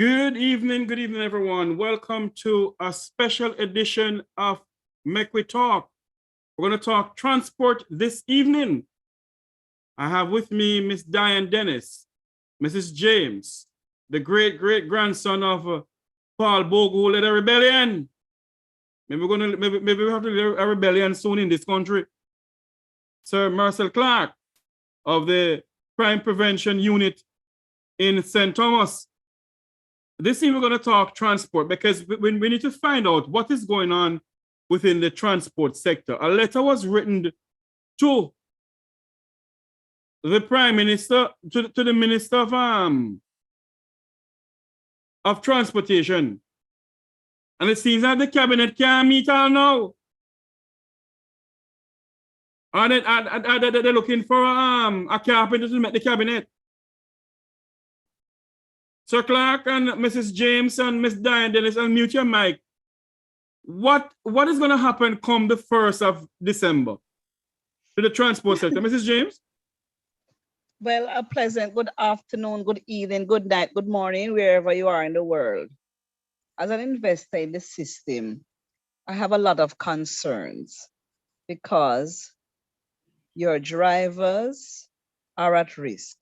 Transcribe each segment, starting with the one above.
Good evening, everyone. Welcome to a special edition of Mek Wi Talk. We're going to talk transport this evening. I have with me Miss Diane Dennis, Mrs. James, the great-great-grandson of Paul Bogle who led a rebellion. Maybe we have to lead a rebellion soon in this country. Sir Marcel Clark of the Crime Prevention Unit in St. Thomas. This evening we're going to talk transport because we need to find out what is going on within the transport sector. A letter was written to the Prime Minister, to the Minister of Transportation. And it seems that the cabinet can't meet all now. Are they looking for a carpenter to make the cabinet? Sir Clark and Mrs. James and Miss Diane Dennis, unmute your mic. What is going to happen come the 1st of December to the transport sector? Mrs. James? Well, a pleasant good afternoon, good evening, good night, good morning, wherever you are in the world. As an investor in the system, I have a lot of concerns because your drivers are at risk.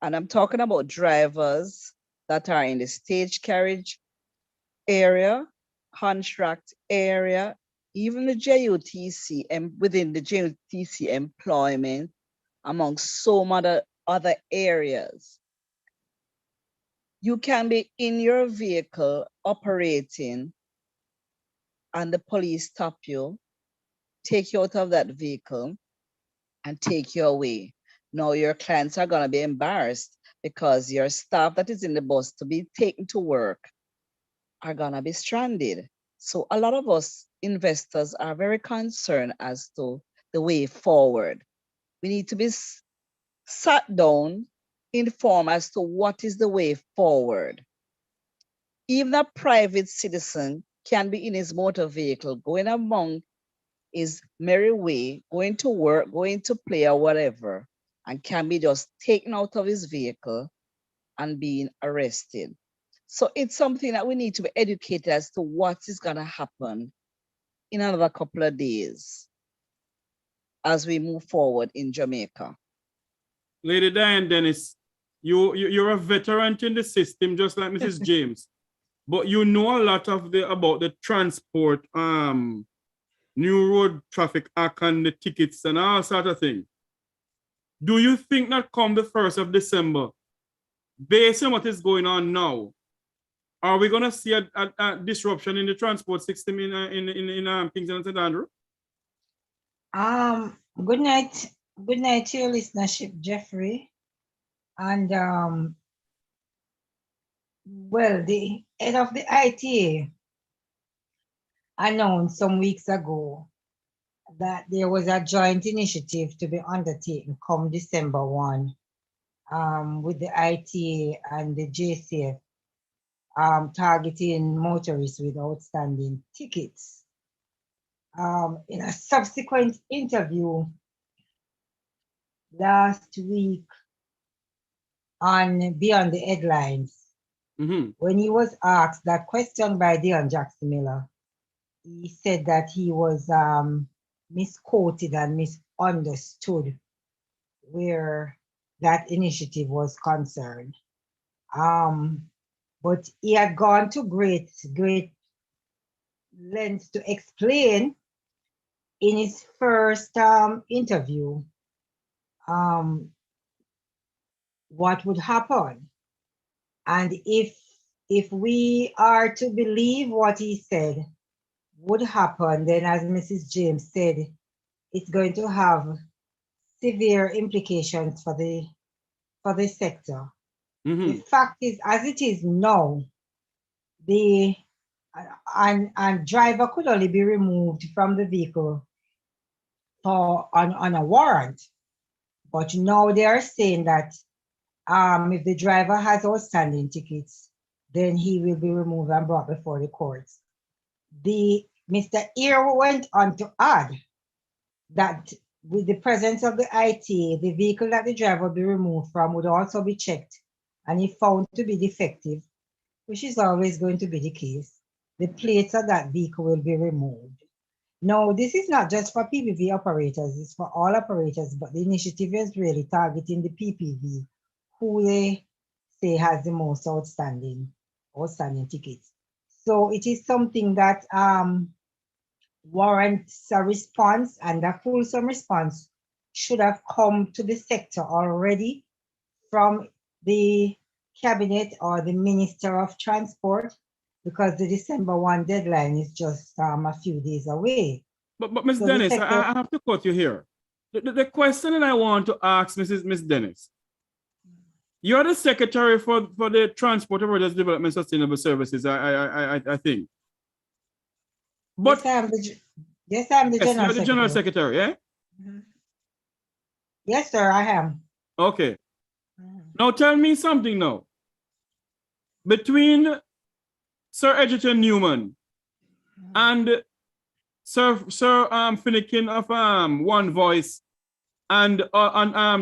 And I'm talking about drivers that are in the stage carriage area, contract area, even the JUTC and within the JUTC employment, among so many other areas. You can be in your vehicle operating and the police stop you, take you out of that vehicle and take you away. Now your clients are gonna be embarrassed because your staff that is in the bus to be taken to work are gonna be stranded. So a lot of us investors are very concerned as to the way forward. We need to be sat down, informed as to what is the way forward. Even a private citizen can be in his motor vehicle, going among his merry way, going to work, going to play or whatever, and can be just taken out of his vehicle and being arrested. So it's something that we need to be educated as to what is going to happen in another couple of days as we move forward in Jamaica. Lady Diane Dennis, you're a veteran in the system, just like Mrs. James, but you know a lot of about the transport, new road traffic act and the tickets and all sort of thing. Do you think that come the 1st of December, based on what is going on now, are we going to see a disruption in the transport system in Kingston and St. Andrew? Good night. Good night to your listenership, Jeffrey. And well, the head of the ITA announced some weeks ago that there was a joint initiative to be undertaken come December 1 with the ITA and the JCF targeting motorists with outstanding tickets. In a subsequent interview last week on Beyond the Headlines, when he was asked that question by Dion Jackson Miller, he said that he was misquoted and misunderstood where that initiative was concerned. But he had gone to great lengths to explain in his first interview what would happen. And if we are to believe what he said would happen, then as Mrs. James said, it's going to have severe implications for the sector. The fact is, as it is now, the driver could only be removed from the vehicle on a warrant. But now they are saying that if the driver has outstanding tickets, then he will be removed and brought before the courts. Mr. Ear went on to add that with the presence of the ITA, the vehicle that the driver would be removed from would also be checked, and if found to be defective, which is always going to be the case, the plates of that vehicle will be removed. No, this is not just for PPV operators, it's for all operators, but the initiative is really targeting the PPV, who they say has the most outstanding tickets. So it is something that warrants a response, and a fulsome response should have come to the sector already from the cabinet or the Minister of Transport, because the December 1 deadline is just a few days away. But Ms. So Dennis, sector, I have to cut you here. The question that I want to ask Miss Dennis, you're the secretary for the Transport Operators Development Sustainable Services, I think. But yes, I'm the yes, general you're the general secretary. secretary, eh? Mhm. Yes, sir, I am. Okay. Now tell me something now. Between Sir Edgerton Newman and Sir Finnegan of One Voice and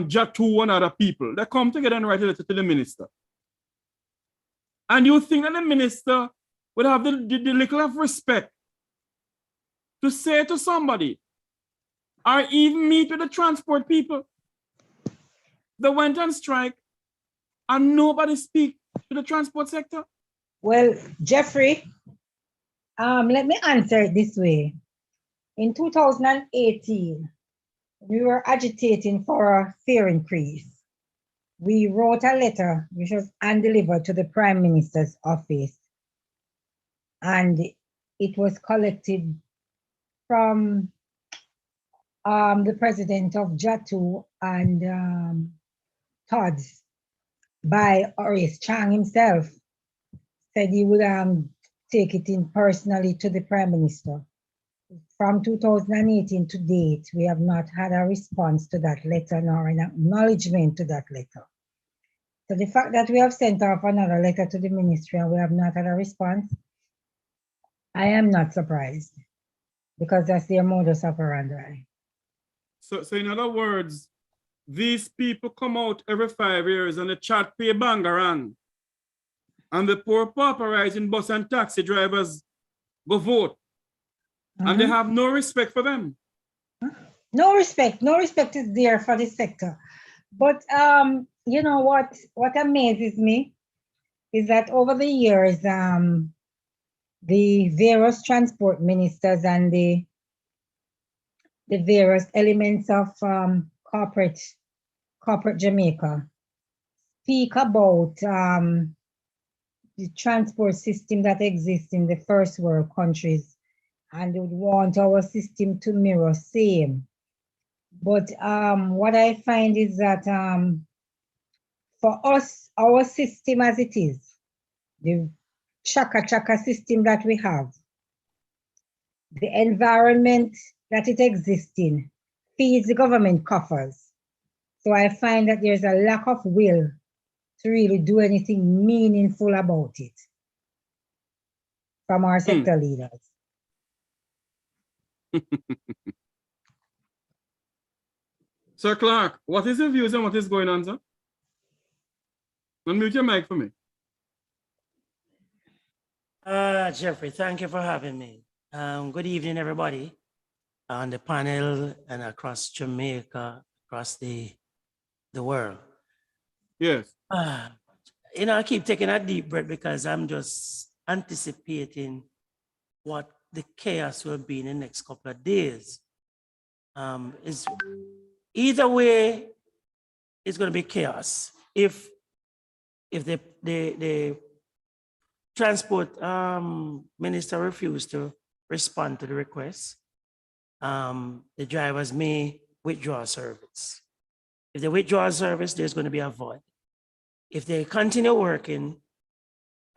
Jatu and other people, they come together and write a letter to the minister. And you think that the minister would have the little of respect to say to somebody, or even meet with the transport people that went on strike and nobody speak to the transport sector? Well, Jeffrey, let me answer it this way. In 2018, we were agitating for a fare increase. We wrote a letter which was undelivered to the Prime Minister's office, and it was collected from the president of JATU and TODS by Horace Chang himself. Said he would take it in personally to the Prime Minister. From 2018 to date, we have not had a response to that letter nor an acknowledgement to that letter. So the fact that we have sent off another letter to the ministry and we have not had a response, I am not surprised, because that's their modus operandi. So in other words, these people come out every 5 years and the chat pay bangarang. And the poor pauperizing bus and taxi drivers go vote. And they have no respect for them. No respect is there for the sector. But you know what amazes me is that over the years, the various transport ministers and the various elements of corporate Jamaica speak about the transport system that exists in the first world countries, and would want our system to mirror same. But what I find is that for us, our system as it is, the chaka system that we have, the environment that it exists in, feeds the government coffers. So I find that there's a lack of will to really do anything meaningful about it from our sector leaders. Sir Clark, what is your views on what is going on, sir? Unmute your mic for me. Jeffrey, thank you for having me. Good evening, everybody on the panel and across Jamaica, across the world. Yes. You know, I keep taking a deep breath because I'm just anticipating what the chaos will be in the next couple of days. Is either way, it's going to be chaos. If the transport minister refused to respond to the request, the drivers may withdraw service. If they withdraw service, there's going to be a void. If they continue working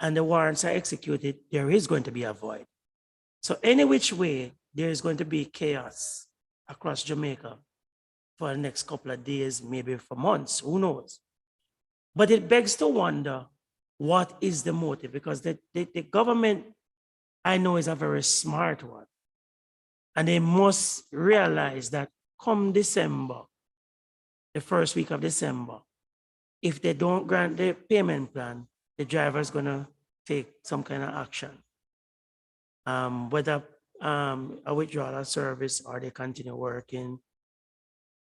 and the warrants are executed, there is going to be a void. So any which way, there is going to be chaos across Jamaica for the next couple of days, maybe for months, who knows? But it begs to wonder, what is the motive? Because the government, I know, is a very smart one. And they must realize that come December, the first week of December, if they don't grant the payment plan, the driver is going to take some kind of action. Whether a withdrawal of service or they continue working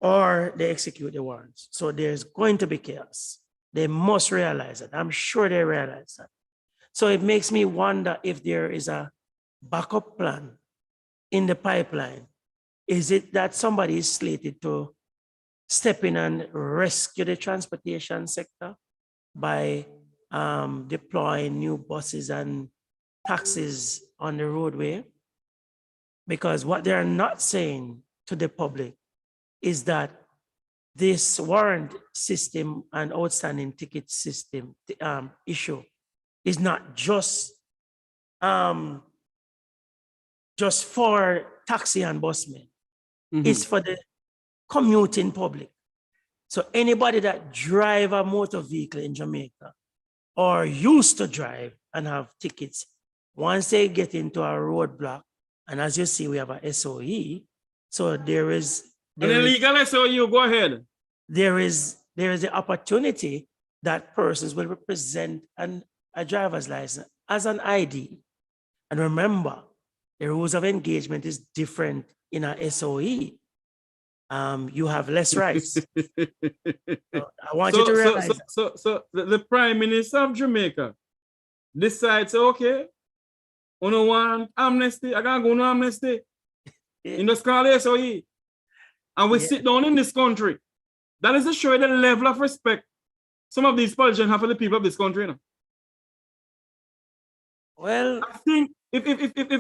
or they execute the warrants. So there's going to be chaos. They must realize that. I'm sure they realize that. So it makes me wonder if there is a backup plan in the pipeline. Is it that somebody is slated to step in and rescue the transportation sector by deploying new buses and taxis on the roadway? Because what they're not saying to the public is that this warrant system and outstanding ticket system issue is not just for taxi and busmen. It's for the commuting public. So anybody that drive a motor vehicle in Jamaica or used to drive and have tickets, once they get into a roadblock, and as you see, we have a SOE, so there is An illegal SOU, go ahead. there is the opportunity that persons will represent a driver's license as an ID. And remember, the rules of engagement is different in a SOE. You have less rights. So I want you to realize that. So the Prime Minister of Jamaica decides, okay, you don't want amnesty, I can't go no amnesty. In the Scarlet SOE. And we sit down in this country. That is to show you the level of respect some of these politicians have for the people of this country. You know? Well, I think if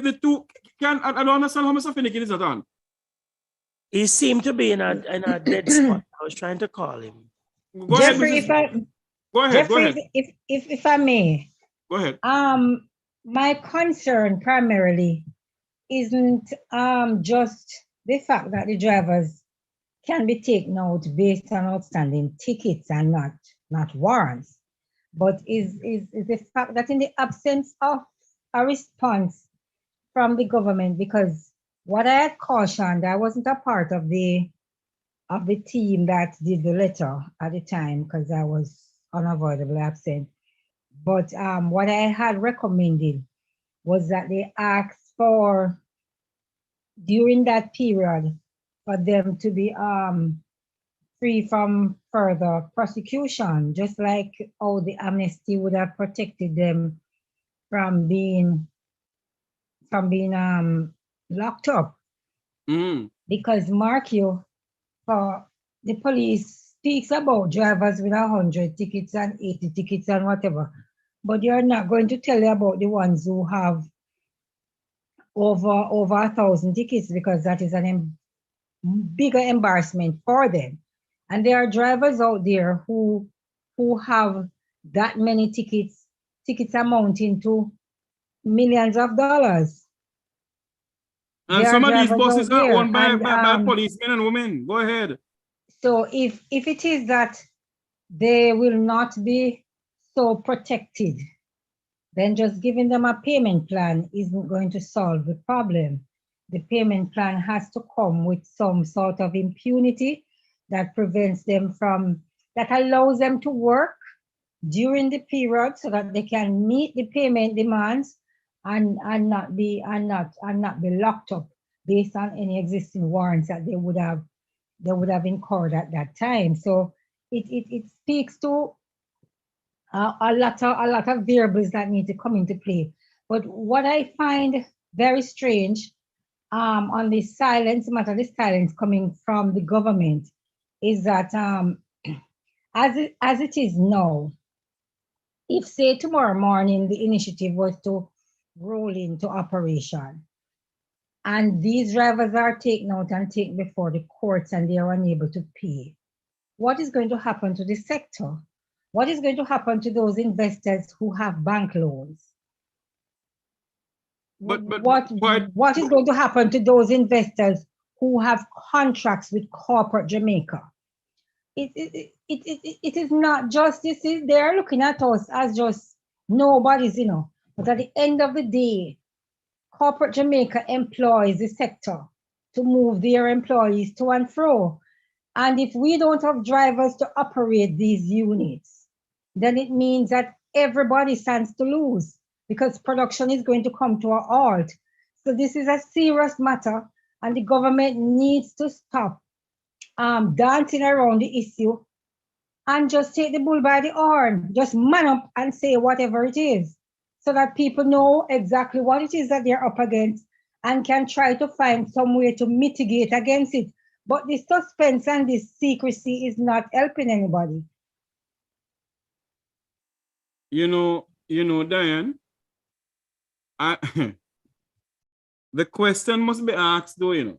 the two can, I don't understand how Mr. Finnegan is that on. he seemed to be in a dead spot. I was trying to call him. Go ahead, Jeffrey, go ahead. If I may. Go ahead. My concern primarily isn't just the fact that the drivers can be taken out based on outstanding tickets and not warrants, but is the fact that in the absence of a response from the government, because what I had cautioned, I wasn't a part of the team that did the letter at the time because I was unavoidably absent. But what I had recommended was that they asked for, during that period, for them to be free from further prosecution, just like how the amnesty would have protected them from being locked up. Because mark you, for the police speaks about drivers with 100 tickets and 80 tickets and whatever, but you're not going to tell you about the ones who have over 1,000 tickets, because that is an bigger embarrassment for them. And there are drivers out there who have that many tickets amounting to millions of dollars. And some of these buses are owned by policemen and women. Go ahead. So if it is that they will not be so protected, then just giving them a payment plan isn't going to solve the problem. The payment plan has to come with some sort of impunity that prevents them from, that allows them to work during the period so that they can meet the payment demands and not be locked up based on any existing warrants that they would have incurred at that time. So it speaks to a lot of variables that need to come into play. But what I find very strange on the silence coming from the government is that as it is now, if say tomorrow morning the initiative was to roll into operation and these drivers are taken out and taken before the courts and they are unable to pay, what is going to happen to the sector? What is going to happen to those investors who have bank loans? What is going to happen to those investors who have contracts with corporate Jamaica? It is not just this. They're looking at us as just nobody's, But at the end of the day, corporate Jamaica employs the sector to move their employees to and fro. And if we don't have drivers to operate these units, then it means that everybody stands to lose. because production is going to come to a halt. So this is a serious matter, and the government needs to stop dancing around the issue and just take the bull by the horn. Just man up and say whatever it is, so that people know exactly what it is that they're up against and can try to find some way to mitigate against it. But the suspense and this secrecy is not helping anybody. You know, Diane, the question must be asked though,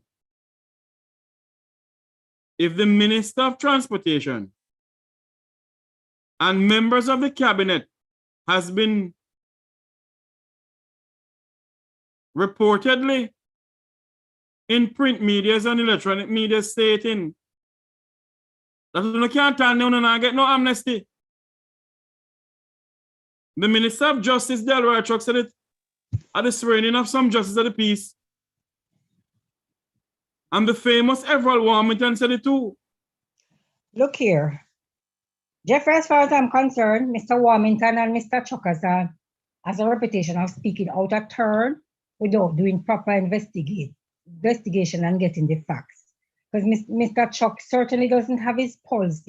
if the Minister of Transportation and members of the cabinet has been reportedly in print medias and electronic media stating that you can't turn down and get no amnesty. The Minister of Justice, Delroy Chuck, said it at the swearing of some justice of the peace. And the famous Everald Warmington said it too. Look here, Jeffrey, as far as I'm concerned, Mr. Warmington and Mr. Chuck has a reputation of speaking out of turn without doing proper investigation and getting the facts. Because Mr. Chuck certainly doesn't have his pulse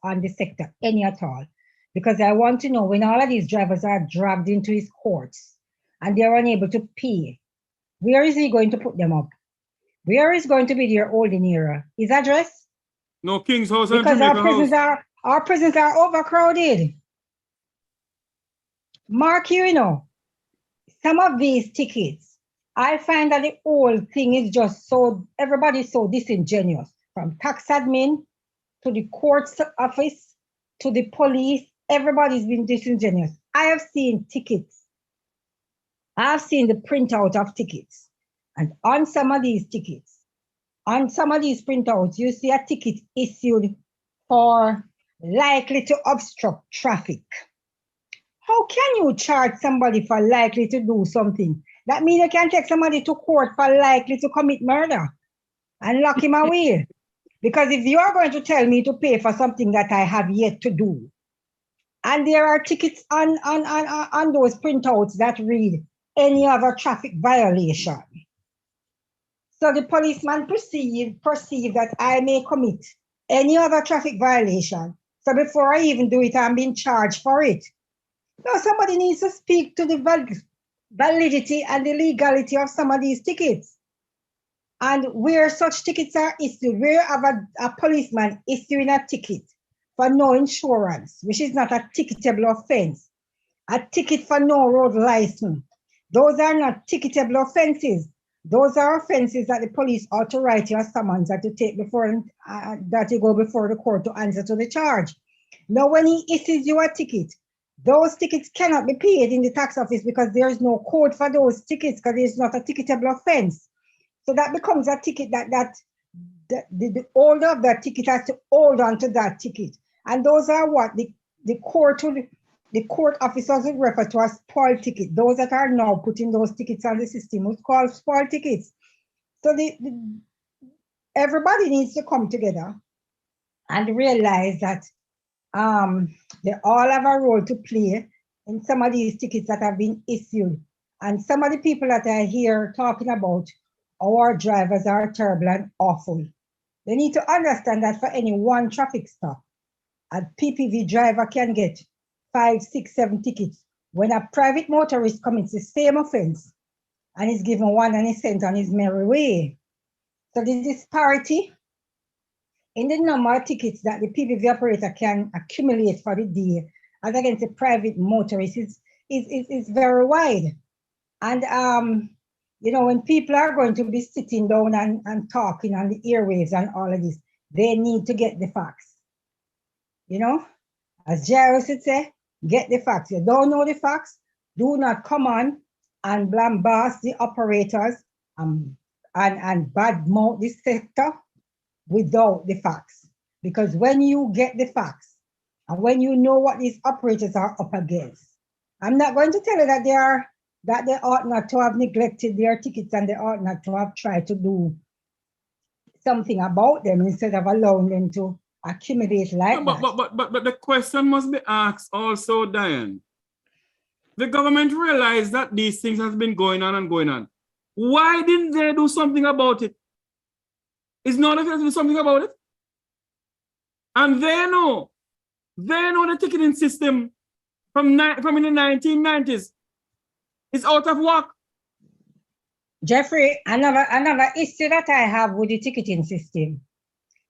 on the sector any at all. Because I want to know, when all of these drivers are dragged into his courts and they're unable to pay, where is he going to put them up? Where is going to be their holding area? His address? No, King's House and Because Jamaica our prisons are overcrowded. Mark, some of these tickets, I find that the whole thing is just so, everybody's so disingenuous. From tax admin to the court's office to the police, everybody's been disingenuous. I have seen tickets. I have seen the printout of tickets. And on some of these tickets, on some of these printouts, you see a ticket issued for likely to obstruct traffic. How can you charge somebody for likely to do something? That means you can take somebody to court for likely to commit murder and lock him away. Because if you are going to tell me to pay for something that I have yet to do, and there are tickets on those printouts that read any other traffic violation. So the policeman perceive that I may commit any other traffic violation. So before I even do it, I'm being charged for it. Now somebody needs to speak to the validity and the legality of some of these tickets. And where such tickets are issued, where have a policeman issuing a ticket for no insurance, which is not a ticketable offense, a ticket for no road license. Those are not ticketable offenses. Those are offenses that the police ought to write you a summons that you take before that you go before the court to answer to the charge. Now, when he issues you a ticket, those tickets cannot be paid in the tax office because there is no code for those tickets because it's not a ticketable offense. So that becomes a ticket that the holder of that ticket has to hold on to that ticket. And those are what the court officers would refer to as spoiled tickets. Those that are now putting those tickets on the system would call spoiled tickets. So everybody needs to come together and realize that they all have a role to play in some of these tickets that have been issued. And some of the people that I hear talking about our drivers are terrible and awful. They need to understand that for any one traffic stop, a PPV driver can get 5, 6, 7 tickets. When a private motorist commits the same offense and is given one and is sent on his merry way. So the disparity in the number of tickets that the PPV operator can accumulate for the day as against a private motorist is very wide. And when people are going to be sitting down and talking on the airwaves and all of this, they need to get the facts. As Jairus would say, get the facts. You don't know the facts, do not come on and blambast the operators and badmouth the sector without the facts. Because when you get the facts and when you know what these operators are up against, I'm not going to tell you that they ought not to have neglected their tickets and they ought not to have tried to do something about them instead of allowing them to accumulate like that. But the question must be asked also, Diane. the government realized that these things has been going on and going on. Why didn't they do something about it? Is not if they do something about it? And they know the ticketing system from in the 1990s is out of whack. Jeffrey, another issue that I have with the ticketing system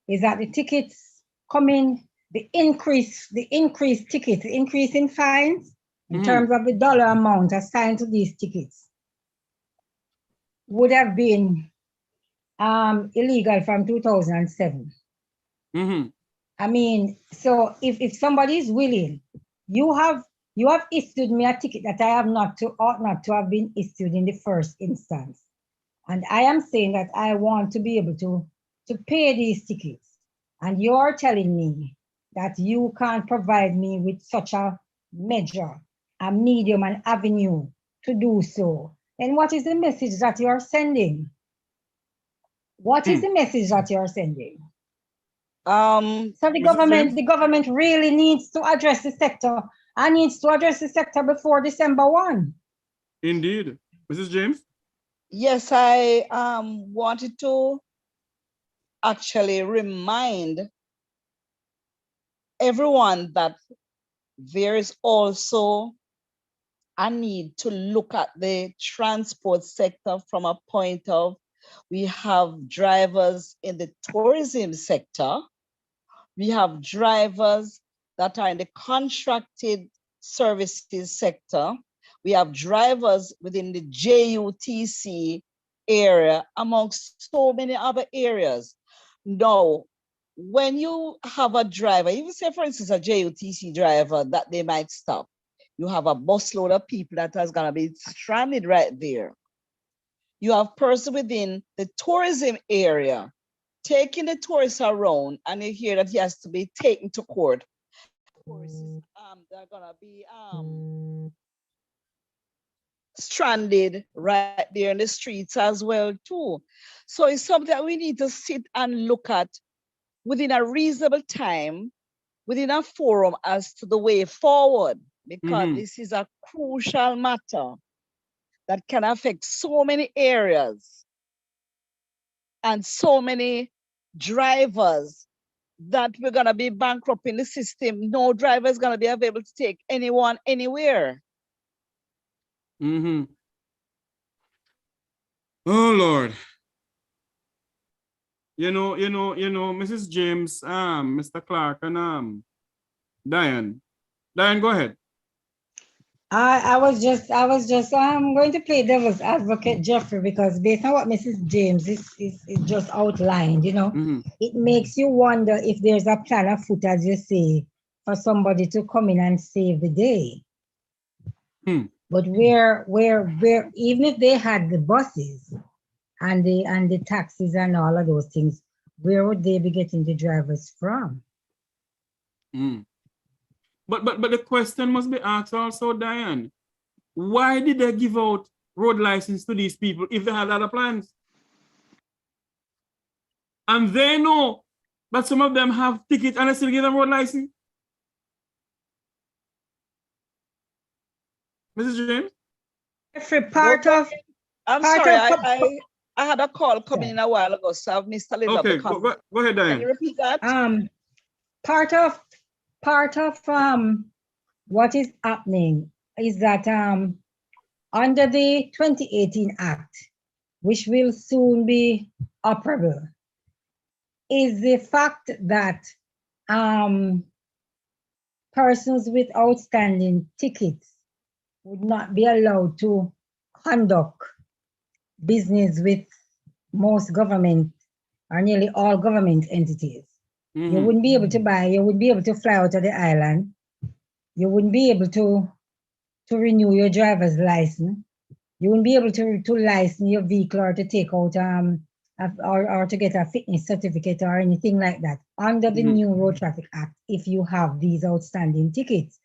is that the tickets coming, the increase tickets, the increase in fines in terms of the dollar amount assigned to these tickets would have been illegal from 2007. I mean, so if somebody is willing, you have issued me a ticket that I have ought not to have been issued in the first instance. And I am saying that I want to be able to pay these tickets. And you're telling me that you can't provide me with such a measure, a medium, an avenue to do so. Then what is the message that you're sending? What is the message that you're sending? So the government really needs to address the sector and needs to address the sector before December 1. Indeed. Mrs. James? Yes, I wanted to actually remind everyone that there is also a need to look at the transport sector from a point of, we have drivers in the tourism sector, we have drivers that are in the contracted services sector, we have drivers within the JUTC area, amongst so many other areas. Now, when you have a driver, even say for instance a JUTC driver that they might stop, you have a busload of people that is gonna be stranded right there. You have person within the tourism area taking the tourists around, and you hear that he has to be taken to court. Tourists, they're gonna be stranded right there in the streets as well too. So it's something that we need to sit and look at within a reasonable time, within a forum as to the way forward, because this is a crucial matter that can affect so many areas and so many drivers that we're gonna be bankrupt in the system. No driver is gonna be able to take anyone anywhere. Oh Lord. You know, Mrs. James, Mr. Clark, and Diane. Diane, go ahead. I was just going to play devil's advocate, Jeffrey, because based on what Mrs. James is just outlined, you know, it makes you wonder if there's a plan afoot, as you say, for somebody to come in and save the day. But where even if they had the buses and the taxis and all of those things, where would they be getting the drivers from? But the question must be asked also, Diane. Why did they give out road license to these people if they had other plans? And they know that some of them have tickets and they still give them road license. Mrs. James? Every part of... I'm sorry, I had a call coming in a while ago, so I've missed a little okay, of the go ahead, Diane. Can you repeat that? Part of what is happening is that under the 2018 Act, which will soon be operable, is the fact that persons with outstanding tickets would not be allowed to conduct business with most government or nearly all government entities. You wouldn't be able to buy, you wouldn't be able to fly out of the island. You wouldn't be able to renew your driver's license. You wouldn't be able to license your vehicle or to take out or to get a fitness certificate or anything like that under the new Road Traffic Act if you have these outstanding tickets.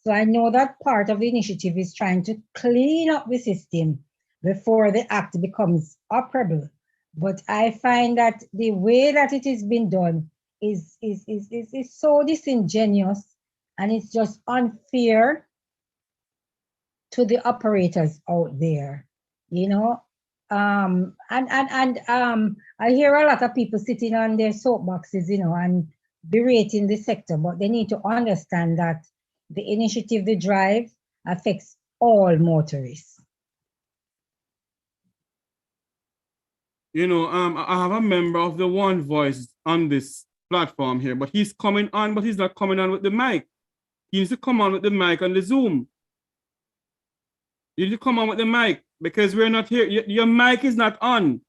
So I know that part of the initiative is trying to clean up the system before the act becomes operable. But I find that the way that it is being done is so disingenuous, and it's just unfair to the operators out there, you know. I hear a lot of people sitting on their soapboxes, you know, and berating the sector, but they need to understand that the initiative, the drive, affects all motorists. You know, I have a member of the One Voice on this platform here, but he's coming on, but he's not coming on with the mic. He needs to come on with the mic on the Zoom. You need to come on with the mic because we're not here. Your mic is not on.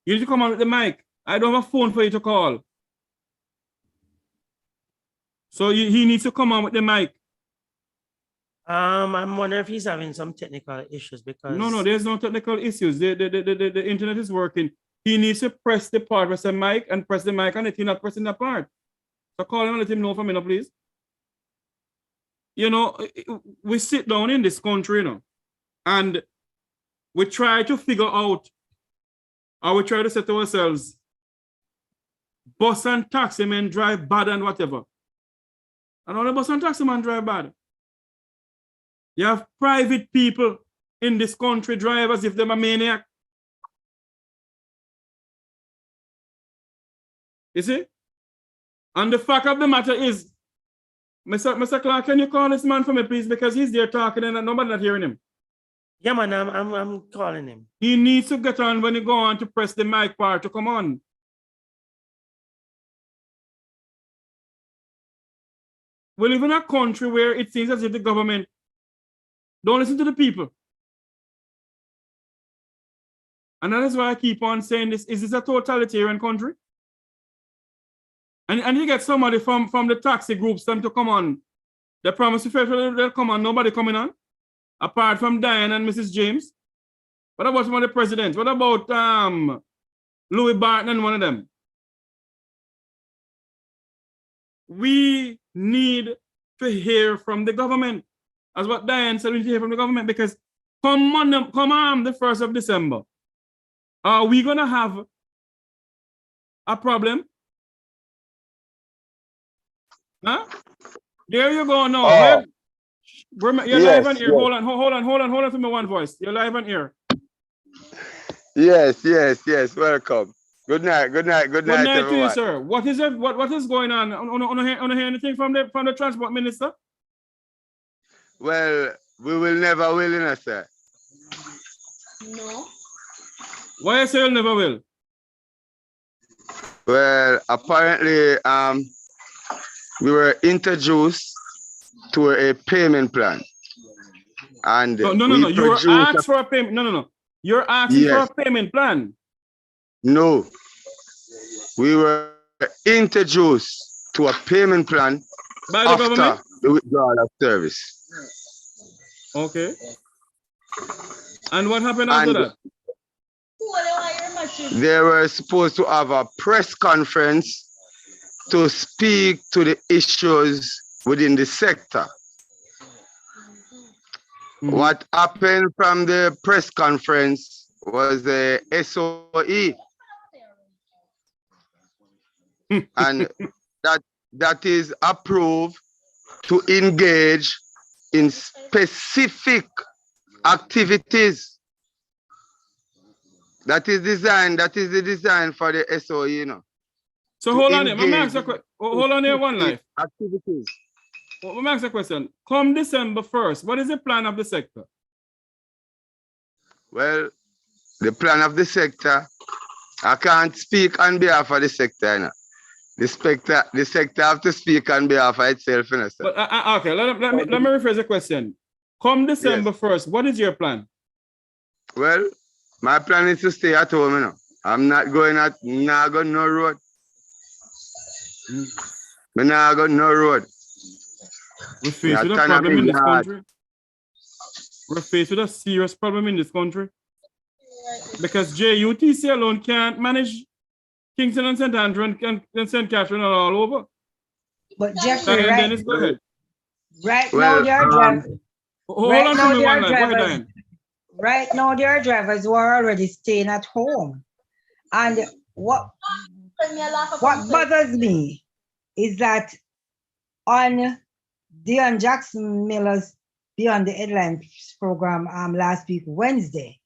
You need to come on with the mic. I don't have a phone for you to call. So he needs to come on with the mic. I'm wondering if he's having some technical issues because No, there's no technical issues. The internet is working. He needs to press the part, press the mic, and press the mic on it. He's not pressing that part. So call him and let him know for me, please. You know, we sit down in this country, you know, and we try to figure out, or we try to say to ourselves, bus and taxi men drive bad and whatever. And all the bus and taxi men drive bad. You have private people in this country drive as if they're a maniac. You see? And the fact of the matter is, Mr. Clark, can you call this man for me, please? Because he's there talking and nobody not hearing him. yeah, man, I'm calling him. He needs to get on when he go on to press the mic part to come on. We live in a country where it seems as if the government don't listen to the people. And that is why I keep on saying this. Is this a totalitarian country? And you get somebody from the taxi groups them to come on. They promise you they'll come on, nobody coming on. Apart from Diane and Mrs. James. What about some of the presidents? What about Louis Barton and one of them? We need to hear from the government. As what Diane said, we need to hear from the government because come on the 1st of December. Are we gonna have a problem? Huh? There you go now. Oh, You're yes, live on here. yes. Hold on to me one voice. You're live on here. Yes. Welcome. Good night, Good night to you, everyone. sir. What is it? What is going on? On hear anything from the transport minister? Well, we will never will, you know, sir. No. Why you say you never will? Well, apparently, we were introduced to a payment plan, and No. we You were produced asked for a payment. No. You're asking for Yes. a payment plan. No, we were introduced to a payment plan By the after government? the withdrawal of service. Okay. And what happened after And that? they were supposed to have a press conference to speak to the issues within the sector. Mhm. What happened from the press conference was the SOE, and that is approved to engage in specific activities. That is the design for the SOE, you know. So To hold on here. Let me engage ask a question. Hold on here one life. activities. Let me ask a question. Come December 1st, what is the plan of the sector? Well, the plan of the sector, I can't speak on behalf of the sector, you know. The sector have to speak on behalf of itself, you know, sir. But okay, let me rephrase the question. Come December 1st, what is your plan? Well, my plan is to stay at home, you know. I'm not going no road. I'm not going no road. We're faced with a problem in this country. We're faced with a serious problem in this country. Because JUTC alone can't manage Kingston and St. Andrew and St. Catherine and all over. But Jeffrey, Diane, right, Dennis, go ahead. right Well, now there are drivers. Hold Right on now to me there one are line. Go ahead, drivers. Diane. Right now there are drivers who are already staying at home, and what bothers me is that on Dion Jackson Miller's Beyond the Headlines program last week, Wednesday,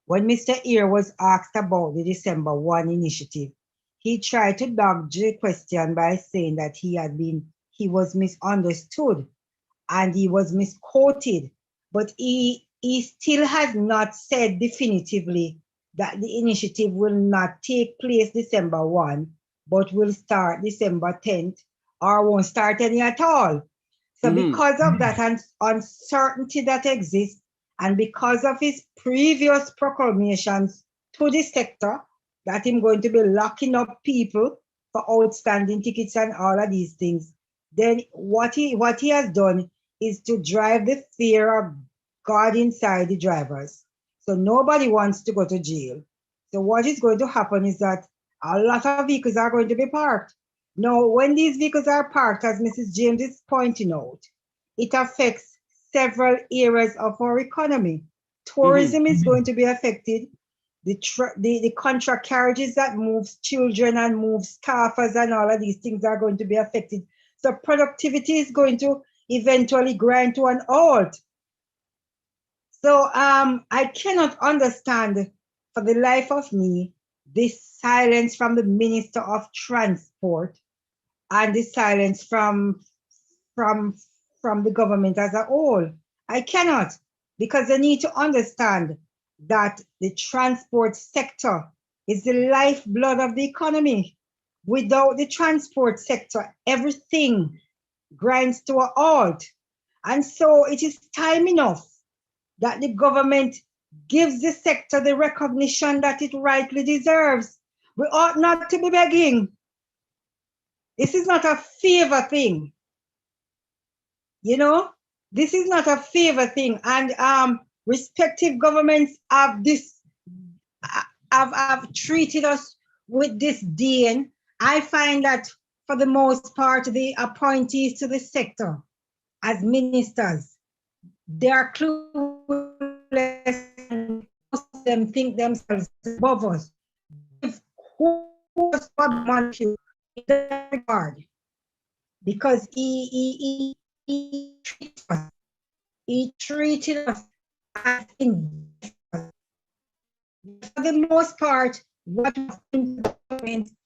when Mr. Ear was asked about the December 1 initiative, he tried to dodge the question by saying that he was misunderstood and he was misquoted, but he still has not said definitively that the initiative will not take place December 1, but will start December 10th or won't start any at all. So because of that uncertainty that exists, and because of his previous proclamations to the sector that I'm going to be locking up people for outstanding tickets and all of these things, then what he has done is to drive the fear of God inside the drivers. So nobody wants to go to jail. So what is going to happen is that a lot of vehicles are going to be parked. Now, when these vehicles are parked, as Mrs. James is pointing out, it affects several areas of our economy. Tourism is going to be affected. The contract carriages that moves children and moves staffers and all of these things are going to be affected. So productivity is going to eventually grind to an halt. So I cannot understand for the life of me this silence from the Minister of Transport and the silence from the government as a whole. I cannot, because they need to understand that the transport sector is the lifeblood of the economy. Without the transport sector, everything grinds to a halt. And so it is time enough that the government gives the sector the recognition that it rightly deserves. We ought not to be begging. This is not a favor thing. You know, this is not a favor thing. And respective governments have treated us with disdain. I find that for the most part, the appointees to the sector as ministers, they are clueless and most of them think themselves above us. Who was Bob Montague in that regard? Because he treated us as investors. For the most part, what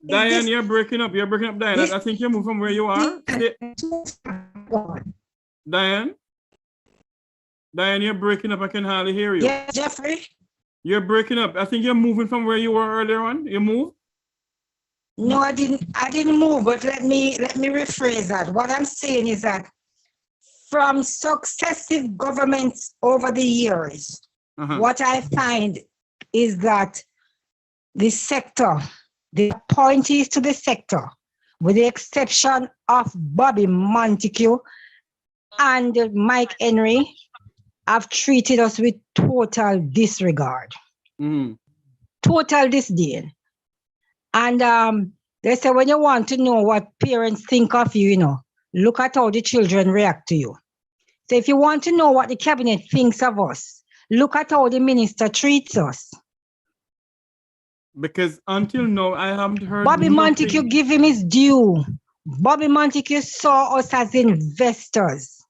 Diane, you're breaking up. You're breaking up, Diane. I think you move from where you are. Diane? Diane, you're breaking up. I can hardly hear you. Yeah, Jeffrey? You're breaking up. I think you're moving from where you were earlier on. You move? No, I didn't move, but let me rephrase that. What I'm saying is that from successive governments over the years, what I find is that the sector, the appointees to the sector, with the exception of Bobby Montague and Mike Henry, have treated us with total disregard, total disdain. And they say when you want to know what parents think of you, you know, look at how the children react to you. So if you want to know what the cabinet thinks of us, look at how the minister treats us. Because until now, I haven't heard Bobby Montague, give him his due. Bobby Montague saw us as investors.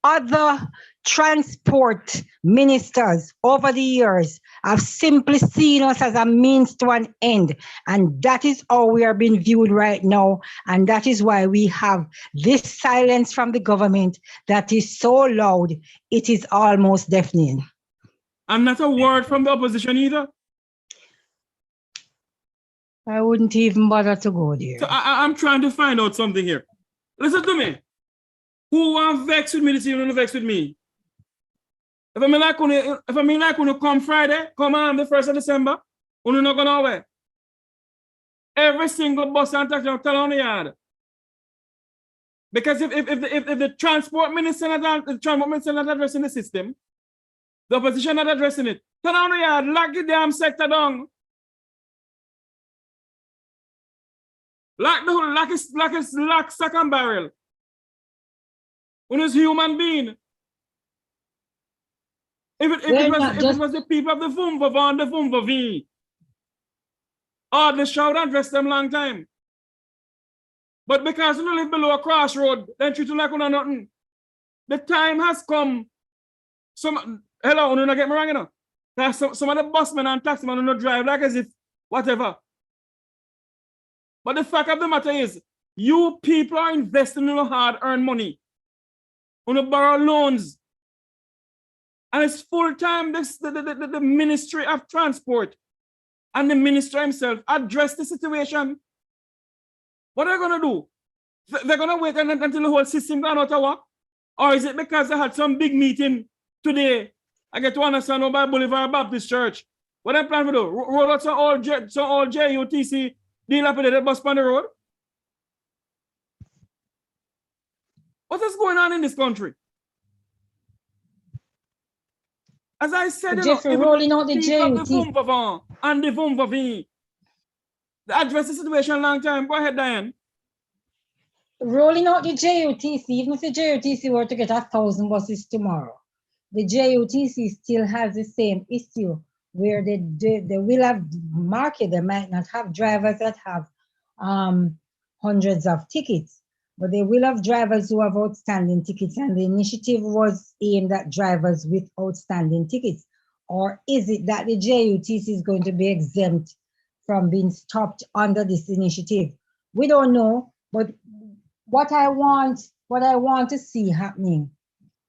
Other transport ministers over the years have simply seen us as a means to an end. And that is how we are being viewed right now. And that is why we have this silence from the government that is so loud, it is almost deafening. And not a word from the opposition either. I wouldn't even bother to go there. So I'm trying to find out something here. Listen to me. Who want vex with me this evening, vex with me? If I'm like when come Friday, come on the 1st of December, you're not going away. Every single bus and taxi tell on the yard. Because if the transport minister not addressing the system, the opposition not addressing it, turn on the yard, lock the damn sector down. Lock sack and barrel. When it's human being. If it was the people of the Vumva on the Vumva V. Oh, the shout and dress them long time. But because you don't live below a crossroad, then treat you like you nothing. The time has come. Hello, you not get me wrong, you know. That some of the busmen and taxmen do not drive like as if whatever. But the fact of the matter is, you people are investing in hard-earned money. You borrow loans. And it's full-time the Ministry of Transport and the minister himself address the situation. What are they going to do? They're going to wait until the whole system gone out of work? Or is it because they had some big meeting today? I get to understand about Boulevard Baptist Church. What they plan to do? Roll out some old JUTC dilapidated bus on the road? What is going on in this country? As I said, you Jeffrey, know, rolling out the JUTC and the Vumvavin. They address the situation a long time. Go ahead, Diane. Rolling out the JUTC, even if the JUTC were to get 1,000 buses tomorrow, the JUTC still has the same issue where they will have market. They might not have drivers that have hundreds of tickets, but they will have drivers who have outstanding tickets, and the initiative was aimed at drivers with outstanding tickets. Or is it that the JUTC is going to be exempt from being stopped under this initiative? We don't know, but what I want to see happening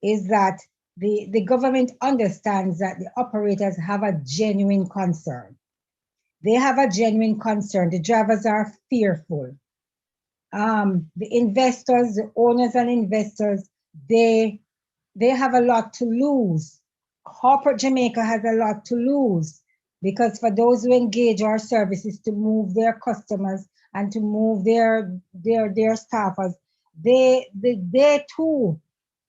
is that the government understands that the operators have a genuine concern. They have a genuine concern. The drivers are fearful. The investors, the owners and investors, they have a lot to lose. Corporate Jamaica has a lot to lose, because for those who engage our services to move their customers and to move their staffers, they too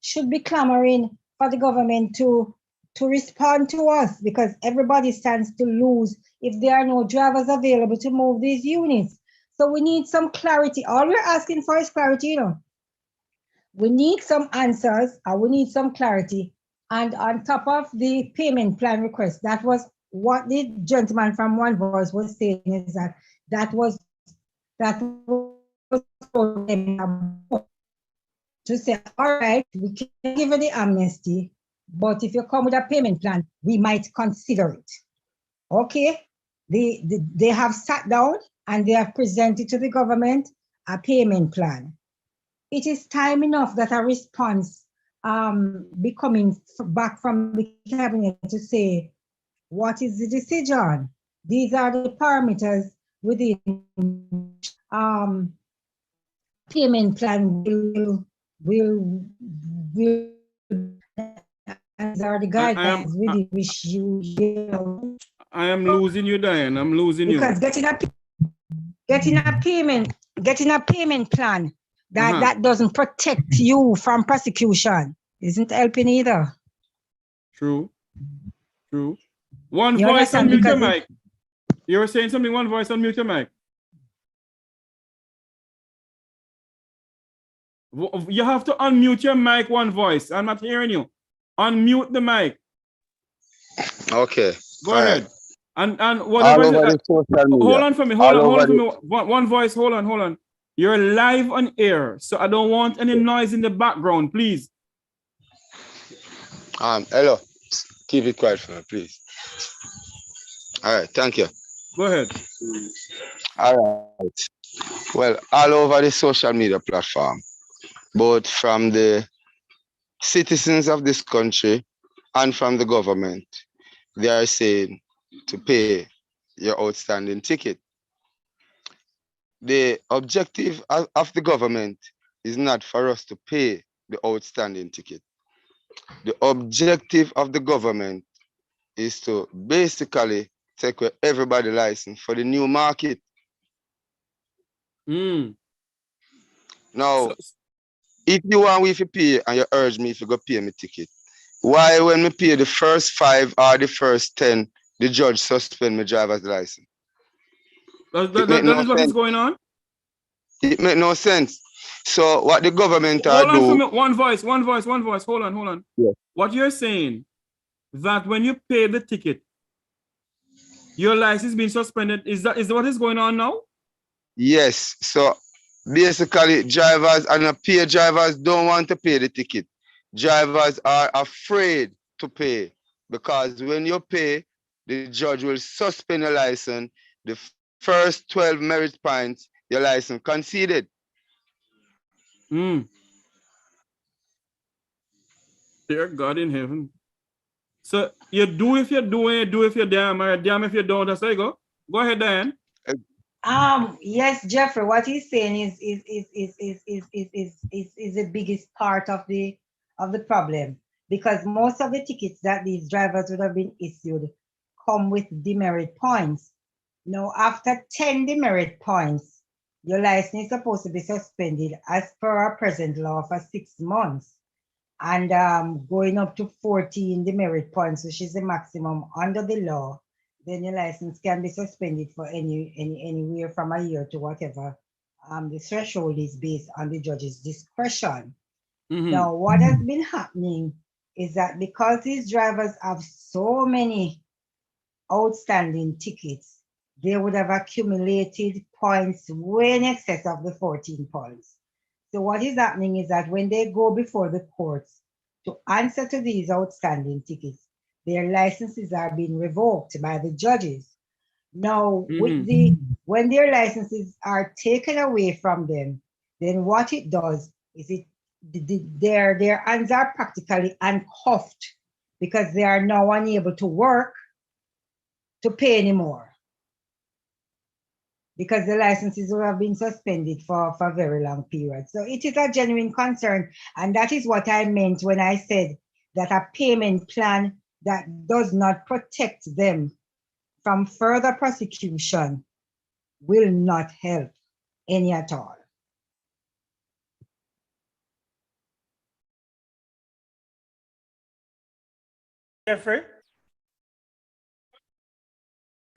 should be clamoring for the government to respond to us, because everybody stands to lose if there are no drivers available to move these units. So we need some clarity. All we're asking for is clarity, you know. We need some answers, and we need some clarity. And on top of the payment plan request, that was what the gentleman from One Voice was saying, is that was to say, all right, we can give you the amnesty, but if you come with a payment plan, we might consider it. Okay, they have sat down and they have presented to the government a payment plan. It is time enough that a response be coming back from the cabinet to say, what is the decision? These are the parameters within payment plan will as are the guidelines with which you know. I am losing you, Diane. I'm losing you. Because getting a payment plan that doesn't protect you from prosecution isn't helping either. True. One voice, unmute your mic. You were saying something, One Voice, unmute your mic. You have to unmute your mic, One Voice. I'm not hearing you. Unmute the mic. Okay. Go ahead. And whatever. Hold on for me. Hold on for me. One Voice, hold on. You're live on air, so I don't want any noise in the background, please. Hello. Keep it quiet for me, please. All right, thank you. Go ahead. All right. Well, all over the social media platform, both from the citizens of this country and from the government, they are saying to pay your outstanding ticket. The objective of the government is not for us to pay the outstanding ticket. The objective of the government is to basically take away everybody's license for the new market. Now, if you want me to pay and you urge me to go pay my ticket, why when me pay the first 5 or the first 10, the judge suspend my driver's license? That is what is going on? It makes no sense. So what the government Hold on do... for me. One voice. Hold on. Yeah. What you're saying, that when you pay the ticket, your license being suspended, is that what is going on now? Yes. So basically drivers and peer drivers don't want to pay the ticket. Drivers are afraid to pay because when you pay, the judge will suspend your license. The first 12 merit points, your license conceded. Mm. Dear God in heaven. So you do if you're doing, you do if you're damn, or damn if you don't. That's how you go. Go ahead, Diane. Yes, Jeffrey, what he's saying is the biggest part of the problem, because most of the tickets that these drivers would have been issued come with demerit points. Now, after 10 demerit points, your license is supposed to be suspended as per our present law for 6 months, and going up to 14 demerit points, which is the maximum under the law, then your license can be suspended for anywhere from a year to whatever. The threshold is based on the judge's discretion. Now, what has been happening is that because these drivers have so many outstanding tickets, they would have accumulated points way in excess of the 14 points. So what is happening is that when they go before the courts to answer to these outstanding tickets, their licenses are being revoked by the judges. Now, when their licenses are taken away from them, then what it does is their hands are practically uncuffed because they are now unable to work to pay anymore, because the licenses will have been suspended for a very long period. So it is a genuine concern. And that is what I meant when I said that a payment plan that does not protect them from further prosecution will not help any at all. Jeffrey?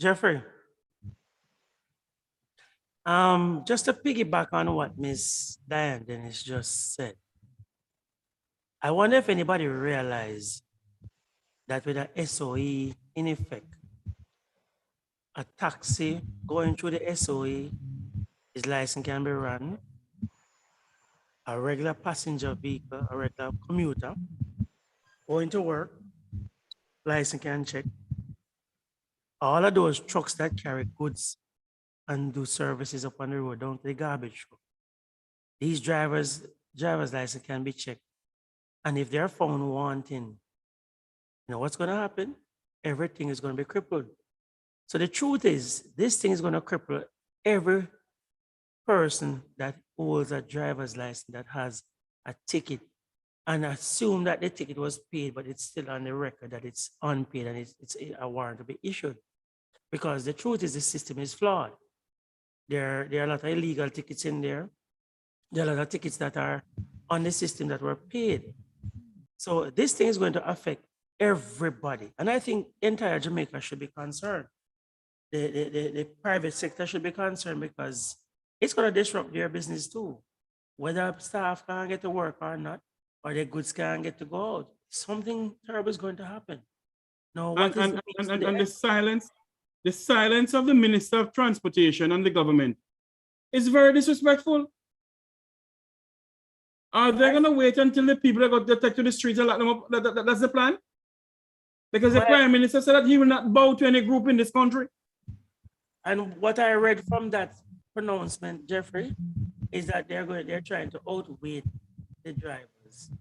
Jeffrey? Just to piggyback on what Miss Diane Dennis just said, I wonder if anybody realized that with a SOE in effect, a taxi going through the SOE, his license can be run. A regular passenger vehicle, a regular commuter, going to work, license can check. All of those trucks that carry goods and do services up on the road, don't the garbage truck. These driver's license can be checked. And if they're found wanting, you know what's going to happen? Everything is going to be crippled. So the truth is, this thing is going to cripple every person that holds a driver's license that has a ticket, and assume that the ticket was paid, but it's still on the record that it's unpaid and it's a warrant to be issued. Because the truth is the system is flawed. There are a lot of illegal tickets in there. There are a lot of tickets that are on the system that were paid. So this thing is going to affect everybody. And I think entire Jamaica should be concerned. The private sector should be concerned, because it's going to disrupt their business too. Whether staff can't get to work or not, or their goods can't get to go out, something terrible is going to happen. No, what and the silence of the Minister of Transportation and the government is very disrespectful. Are they going to wait until the people are going to take to the streets and lock them up? That's the plan? Because the Prime Minister said that he will not bow to any group in this country. And what I read from that pronouncement, Jeffrey, is that they're trying to outweigh the drivers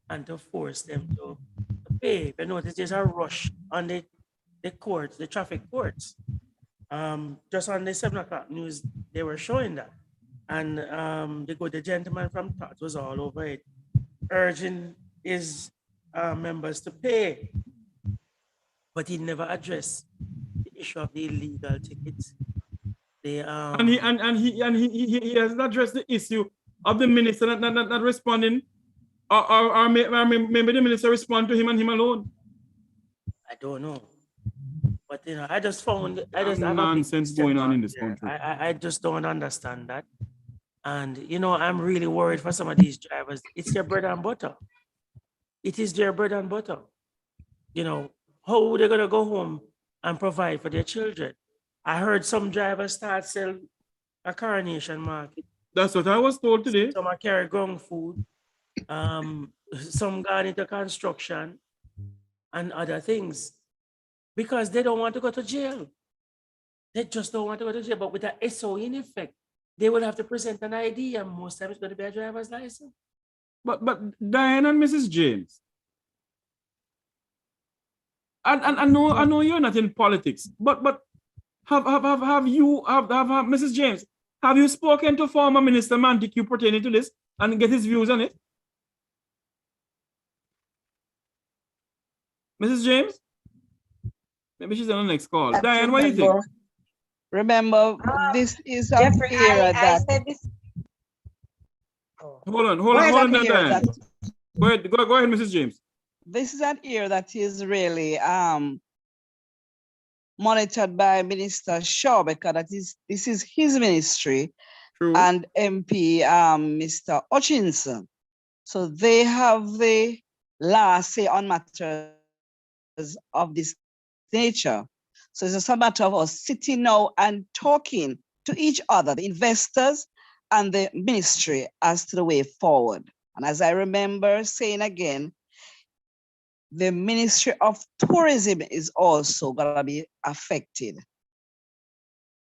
and to force them to pay. If you notice, there's a rush on the courts, the traffic courts. Just on the 7 o'clock news, they were showing that. And the gentleman from TOT was all over it, urging his members to pay. But he never addressed the issue of the illegal tickets. And he hasn't addressed the issue of the minister not responding, or maybe the minister respond to him and him alone. I don't know. But I just found nonsense going on in this country. I just don't understand that. And I'm really worried for some of these drivers. It's their bread and butter. It is their bread and butter. How they're gonna go home and provide for their children. I heard some drivers start sell a Coronation Market That's what I was told today. Some are carry ground food. Some gone into construction and other things because they don't want to go to jail. They just don't want to go to jail. But with the SO in effect, they will have to present an ID, and most times it's going to be a driver's license. But Diane and Mrs. James, and I know you're not in politics, but have Mrs. James, have you spoken to former Minister Mandique pertaining to this and get his views on it? Mrs. James? Maybe she's on the next call. Diane, what do you think? Remember, this is an Jeffrey, era I that. said this. Hold on, This is an there, era Diane. that- Go ahead, Mrs. James. This is an era that is really monitored by Minister Shaw, because this is his ministry. True. And MP Mr. Hutchinson. So they have the last say on matters of this nature. So it's just a matter of us sitting now and talking to each other, the investors and the ministry, as to the way forward. And as I remember saying again, the Ministry of Tourism is also going to be affected.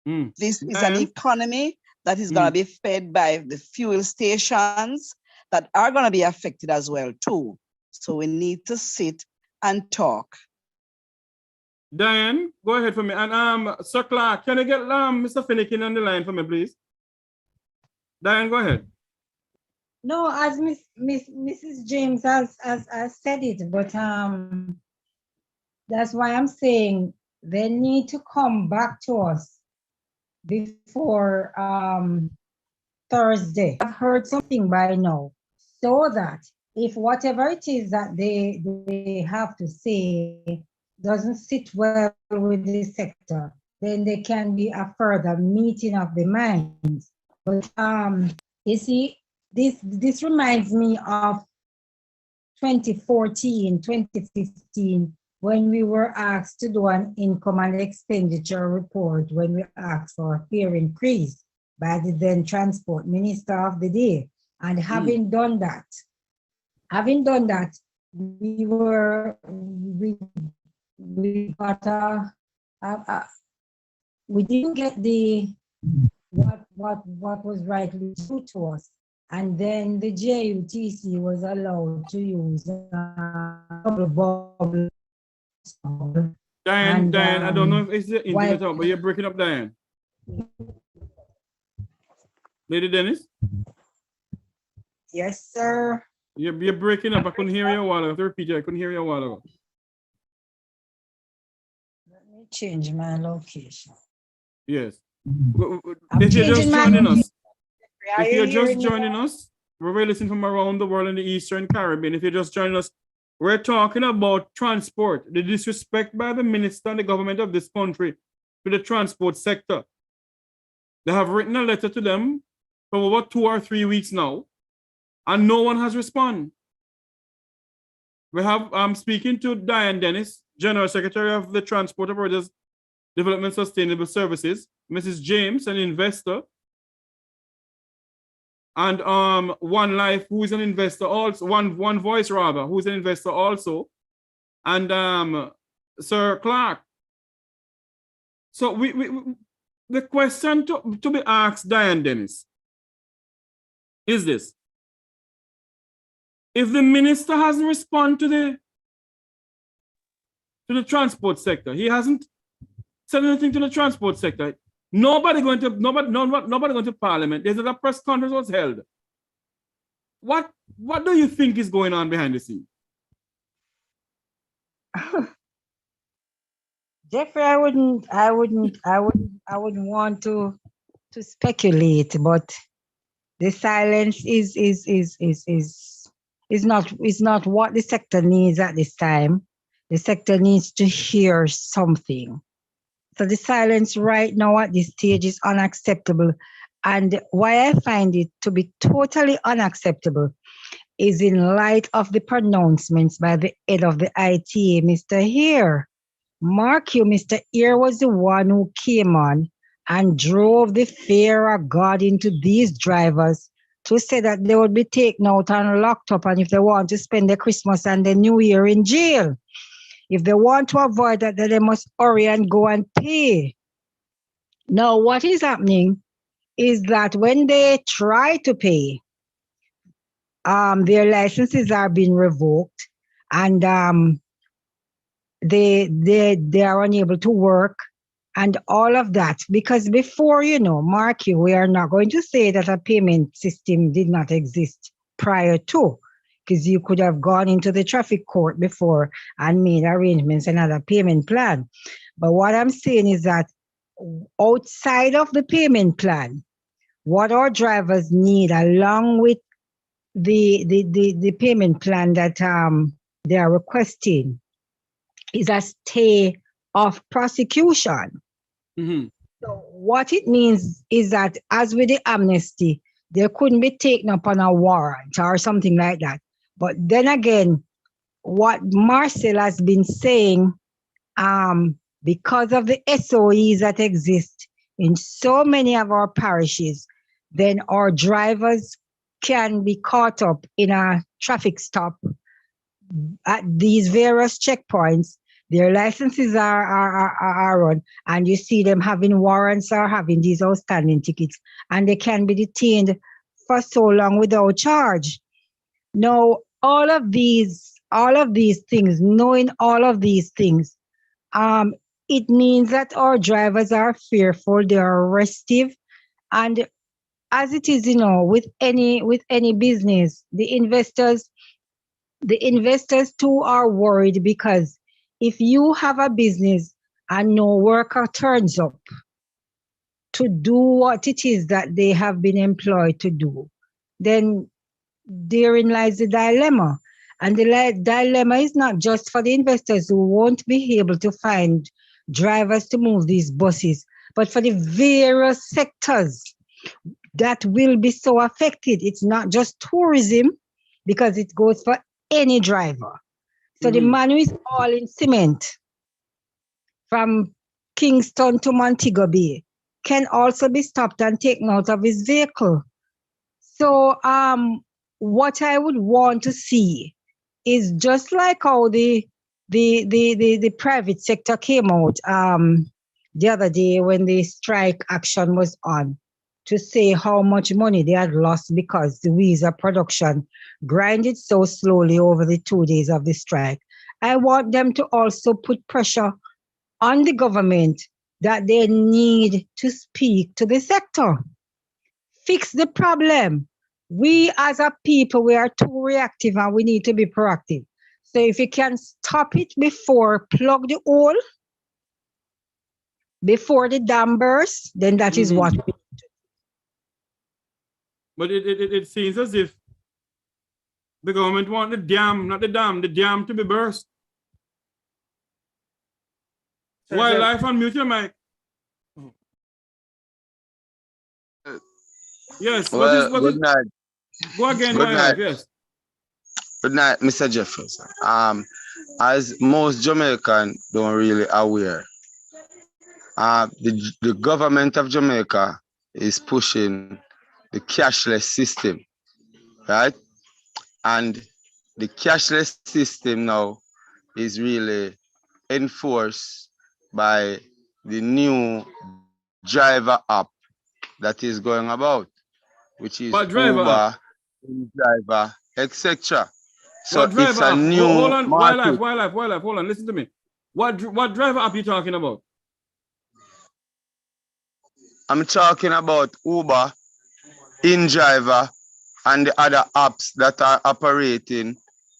This is an economy that is going to be fed by the fuel stations that are going to be affected as well too. So we need to sit and talk. Diane, go ahead for me. And Sir Clark, can you get Mr. Finnegan on the line for me, please? Diane, go ahead. No, as Mrs. James has said it, but that's why I'm saying they need to come back to us before Thursday. I've heard something by now, so that if whatever it is that they have to say doesn't sit well with the sector, then there can be a further meeting of the minds. But you see, this reminds me of 2014, 2015, when we were asked to do an income and expenditure report, when we asked for a fare increase by the then transport minister of the day. And having done that, we got we didn't get the what was rightly due to us. And then the JUTC was allowed to use double bubble. Diane, I don't know if it's the internet, but you're breaking up, Diane. Lady Dennis? Yes, sir. You're breaking up. I couldn't hear you a while ago. I have to repeat it. I couldn't hear you a while ago. Let me change my location. If you're just joining us, we're listening from around the world in the Eastern Caribbean. If you're just joining us, we're talking about transport, the disrespect by the minister and the government of this country to the transport sector. They have written a letter to them for over 2 or 3 weeks now, and no one has responded. I'm speaking to Diane Dennis, General Secretary of the Transport Operators Development Sustainable Services, Mrs. James, an investor, and One Life, who is an investor also, One Voice rather, who is an investor also, and Sir Clark. So the question to be asked, Diane Dennis, is this: if the minister hasn't responded to the transport sector, he hasn't said anything to the transport sector, nobody going to Parliament. There's a press conference was held. What do you think is going on behind the scene? Jeffrey, I wouldn't want to speculate, but the silence is not what the sector needs at this time. The sector needs to hear something. So the silence right now at this stage is unacceptable. And why I find it to be totally unacceptable is in light of the pronouncements by the head of the ITA, Mr. Hare. Mark you, Mr. Hare was the one who came on and drove the fear of God into these drivers to say that they would be taken out and locked up, and if they want to spend the Christmas and the New Year in jail. If they want to avoid that, then they must hurry and go and pay. Now, what is happening is that when they try to pay, their licenses are being revoked, and they are unable to work, and all of that. Because before, mark you, we are not going to say that a payment system did not exist prior to, because you could have gone into the traffic court before and made arrangements and had a payment plan. But what I'm saying is that outside of the payment plan, what our drivers need, along with the payment plan that they are requesting, is a stay of prosecution. Mhm. So what it means is that, as with the amnesty, they couldn't be taken up on a warrant or something like that. But then again, what Marcel has been saying, because of the SOEs that exist in so many of our parishes, then our drivers can be caught up in a traffic stop at these various checkpoints. Their licenses are run, and you see them having warrants or having these outstanding tickets, and they can be detained for so long without charge. Now, all of these things, knowing all of these things, it means that our drivers are fearful, they are restive, and as it is, with any business, the investors too are worried, because if you have a business and no worker turns up to do what it is that they have been employed to do, then therein lies the dilemma. And the dilemma is not just for the investors who won't be able to find drivers to move these buses, but for the various sectors that will be so affected. It's not just tourism, because it goes for any driver. So the man who is all in cement from Kingston to Montego Bay can also be stopped and taken out of his vehicle. So what I would want to see is, just like how the private sector came out the other day when the strike action was on, to say how much money they had lost because the visa production grinded so slowly over the 2 days of the strike. I want them to also put pressure on the government that they need to speak to the sector. Fix the problem. We as a people, we are too reactive and we need to be proactive. So if you can stop it before plug the hole, before the dam bursts, then that is what we. But it seems as if the government want the dam, not the dam, the dam to be burst. Wildlife, unmute your mic. Yes, Well, what is, good night. go again, Good Wildlife, night. yes. Good night, Mr. Jefferson. As most Jamaican don't really aware, the government of Jamaica is pushing the cashless system, right? And the cashless system now is really enforced by the new driver app that is going about, which is What driver Uber, app? driver, etc. So What it's driver a app? new Hold on, market. Wildlife, hold on, listen to me. What driver app you talking about? I'm talking about Uber, InDriver, and the other apps that are operating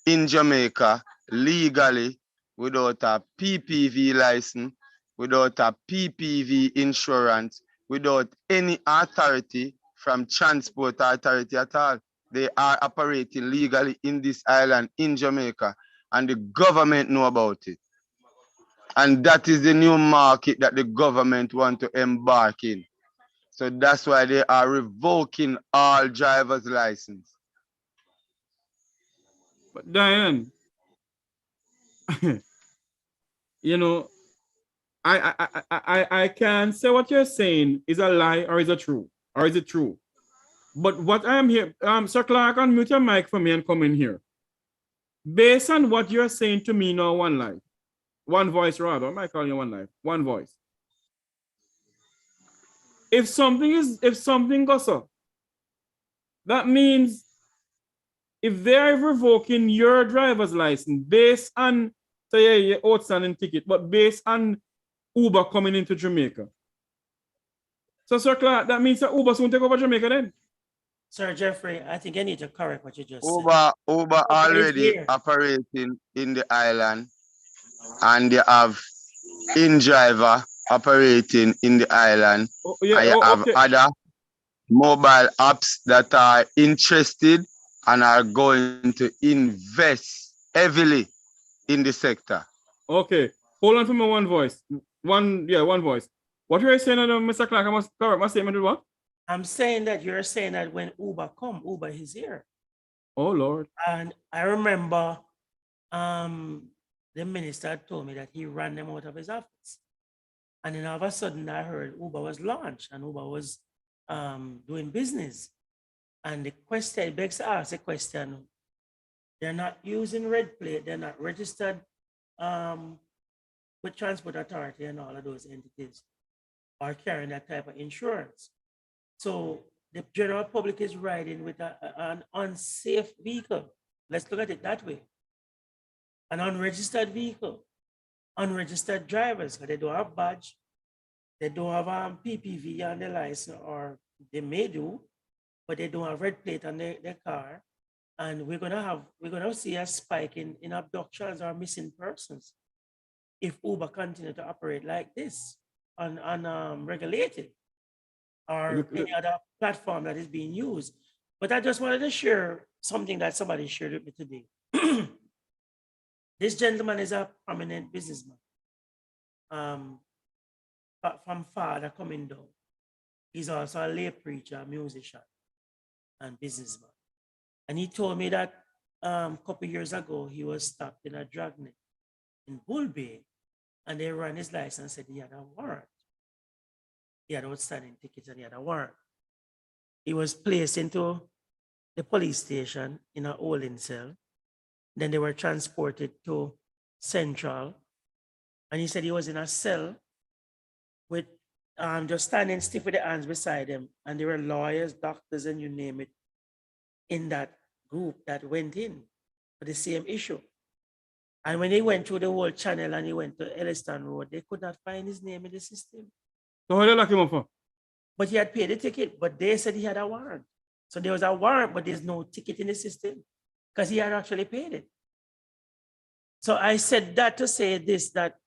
in Jamaica legally without a PPV license, without a PPV insurance, without any authority from Transport Authority at all. They are operating legally in this island in Jamaica, and the government know about it. And that is the new market that the government want to embark in. So that's why they are revoking all driver's license. But Diane, you know, I can say what you're saying is a lie or is it true? Or is it true? But what I am here, Sir Clark, unmute your mic for me and come in here. Based on what you're saying to me now, one lie. One voice rather. I might call you one lie. One voice. If something goes up, that means if they're revoking your driver's license based on, say, your outstanding ticket, but based on Uber coming into Jamaica. So, Sir Clark, that means that Uber soon take over Jamaica then? Sir Jeffrey, I think I need to correct what you just said. Uber Uber is already here. operating in the island, and they have in-driver operating in the island. Oh, yeah, I have okay. other mobile apps that are interested and are going to invest heavily in the sector. Okay. Hold on for me, one voice. One voice. What were you saying, Mr. Clark? I must correct my statement with what? I'm saying that you're saying that when Uber come, Uber is here. Oh, Lord. And I remember the minister told me that he ran them out of his office. And then all of a sudden I heard Uber was launched and Uber was doing business. And the question, it begs to ask the question, they're not using red plate, they're not registered with Transport Authority and all of those entities are carrying that type of insurance. So the general public is riding with an unsafe vehicle. Let's look at it that way. An unregistered vehicle, unregistered drivers, because they don't have badge, they don't have PPV on their license, or they may do, but they don't have red plate on their car. And we're gonna see a spike in abductions or missing persons if Uber continue to operate like this unregulated or any other platform that is being used. But I just wanted to share something that somebody shared with me today. This gentleman is a prominent businessman. From father coming down. He's also a lay preacher, musician, and businessman. And he told me that a couple years ago, he was stopped in a dragnet in Bull Bay, and they ran his license and said he had a warrant. He had outstanding tickets and he had a warrant. He was placed into the police station in a holding cell. Then they were transported to Central. And he said he was in a cell with just standing stiff with the hands beside him. And there were lawyers, doctors, and you name it, in that group that went in for the same issue. And when he went through the whole channel and he went to Elliston Road, they could not find his name in the system. So how they lock him up for? But he had paid the ticket, but they said he had a warrant. So there was a warrant, but there's no ticket in the system because he had actually paid it. So I said that to say this, that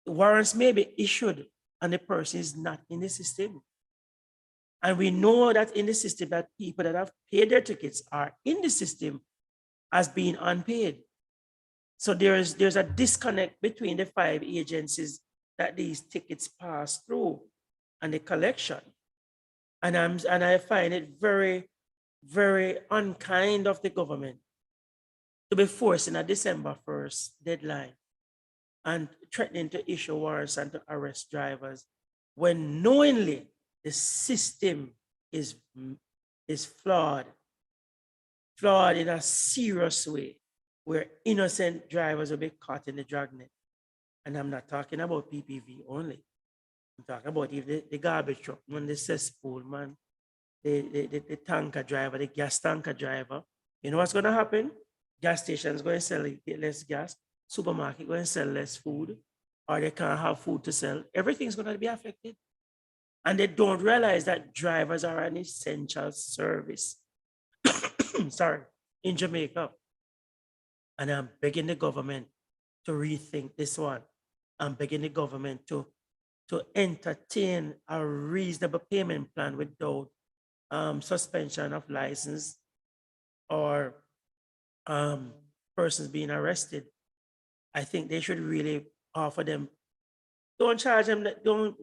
warrants may be issued and the person is not in the system. And we know that in the system that people that have paid their tickets are in the system as being unpaid. So there's a disconnect between the 5 agencies that these tickets pass through and the collection. And I find it very, very unkind of the government to be forcing a December 1st deadline and threatening to issue warrants and to arrest drivers when knowingly the system is flawed in a serious way, where innocent drivers will be caught in the dragnet. And I'm not talking about PPV only. I'm talking about even the garbage truck, man, the cesspool, man, the tanker driver, the gas tanker driver. You know what's going to happen? Gas stations going to sell less gas, supermarket going to sell less food, or they can't have food to sell. Everything's going to be affected. And they don't realize that drivers are an essential service. Sorry, in Jamaica. And I'm begging the government to rethink this one. I'm begging the government to entertain a reasonable payment plan without suspension of license or persons being arrested. I think they should really offer them, don't charge them, don't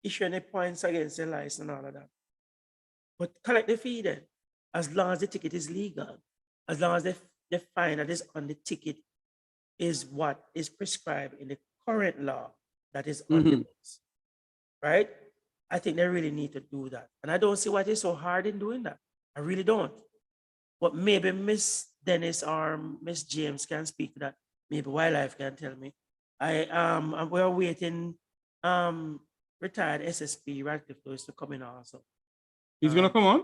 issue any points against the license and all of that. But collect the fee then, as long as the ticket is legal, as long as the fine that is on the ticket is what is prescribed in the current law, that is on the books, right? I think they really need to do that. And I don't see what is so hard in doing that. I really don't. But maybe Miss Dennis or Miss James can speak to that. Maybe Wildlife can tell me. We're waiting retired SSP Radcliffe Lewis to come in also. He's gonna come on?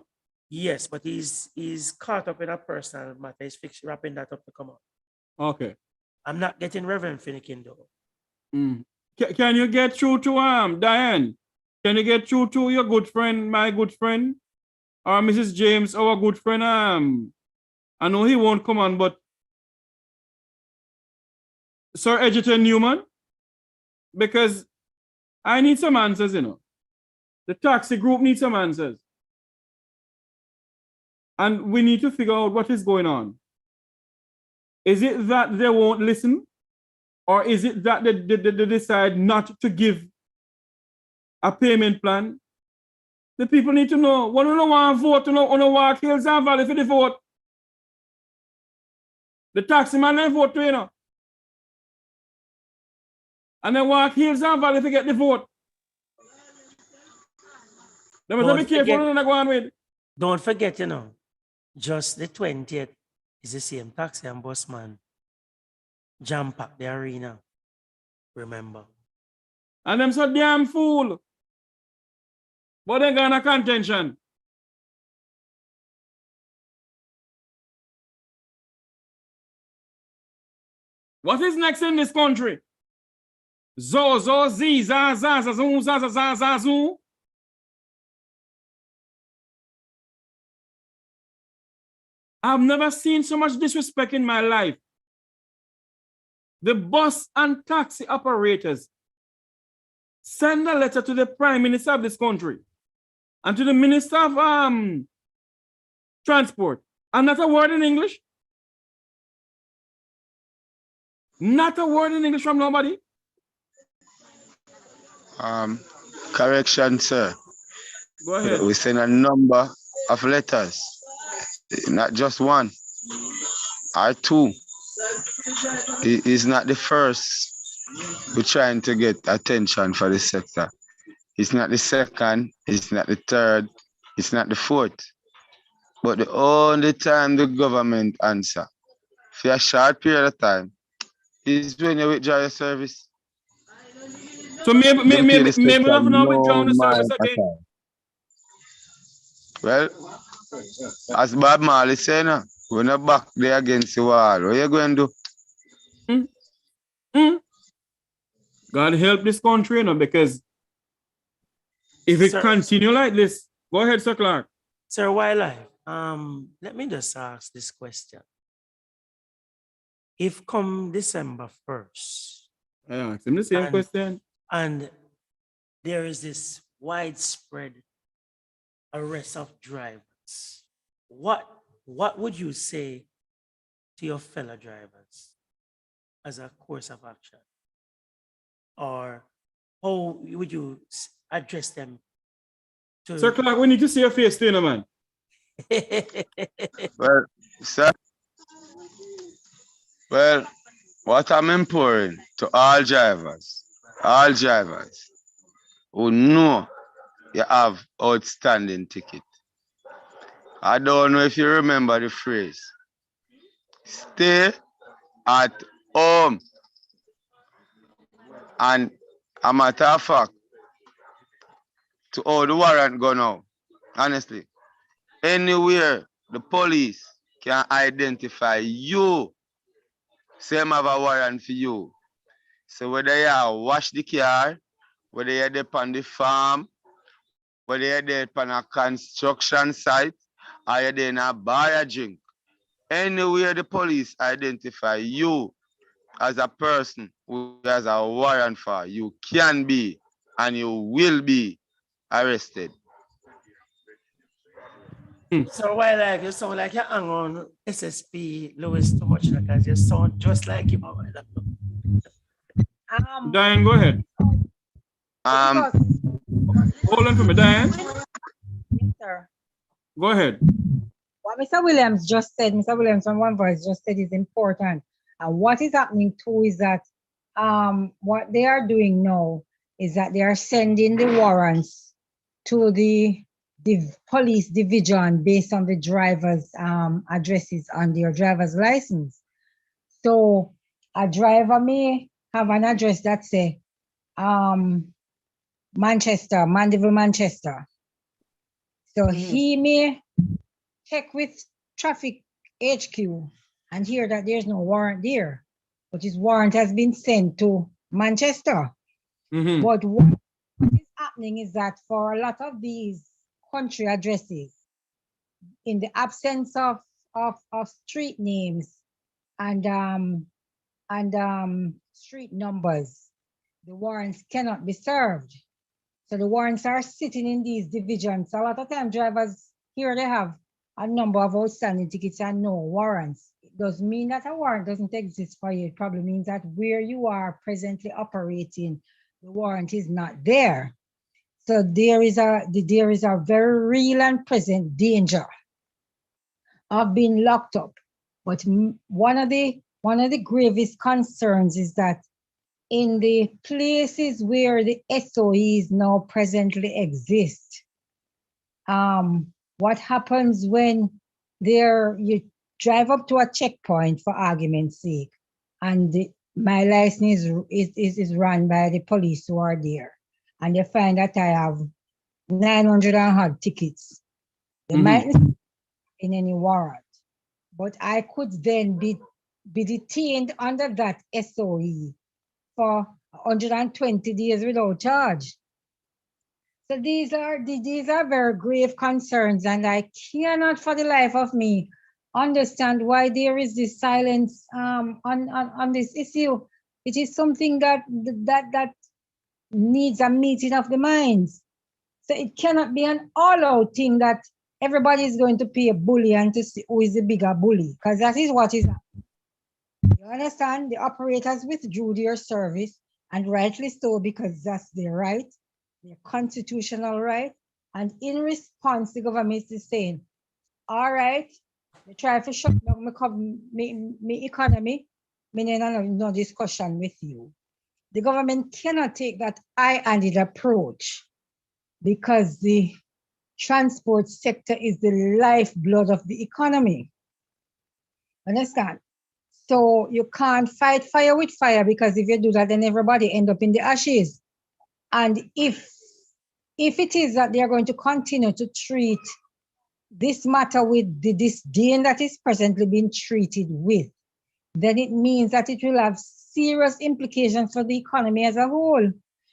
Yes, but he's caught up in a personal matter. He's wrapping that up to come on. Okay. I'm not getting Reverend Finnegan though. Can you get through to Diane? Can you get through to your good friend, my good friend, or Mrs. James, our good friend? I know he won't come on, but Sir Edgerton Newman, because I need some answers, you know. The taxi group needs some answers. And we need to figure out what is going on. Is it that they won't listen? Or is it that they decide not to give a payment plan? The people need to know. One don't want to vote, on a walk Hills and Valley for the vote. The taxi man they vote to, you know. And then walk Hills and Valley to get the vote. They must be careful when they go on with. Don't forget, you know, just the 20th is the same taxi and bus man jam-pack the arena. Remember. And them so damn fool. But they got a contention. What is next in this country? Zo, zo, zi, za, za, za, zoom, za, za, za, za, zoom. I've never seen so much disrespect in my life. The bus and taxi operators send a letter to the Prime Minister of this country and to the Minister of Transport, and not a word in English. Not a word in English from nobody. Correction, sir. Go ahead. We send a number of letters, not just one or two. It is not the first. We're trying to get attention for the sector. It's not the second, it's not the third, it's not the fourth. But the only time the government answer for a short period of time is when you withdraw your service. So maybe we have now withdrawn the service again. Well, as Bob Marley said, we're not back there against the wall. What are you going to do? God help this country, you know, because if it continue like this, go ahead, Sir Clark. Sir Wildlife, let me just ask this question. If come December 1st, I asked him the same question. And there is this widespread arrest of drivers, what would you say to your fellow drivers as a course of action? Or how would you address them? Sir Clark, we need to see your face, too, man. Well, sir. Well, what I'm imploring to all drivers who know you have outstanding ticket. I don't know if you remember the phrase. Stay at home. And a matter of fact, to all the warrant go now, honestly, anywhere the police can identify you, same have a warrant for you. So whether you wash the car, whether you're there on the farm, whether you're there on a construction site, or you're there in a bar or drink, anywhere the police identify you as a person who has a warrant for, you can be and you will be arrested. So Wildlife, you sound like you hang on SSP Lewis too much because you sound just like him. Diane, go ahead. Hold on for me, Diane. Sir. Go ahead. What Mr. Williams just said, Mr. Williams on One Voice just said is important. And what is happening too is that what they are doing now is that they are sending the warrants to the police division based on the driver's addresses on their driver's license. So a driver may have an address that say Manchester, Mandeville, Manchester. So he may check with traffic HQ and hear that there's no warrant there, but his warrant has been sent to Manchester. But what is happening is that for a lot of these country addresses, in the absence of street names and street numbers, the warrants cannot be served. So the warrants are sitting in these divisions. A lot of time drivers here, they have a number of outstanding tickets and no warrants. It doesn't mean that a warrant doesn't exist for you. It probably means that where you are presently operating, the warrant is not there. So there is a very real and present danger of being locked up. But one of the gravest concerns is that in the places where the SOEs now presently exist, what happens when you drive up to a checkpoint, for argument's sake, and my license is run by the police who are there, and they find that I have 900 and odd tickets. They might not in any warrant, but I could then be detained under that SOE for 120 days without charge. So these are very grave concerns, and I cannot for the life of me understand why there is this silence on this issue. It is something that needs a meeting of the minds. So it cannot be an all-out thing that everybody is going to pay a bully and to see who is the bigger bully, because that is what is happening. You understand? The operators withdrew their service, and rightly so, because that's their right, their constitutional right. And in response, the government is saying, all right, they try to shut down my economy, meaning no discussion with you. The government cannot take that high-handed approach because the transport sector is the lifeblood of the economy. Understand? So you can't fight fire with fire, because if you do that, then everybody end up in the ashes. And if it is that they are going to continue to treat this matter with the disdain that is presently being treated with, then it means that it will have serious implications for the economy as a whole,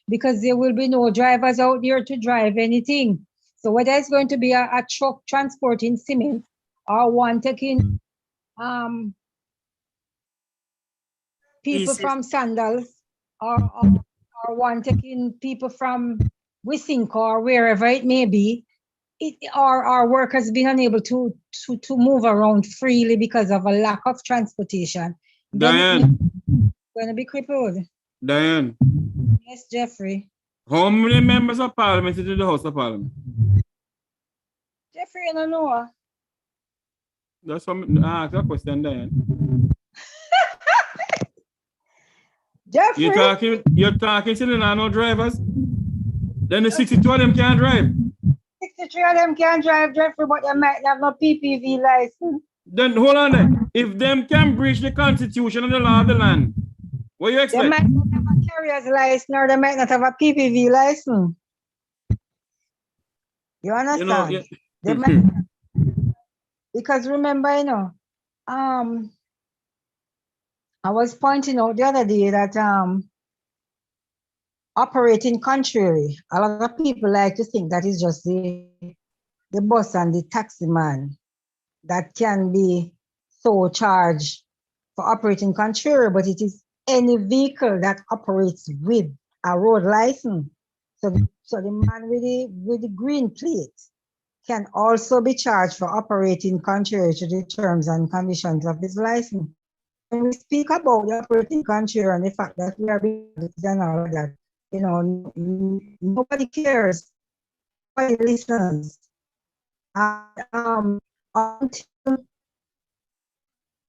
because there will be no drivers out there to drive anything. So whether it's going to be a truck transporting cement, or one taking people from Sandals, or one taking people from Wisink or wherever it may be, our workers being unable to move around freely because of a lack of transportation, Diane. Going to be crippled. Diane. Yes, Jeffrey. How many members of parliament sit in the House of Parliament? Jeffrey, I don't know. That's a question, Diane. Jeffrey. You're talking to the no drivers? Then the 62 of them can't drive. 63 of them can't drive, Jeffrey, but they might have no PPV license. Then hold on there. If them can breach the constitution and the law of the land, what you expect? They might not have a carrier's license, or they might not have a PPV license. You understand? They might, because remember, I was pointing out the other day that operating contrary, a lot of people like to think that it's just the bus and the taxi man that can be so charged for operating contrary, but it is any vehicle that operates with a road license. So the man with the green plate can also be charged for operating contrary to the terms and conditions of his license. When we speak about the operating contrary and the fact that we are being and all of that, nobody cares, nobody listens.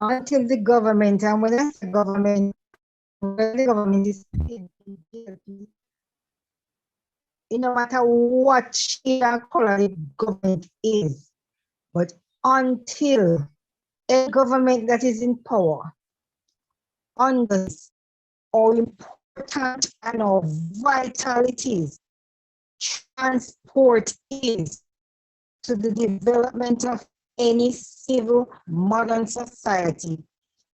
Until the government, and when I say government, when the government is no matter what shade and color the government is, but until a government that is in power understands how important and how vital it is, transport is to the development of any civil modern society,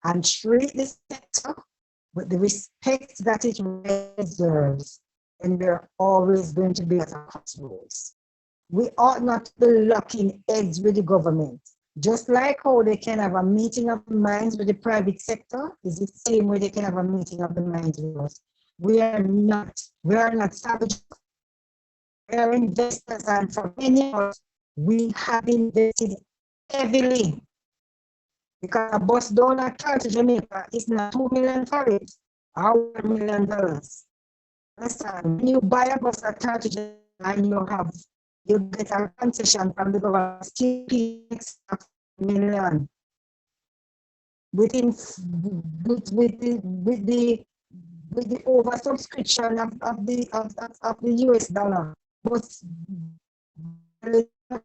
and treat the sector with the respect that it deserves, and we're always going to be at a crossroads. We ought not be locking heads with the government. Just like how they can have a meeting of the minds with the private sector, is the same way they can have a meeting of the minds with us. We are not savages. We are investors, and for many of us, we have invested heavily. Because a bus down at to Jamaica is not $2 million for it, or $1 million. Understand? When you buy a bus at Jamaica and you get a concession from the government, still $1 million. With the oversubscription of the US dollar, but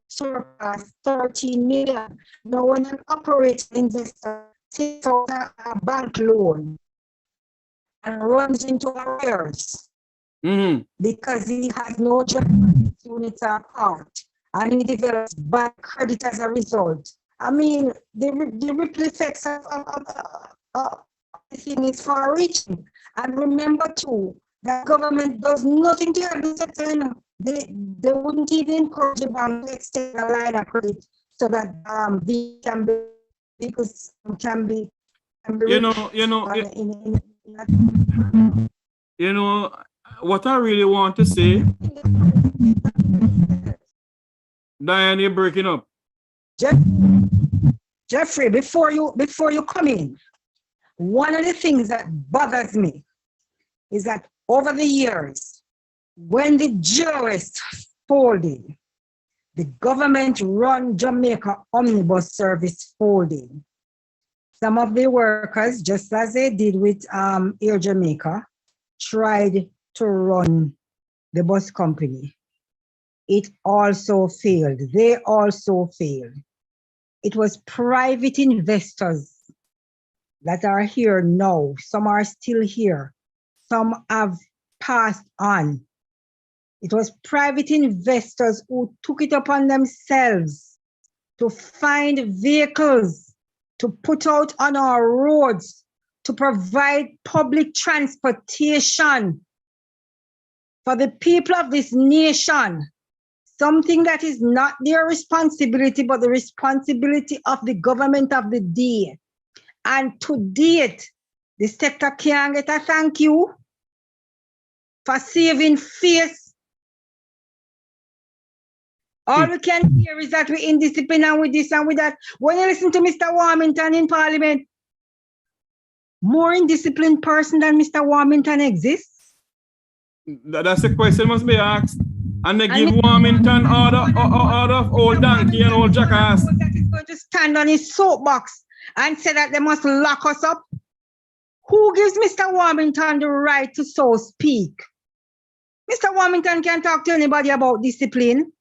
surpass 13 million. Now, when an operator investor takes out a bank loan and runs into arrears because he has no job units account and he develops bad credit as a result. I mean, the ripple effects of the thing is far reaching. And remember too, that government does nothing to help the sector. They wouldn't even encourage the bank to extend a line of credit so that vehicles can be what I really want to say, Diane, you're breaking up. Jeffrey, before you come in, one of the things that bothers me is that over the years, when the jurists folded, the government-run Jamaica omnibus service folded. Some of the workers, just as they did with Air Jamaica, tried to run the bus company. It also failed. They also failed. It was private investors that are here now. Some are still here. Some have passed on. It was private investors who took it upon themselves to find vehicles to put out on our roads, to provide public transportation for the people of this nation. Something that is not their responsibility, but the responsibility of the government of the day. And to date, the sector can't get a thank you for saving face. All we can hear is that we're indisciplined and with this and with that. When you listen to Mr. Warmington in Parliament, more indisciplined person than Mr. Warmington exists? That's the question must be asked. And they give Warmington order of old donkey and old jackass. That is going to stand on his soapbox and say that they must lock us up. Who gives Mr. Warmington the right to so speak? Mr. Warmington can talk to anybody about discipline.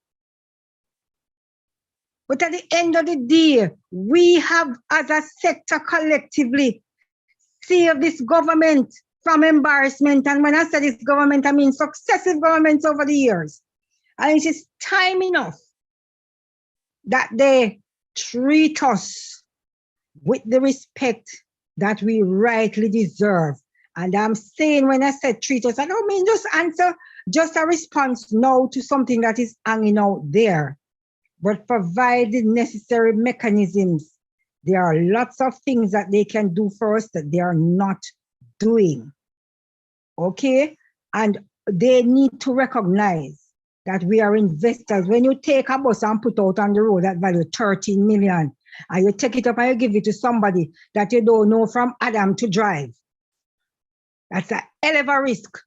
But at the end of the day, we have, as a sector collectively, saved this government from embarrassment. And when I say this government, I mean successive governments over the years. And it is time enough that they treat us with the respect that we rightly deserve. And I'm saying when I said treat us, I don't mean just answer, just a response no to something that is hanging out there, but provide the necessary mechanisms. There are lots of things that they can do for us that they are not doing. Okay? And they need to recognize that we are investors. When you take a bus and put out on the road that value 13 million, and you take it up and you give it to somebody that you don't know from Adam to drive, that's a hell of a risk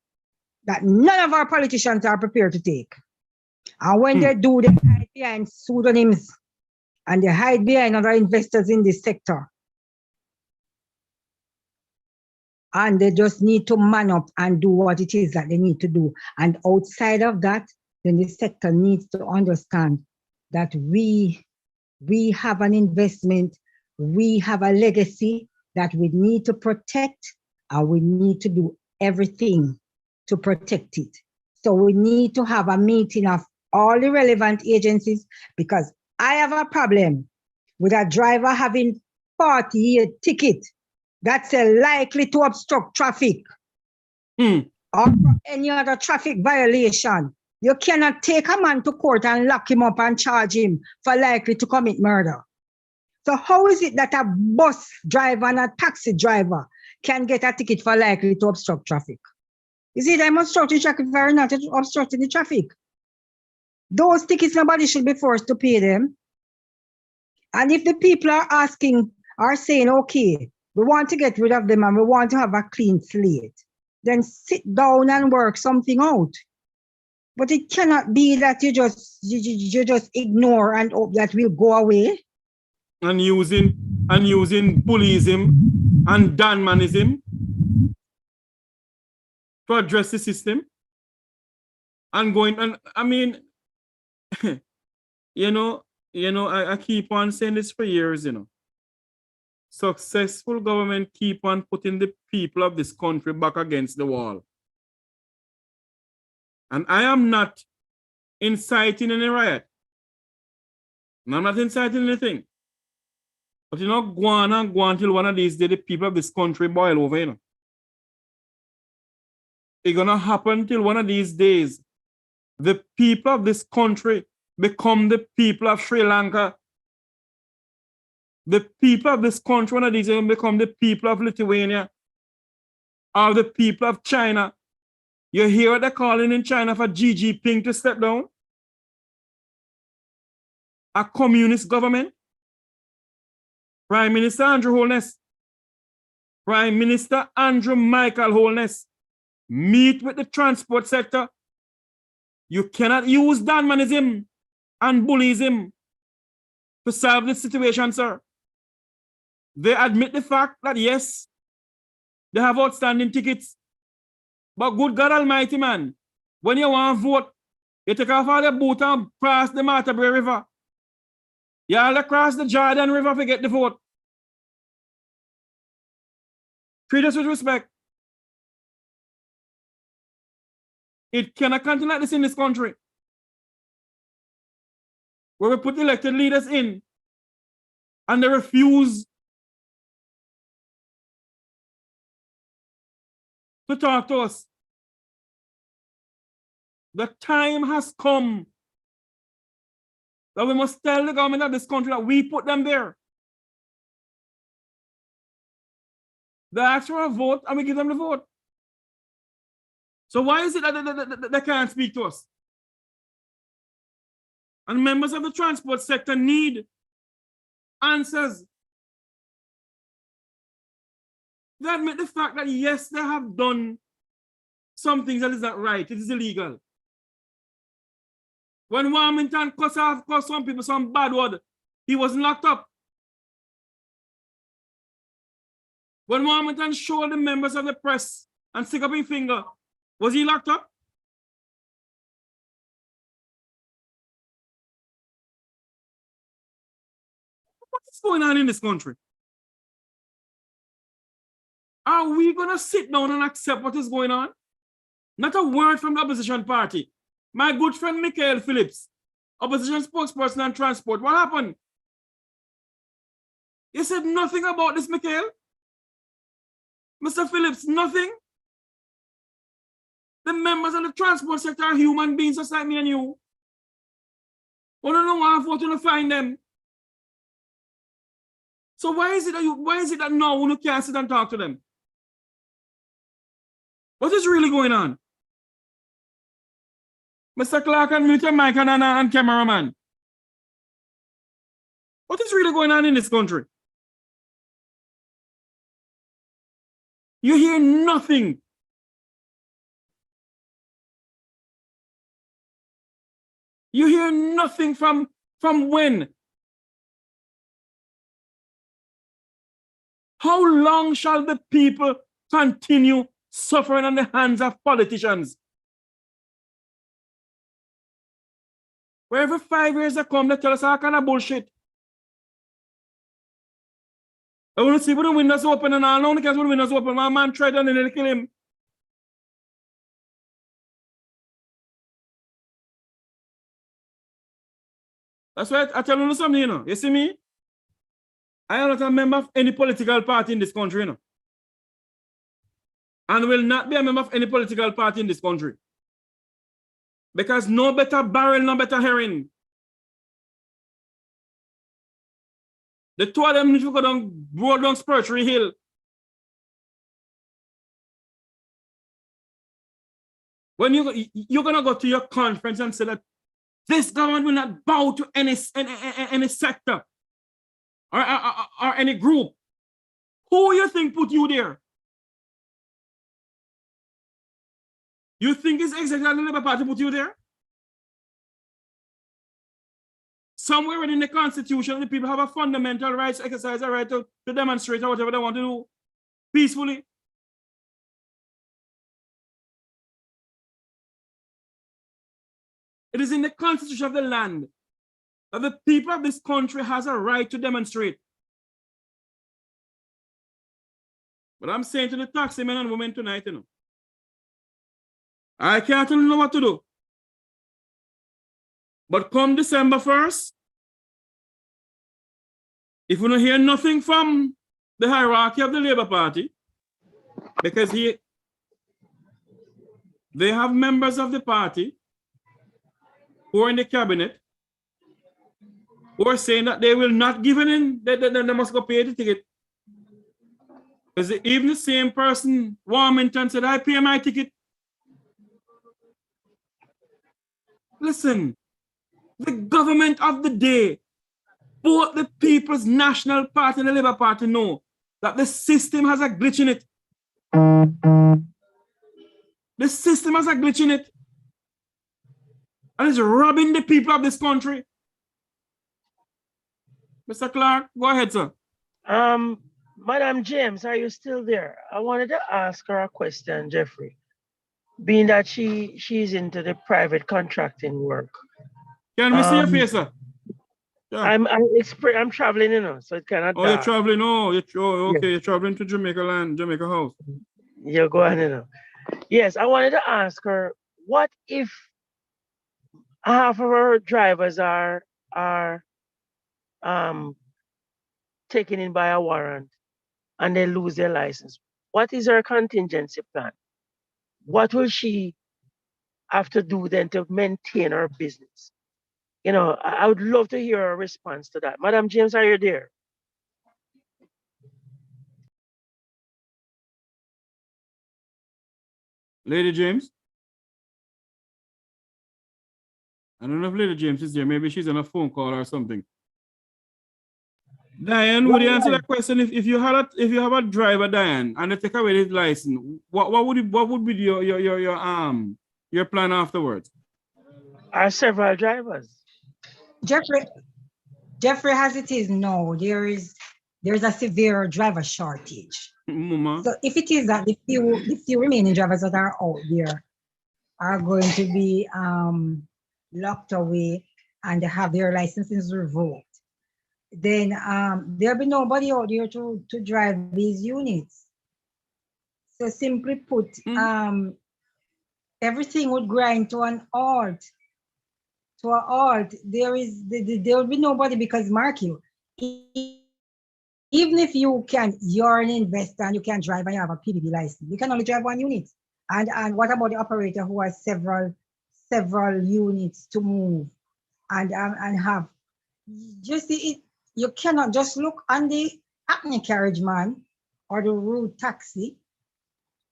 that none of our politicians are prepared to take. And when they do, they hide behind pseudonyms and they hide behind other investors in this sector. and they just need to man up and do what it is that they need to do. And outside of that, then the sector needs to understand that we have an investment, we have a legacy that we need to protect, and we need to do everything to protect it. So we need to have a meeting of all the relevant agencies, because I have a problem with a driver having 40-year ticket that's likely to obstruct traffic or any other traffic violation. You cannot take a man to court and lock him up and charge him for likely to commit murder. So how is it that a bus driver and a taxi driver can get a ticket for likely to obstruct traffic? Is it I'm obstructing traffic or not obstructing the traffic? Those tickets, nobody should be forced to pay them. And if the people are saying, okay, we want to get rid of them and we want to have a clean slate, then sit down and work something out. But it cannot be that you just ignore and hope that will go away. And using bullyism and danmanism to address the system. And going, and I mean, I keep on saying this for years, Successful government keep on putting the people of this country back against the wall. And I am not inciting any riot. And I'm not inciting anything. But go on till one of these days the people of this country boil over, It's gonna happen till one of these days the people of this country become the people of Sri Lanka. The people of this country, one of these days, become the people of Lithuania or the people of China. You hear what they're calling in China for Xi Jinping to step down? A communist government. Prime Minister Andrew Holness, Prime Minister Andrew Michael Holness, meet with the transport sector. You cannot use danmanism and bullyism to solve this situation, sir. They admit the fact that, yes, they have outstanding tickets. But good God Almighty, man, when you want to vote, you take off all the boot and cross the Matabele River. You all across the Jordan River to get the vote. Treat us with respect. It cannot continue like this in this country, where we put elected leaders in and they refuse to talk to us. The time has come that we must tell the government of this country that we put them there. They ask for a vote and we give them the vote. So why is it that they can't speak to us? And members of the transport sector need answers. They admit the fact that, yes, they have done some things that is not right. It is illegal. When Warmington cussed some people some bad word, he wasn't locked up. When Warmington showed the members of the press and stick up his finger, was he locked up? What is going on in this country? Are we going to sit down and accept what is going on? Not a word from the opposition party. My good friend Michael Phillips, opposition spokesperson on transport, what happened? You said nothing about this, Michael? Mr. Phillips, nothing? The members of the transport sector are human beings just like me and you. We don't know how to find them. So why is it that now we can't sit and talk to them? What is really going on? Mr. Clark, unmute your mic and cameraman. What is really going on in this country? You hear nothing. You hear nothing from when? How long shall the people continue suffering on the hands of politicians. Where every 5 years they come, they tell us all kind of bullshit. I want to see when the windows open and all, only because when the windows open, my man tried and then they kill him. That's why I tell you something, you know. You see me? I am not a member of any political party in this country, you know. And will not be a member of any political party in this country. Because no better barrel, no better herring. The two of them need to go down, roll down Spiritual Hill. When you're going to go to your conference and say that this government will not bow to any sector or any group. Who you think put you there? You think it's exactly the Labour Party put you there? Somewhere within the Constitution, the people have a fundamental right to exercise a right to demonstrate or whatever they want to do peacefully. It is in the Constitution of the land that the people of this country has a right to demonstrate. But I'm saying to the taxi men and women tonight, you know, I can't tell you know what to do. But come December 1st, if we don't hear nothing from the hierarchy of the Labour Party, because they have members of the party who are in the cabinet who are saying that they will not give it in, they must go pay the ticket. Because even the same person, Warmington, said, I pay my ticket. Listen, the government of the day, both the People's National Party and the Labour Party know that the system has a glitch in it. The system has a glitch in it. And it's robbing the people of this country. Mr. Clark, go ahead, sir. Madam James, are you still there? I wanted to ask her a question, Jeffrey. Being that she's into the private contracting work. Can we see your face, sir? Yeah. I'm traveling, you know, so it cannot. Oh, you're traveling. Oh, okay. Yeah. You're traveling to Jamaica land, Jamaica House. You're going, you know. Yes, I wanted to ask her, what if half of our drivers are taken in by a warrant and they lose their license? What is her contingency plan? What will she have to do then to maintain her business? You know, I would love to hear a response to that. Madam James, are you there? Lady James? I don't know if Lady James is there. Maybe she's on a phone call or something. Diane, would you answer that question? If you have a driver, Diane, and they take away his license, what would be your plan afterwards? Are several drivers? Jeffrey, as it is now, there's a severe driver shortage. Mama. So if it is that the few remaining drivers that are out there are going to be locked away and have their licenses revoked, then there'll be nobody out there to drive these units. So simply put, everything would grind to an halt. To a halt. There will be nobody, because mark you, even if you're an investor and you can drive and you have a PDB license, you can only drive one unit. And what about the operator who has several units to move and have? Just you cannot just look on the hackney carriage man or the road taxi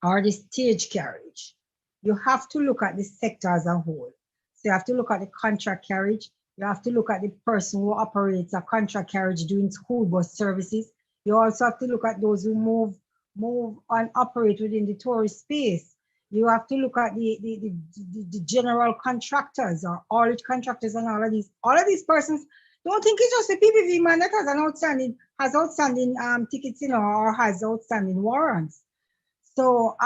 or the stage carriage. You have to look at the sector as a whole. So you have to look at the contract carriage. You have to look at the person who operates a contract carriage doing school bus services. You also have to look at those who move and operate within the tourist space. You have to look at the general contractors or haulage contractors and all of these persons. Don't think it's just the PPV man that has outstanding tickets, or has outstanding warrants. So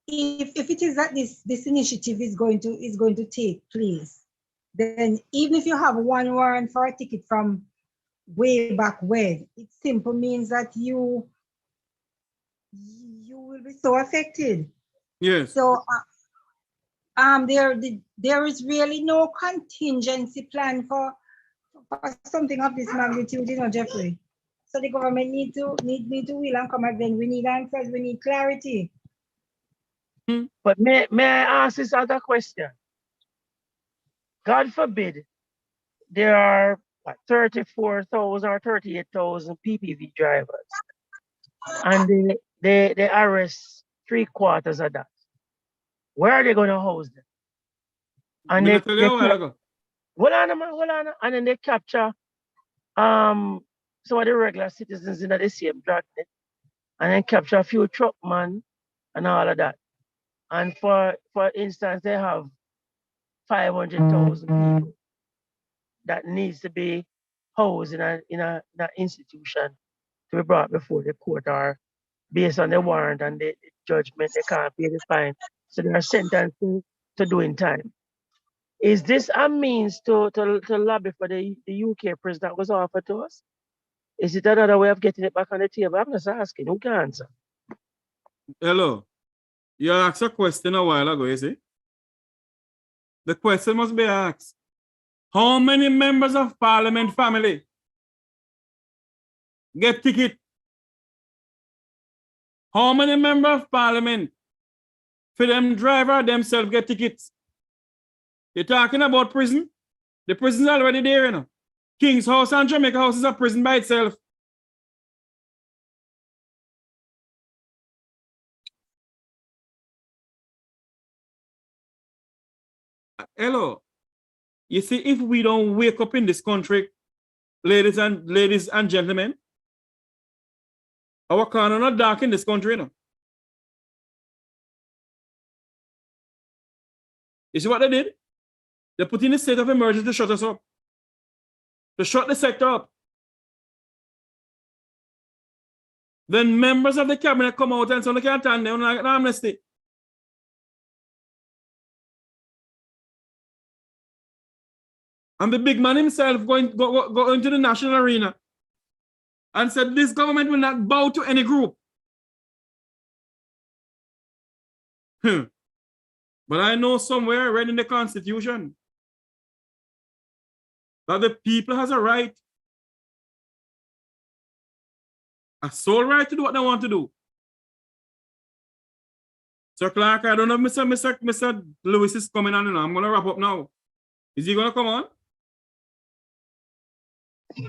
if it is that this initiative is going to take place, then even if you have one warrant for a ticket from way back when, it simply means that you will be so affected. Yes. So there is really no contingency plan for something of this magnitude, Jeffrey. So the government need me to will and come again. We need answers. We need clarity. But may I ask this other question? God forbid there are 34,000 or 38,000 PPV drivers, and they arrest 3/4 of that. Where are they going to house them? And Did I tell you a while ago? hold on, and then they capture some of the regular citizens in the same dragnet, and then capture a few truckmen and all of that. And for instance, they have 500,000 people that needs to be housed in an institution to be brought before the court, or based on the warrant and the judgment, they can't pay the fine. So they are sentenced to doing time. Is this a means to lobby for the UK prison that was offered to us? Is it another way of getting it back on the table? I'm just asking. Who can answer? Hello. You asked a question a while ago, you see? The question must be asked. How many members of parliament family get ticket? How many members of parliament for them driver themselves get tickets? You're talking about prison? The prison's already there, you know. King's House and Jamaica House is a prison by itself. Hello. You see, if we don't wake up in this country, ladies and gentlemen, our corner not dark in this country, you know. You see what they did? They put in a state of emergency to shut us up. To shut the sector up. Then members of the cabinet come out and say, "Look at an amnesty." And the big man himself go into the national arena and said, "This government will not bow to any group." But I know somewhere read in the Constitution that the people has a sole right to do what they want to do. So Clark, I don't know if Mr. Lewis is coming on, and I'm gonna wrap up now. Is he gonna come on?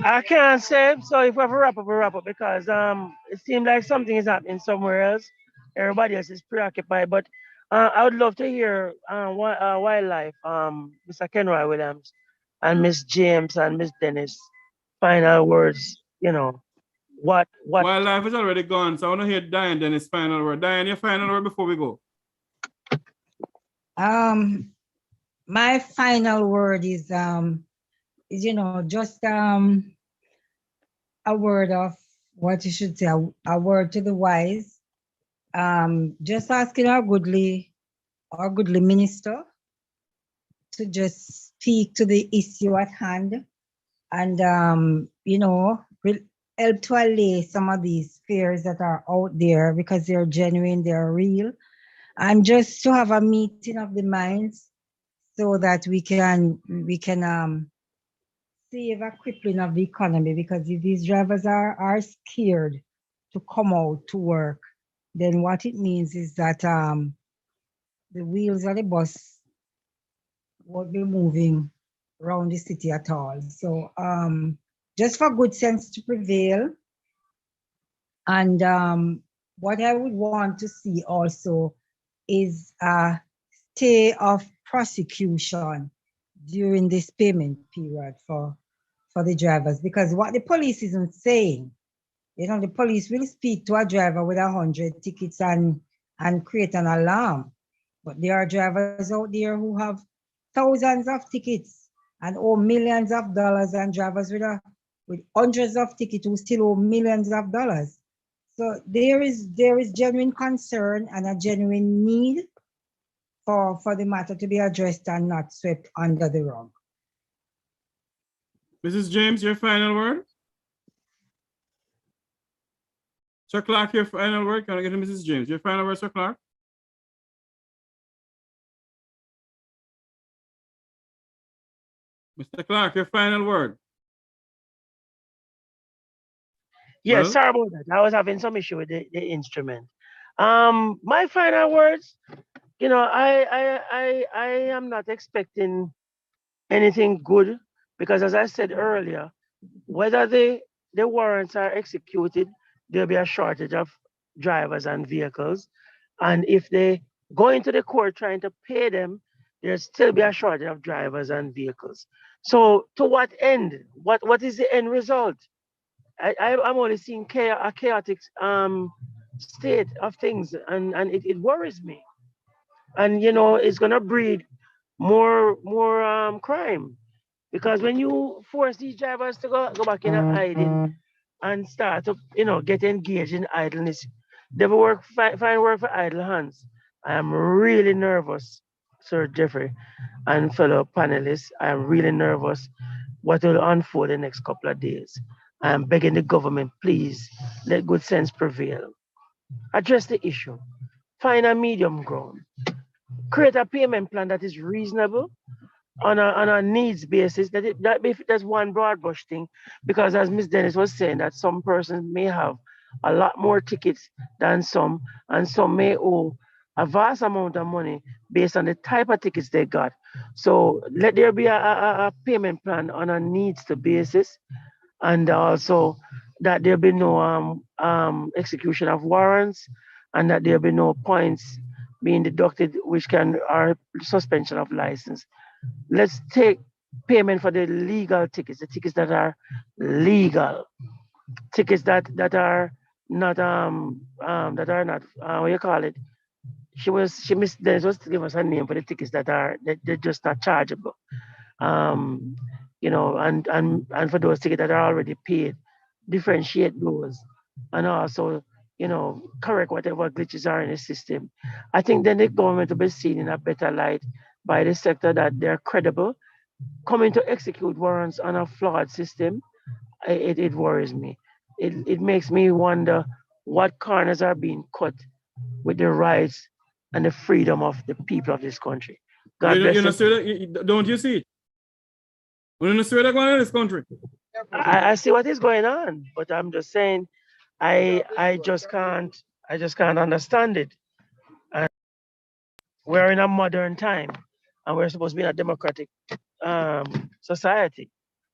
I can't say. So if we have a wrap up, we wrap up, because it seems like something is happening somewhere else. Everybody else is preoccupied. But I would love to hear wildlife, Mr. Kenroy Williams and Miss James and Miss Dennis. Final words, what Wildlife is already gone, so I want to hear Diane Dennis' final word. Diane, your final word before we go. My final word is just a word of what you should say, a word to the wise. Just asking our goodly minister to just speak to the issue at hand, and will help to allay some of these fears that are out there, because they're genuine, they're real, and just to have a meeting of the minds so that we can save a crippling of the economy. Because if these drivers are scared to come out to work, then what it means is that the wheels of the bus won't be moving around the city at all. So just for good sense to prevail. And what I would want to see also is a stay of prosecution during this payment period for the drivers, because what the police isn't saying, the police will speak to a driver with 100 tickets and create an alarm. But there are drivers out there who have thousands of tickets and owe millions of dollars, and drivers with hundreds of tickets who still owe millions of dollars. So there is genuine concern and a genuine need for the matter to be addressed and not swept under the rug. Mrs. James, your final word? Sir Clark, your final word? Can I get to Mrs. James? Your final word, Sir Clark? Mr. Clark, your final word? Yeah, Well? sorry about that. I was having some issue with the instrument. My final words, you know, I am not expecting anything good because, as I said earlier, whether the warrants are executed, there'll be a shortage of drivers and vehicles. And if they go into the court trying to pay them, there'll still be a shortage of drivers and vehicles. So to what end? What is the end result? I'm only seeing a chaotic state of things, and it worries me. And you know, it's gonna breed more crime. Because when you force these drivers to go back in hiding and start to, you know, get engaged in idleness, they will find work for idle hands. I am really nervous, Sir Jeffrey and fellow panelists. I am really nervous what will unfold the next couple of days. I am begging the government, please let good sense prevail. Address the issue. Find a medium ground. Create a payment plan that is reasonable on a needs basis. That's one broad brush thing, because as Ms. Dennis was saying, that some persons may have a lot more tickets than some, and some may owe a vast amount of money based on the type of tickets they got. So let there be a payment plan on a needs to basis, and also that there be no execution of warrants, and that there be no points being deducted, which can are suspension of license. Let's take payment for the legal tickets, the tickets that are legal, tickets that are not what you call it. She missed Dennis was to give us a name for the tickets that they're just not chargeable. Um, you know, and for those tickets that are already paid, differentiate those, and also, you know, correct whatever glitches are in the system. I think then the government will be seen in a better light by the sector that they're credible. Coming to execute warrants on a flawed system, it worries me. It makes me wonder what corners are being cut with the rights and the freedom of the people of this country. God bless them. Don't you see it? We don't see what's going on in this country. I see what is going on, but I'm just saying I just can't understand it. And we're in a modern time, and we're supposed to be in a democratic society.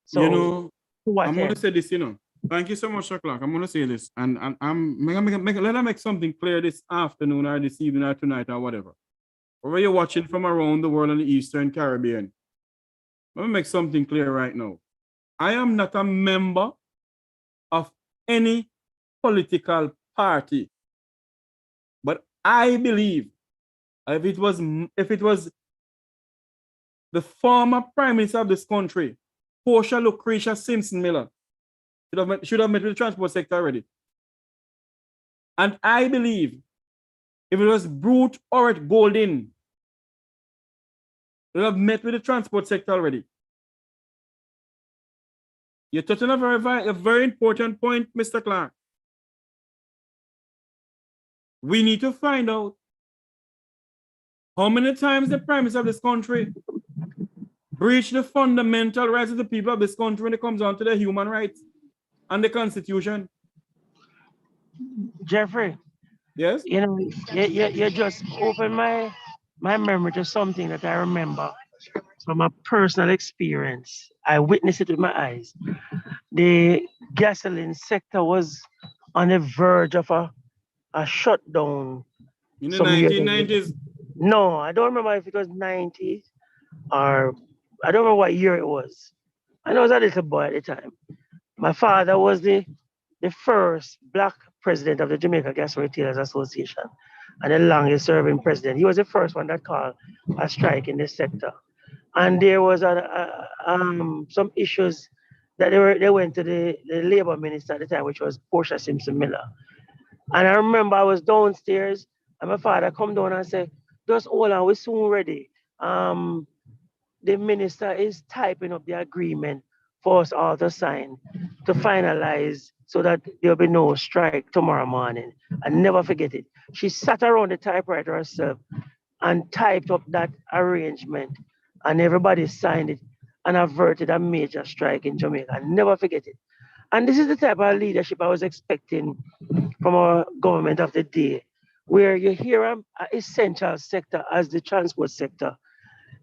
So You know, to what I'm going to end? say this, you know. Thank you so much, Sir Clark. I'm going to say this, and let me make something clear this afternoon or this evening or tonight or whatever. Wherever you're watching from around the world in the Eastern Caribbean, let me make something clear right now. I am not a member of any political party, but I believe if it was the former Prime Minister of this country, Portia Lucretia Simpson Miller, should have met with the transport sector already. And I believe if it was Brute or Golden, they would have met with the transport sector already. You're touching a very important point, Mr. Clark. We need to find out how many times the Prime Minister of this country breached the fundamental rights of the people of this country when it comes down to the human rights and the Constitution. Jeffrey, Yes? you know, you just opened my memory to something that I remember from a personal experience. I witnessed it with my eyes. The gasoline sector was on the verge of a shutdown In the some years ago. 1990s. No, I don't remember if it was 90s or I don't remember what year it was. I know I was a little boy at the time. My father was the first black president of the Jamaica Gas Retailers Association and the longest serving president. He was the first one that called a strike in this sector. And there was some issues that they went to the labor minister at the time, which was Portia Simpson Miller. And I remember I was downstairs and my father come down and said, just hold on, we're soon ready. Um, the minister is typing up the agreement for us all to sign to finalize so that there'll be no strike tomorrow morning. And never forget it. She sat around the typewriter herself and typed up that arrangement, and everybody signed it and averted a major strike in Jamaica. I never forget it. And this is the type of leadership I was expecting from our government of the day, where you hear an essential sector as the transport sector,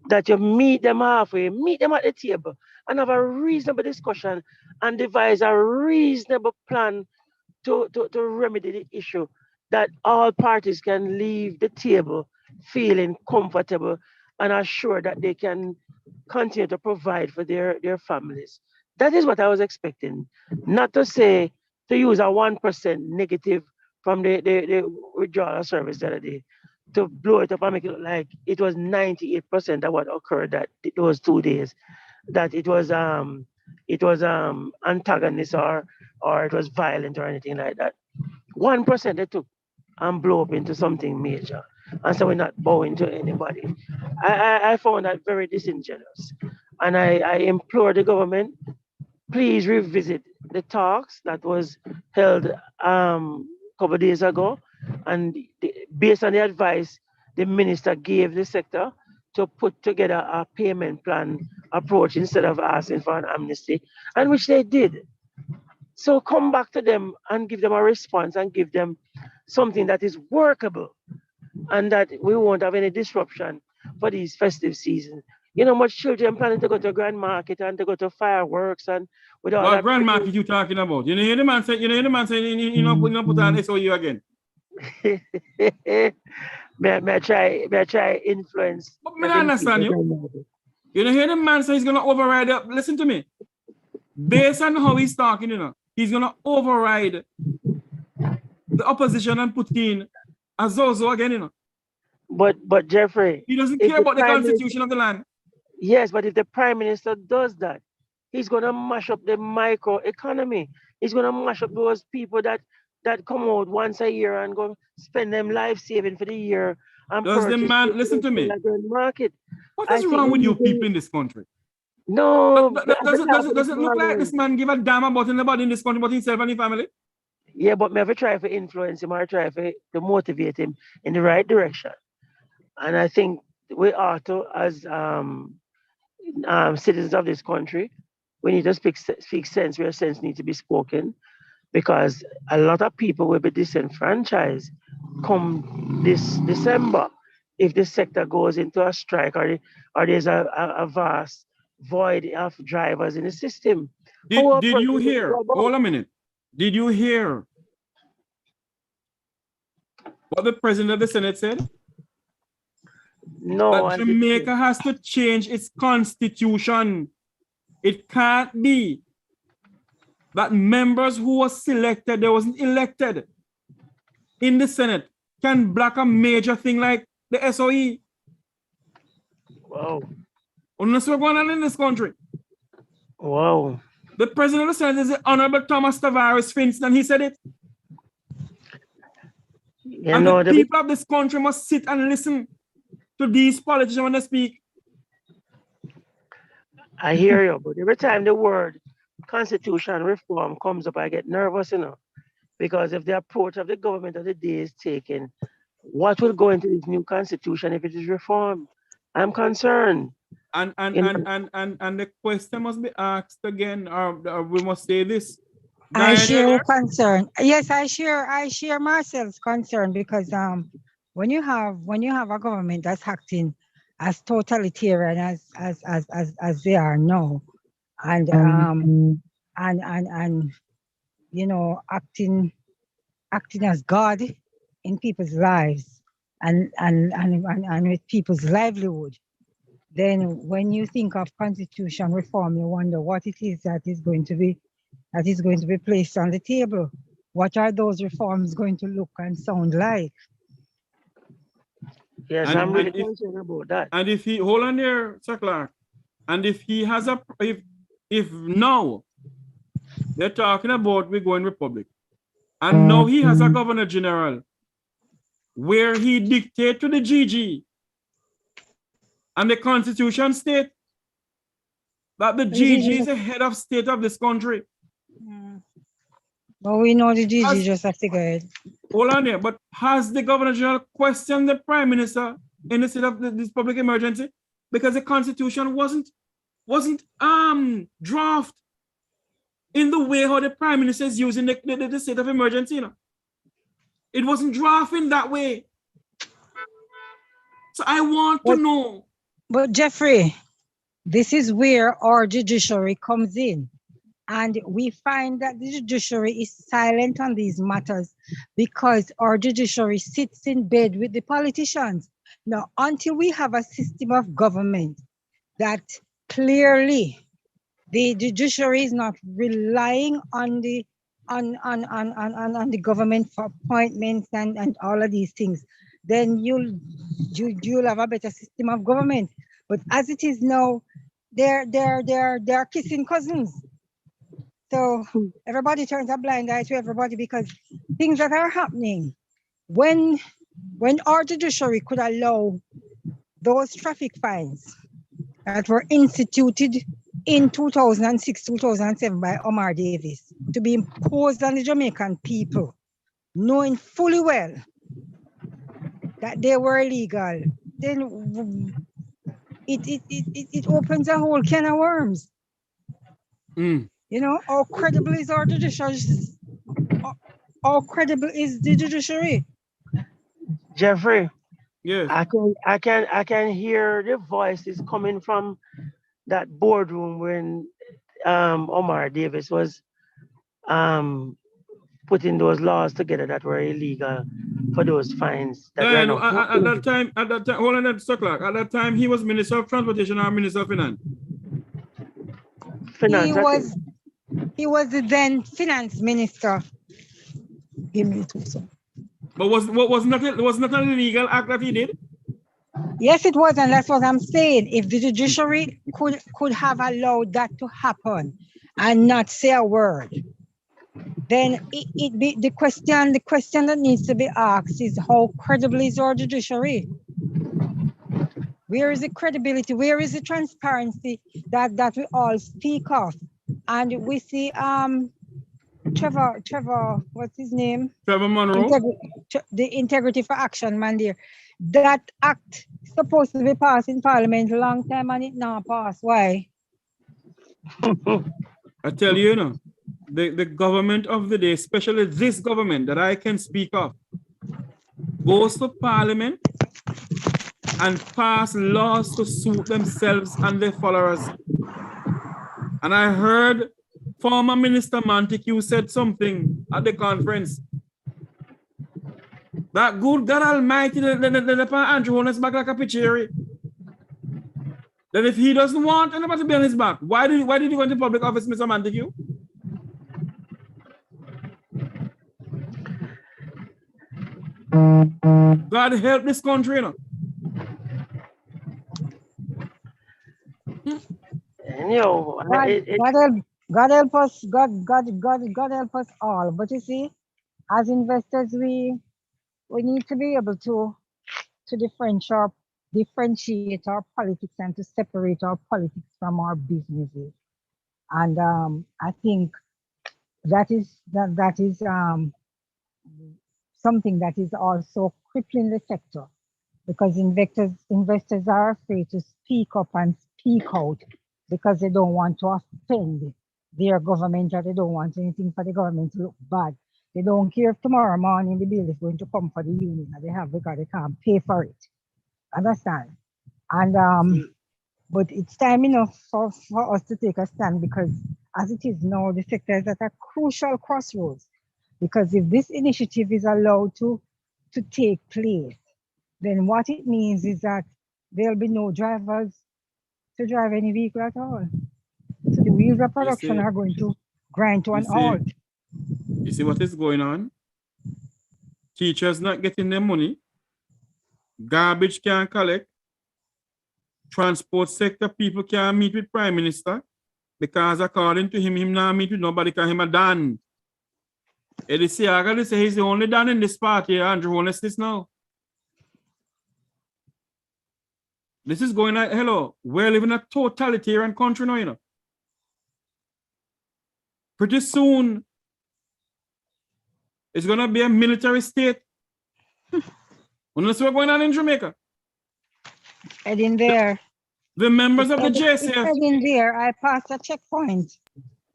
that you meet them halfway, meet them at the table, and have a reasonable discussion and devise a reasonable plan to remedy the issue, that all parties can leave the table feeling comfortable and assured that they can continue to provide for their families. That is what I was expecting. Not to say to use a 1% negative from the withdrawal service the other day to blow it up and make it look like it was 98% of what occurred that those 2 days, that it was antagonist or it was violent or anything like that. 1% they took and blow up into something major. And so we're not bowing to anybody. I found that very disingenuous. And I implore the government, please revisit the talks that was held a couple of days ago. And based on the advice the minister gave the sector to put together a payment plan approach instead of asking for an amnesty, and which they did. So come back to them and give them a response and give them something that is workable and that we won't have any disruption for these festive seasons. You know, much children planning to go to Grand Market and to go to fireworks and with all What that. grand market you talking about? You know, hear the man say, you know, put on SOU again. may I try influence. But me not understand you. You know, hear the man say he's gonna override it. Listen to me. Based on how he's talking, you know, he's gonna override the opposition and put in a Zozo again, you know. But Jeffrey, He doesn't if care the about the Prime constitution of the land. yes, but if the Prime Minister does that, he's gonna mash up the micro economy. He's gonna mash up those people that come out once a year and go spend them life saving for the year and Does the purchase man things listen to in me? the Grand market. What I is think wrong we with you need people to, in this country? no, Does it look like this man give a damn about anybody in this country but himself and his family? yeah, but me have to try to influence him or try to motivate him in the right direction. And I think we ought to, as citizens of this country, we need to speak sense where sense needs to be spoken, because a lot of people will be disenfranchised come this December if the sector goes into a strike or there's a vast void of drivers in the system. Did you hear? Hold a minute. Did you hear what the president of the Senate said? No, That Jamaica has to change its constitution. It can't be that members who were selected, they wasn't elected in the Senate, can block a major thing like the SOE. wow, Unless we're going on in this country. wow. The president of the Senate is the Honorable Thomas Tavares Finson, and he said it. You and know, the people of this country must sit and listen to these politicians when they speak. I hear you, but every time the word constitution reform comes up, I get nervous, because if the approach of the government of the day is taken, what will go into this new constitution if it is reformed? I'm concerned. And the question must be asked again, or we must say this. I share concern. Yes, I share Marcel's concern, because when you have a government that's acting as totalitarian as they are now, and acting as God in people's lives and with people's livelihood, then when you think of constitution reform, you wonder what it is that is going to be placed on the table. What are those reforms going to look and sound like? Yes, I'm really concerned about that. And if he, hold on there, Sir Clark, and if he has if now they're talking about we're going republic, And now he has a governor general where he dictates to the GG. And the constitution states that the GG is the head of state of this country. But we know the GG Has- just a figurehead. Hold on there, but has the governor general questioned the prime minister in the state of this public emergency? Because the constitution wasn't draft in the way how the prime minister is using the state of emergency, you know. It wasn't drafted that way. So I want to know. But Jeffrey, this is where our judiciary comes in. And we find that the judiciary is silent on these matters because our judiciary sits in bed with the politicians. Now, until we have a system of government that clearly the judiciary is not relying on the government for appointments and all of these things, then you'll have a better system of government. But as it is now, they're kissing cousins. So everybody turns a blind eye to everybody because things that are happening when our judiciary could allow those traffic fines that were instituted in 2006, 2007 by Omar Davis to be imposed on the Jamaican people, knowing fully well that they were illegal, then it opens a whole can of worms. You know, how credible is our judiciary? How credible is the judiciary? Jeffrey, Yes. I can hear the voices coming from that boardroom when Omar Davis was putting those laws together that were illegal for those fines. That At that time, hold on, Mr. Clark. At that time, he was Minister of Transportation or Minister of Finance. He was the then finance minister. Give me 2 seconds. But was not an illegal act that he did? Yes, it was, and that's what I'm saying. If the judiciary could have allowed that to happen and not say a word, then it be the question that needs to be asked is how credible is our judiciary? Where is the credibility? Where is the transparency that we all speak of? And we see Trevor, what's his name? Trevor Monroe. The Integrity for Action man there. That act is supposed to be passed in Parliament a long time and it not passed. Why? I tell you, the government of the day, especially this government that I can speak of, goes to Parliament and pass laws to suit themselves and their followers. And I heard former Minister Montague said something at the conference. That good God Almighty, the Andrew on his back like a pitchery. Then if he doesn't want anybody to be on his back, why did he go into public office, Mr. Montague? God help this country, you know. God help us. God help us all. But you see, as investors, we need to be able to differentiate our politics and to separate our politics from our businesses. And I think that is something that is also crippling the sector, because investors are afraid to speak up and speak out because they don't want to offend their government, or they don't want anything for the government to look bad. They don't care if tomorrow morning the bill is going to come for the union and they have because they can't pay for it. Understand? And but it's time enough for us to take a stand, because as it is now, the sector is at a crucial crossroads. Because if this initiative is allowed to take place, then what it means is that there'll be no drivers to drive any vehicle at all. So the wheels of production are going to grind to an halt. You see what is going on? Teachers not getting their money. Garbage can't collect. Transport sector people can't meet with Prime Minister because according to him not meet with nobody because him a done. Eddie Siaga say he's the only done in this party, Andrew. Honest this now. This is going like, hello, we're living a totalitarian country now, you know. Pretty soon, it's going to be a military state. Unless we're going on in Jamaica. Heading there. The members of the It's JCF. heading there. I passed a checkpoint.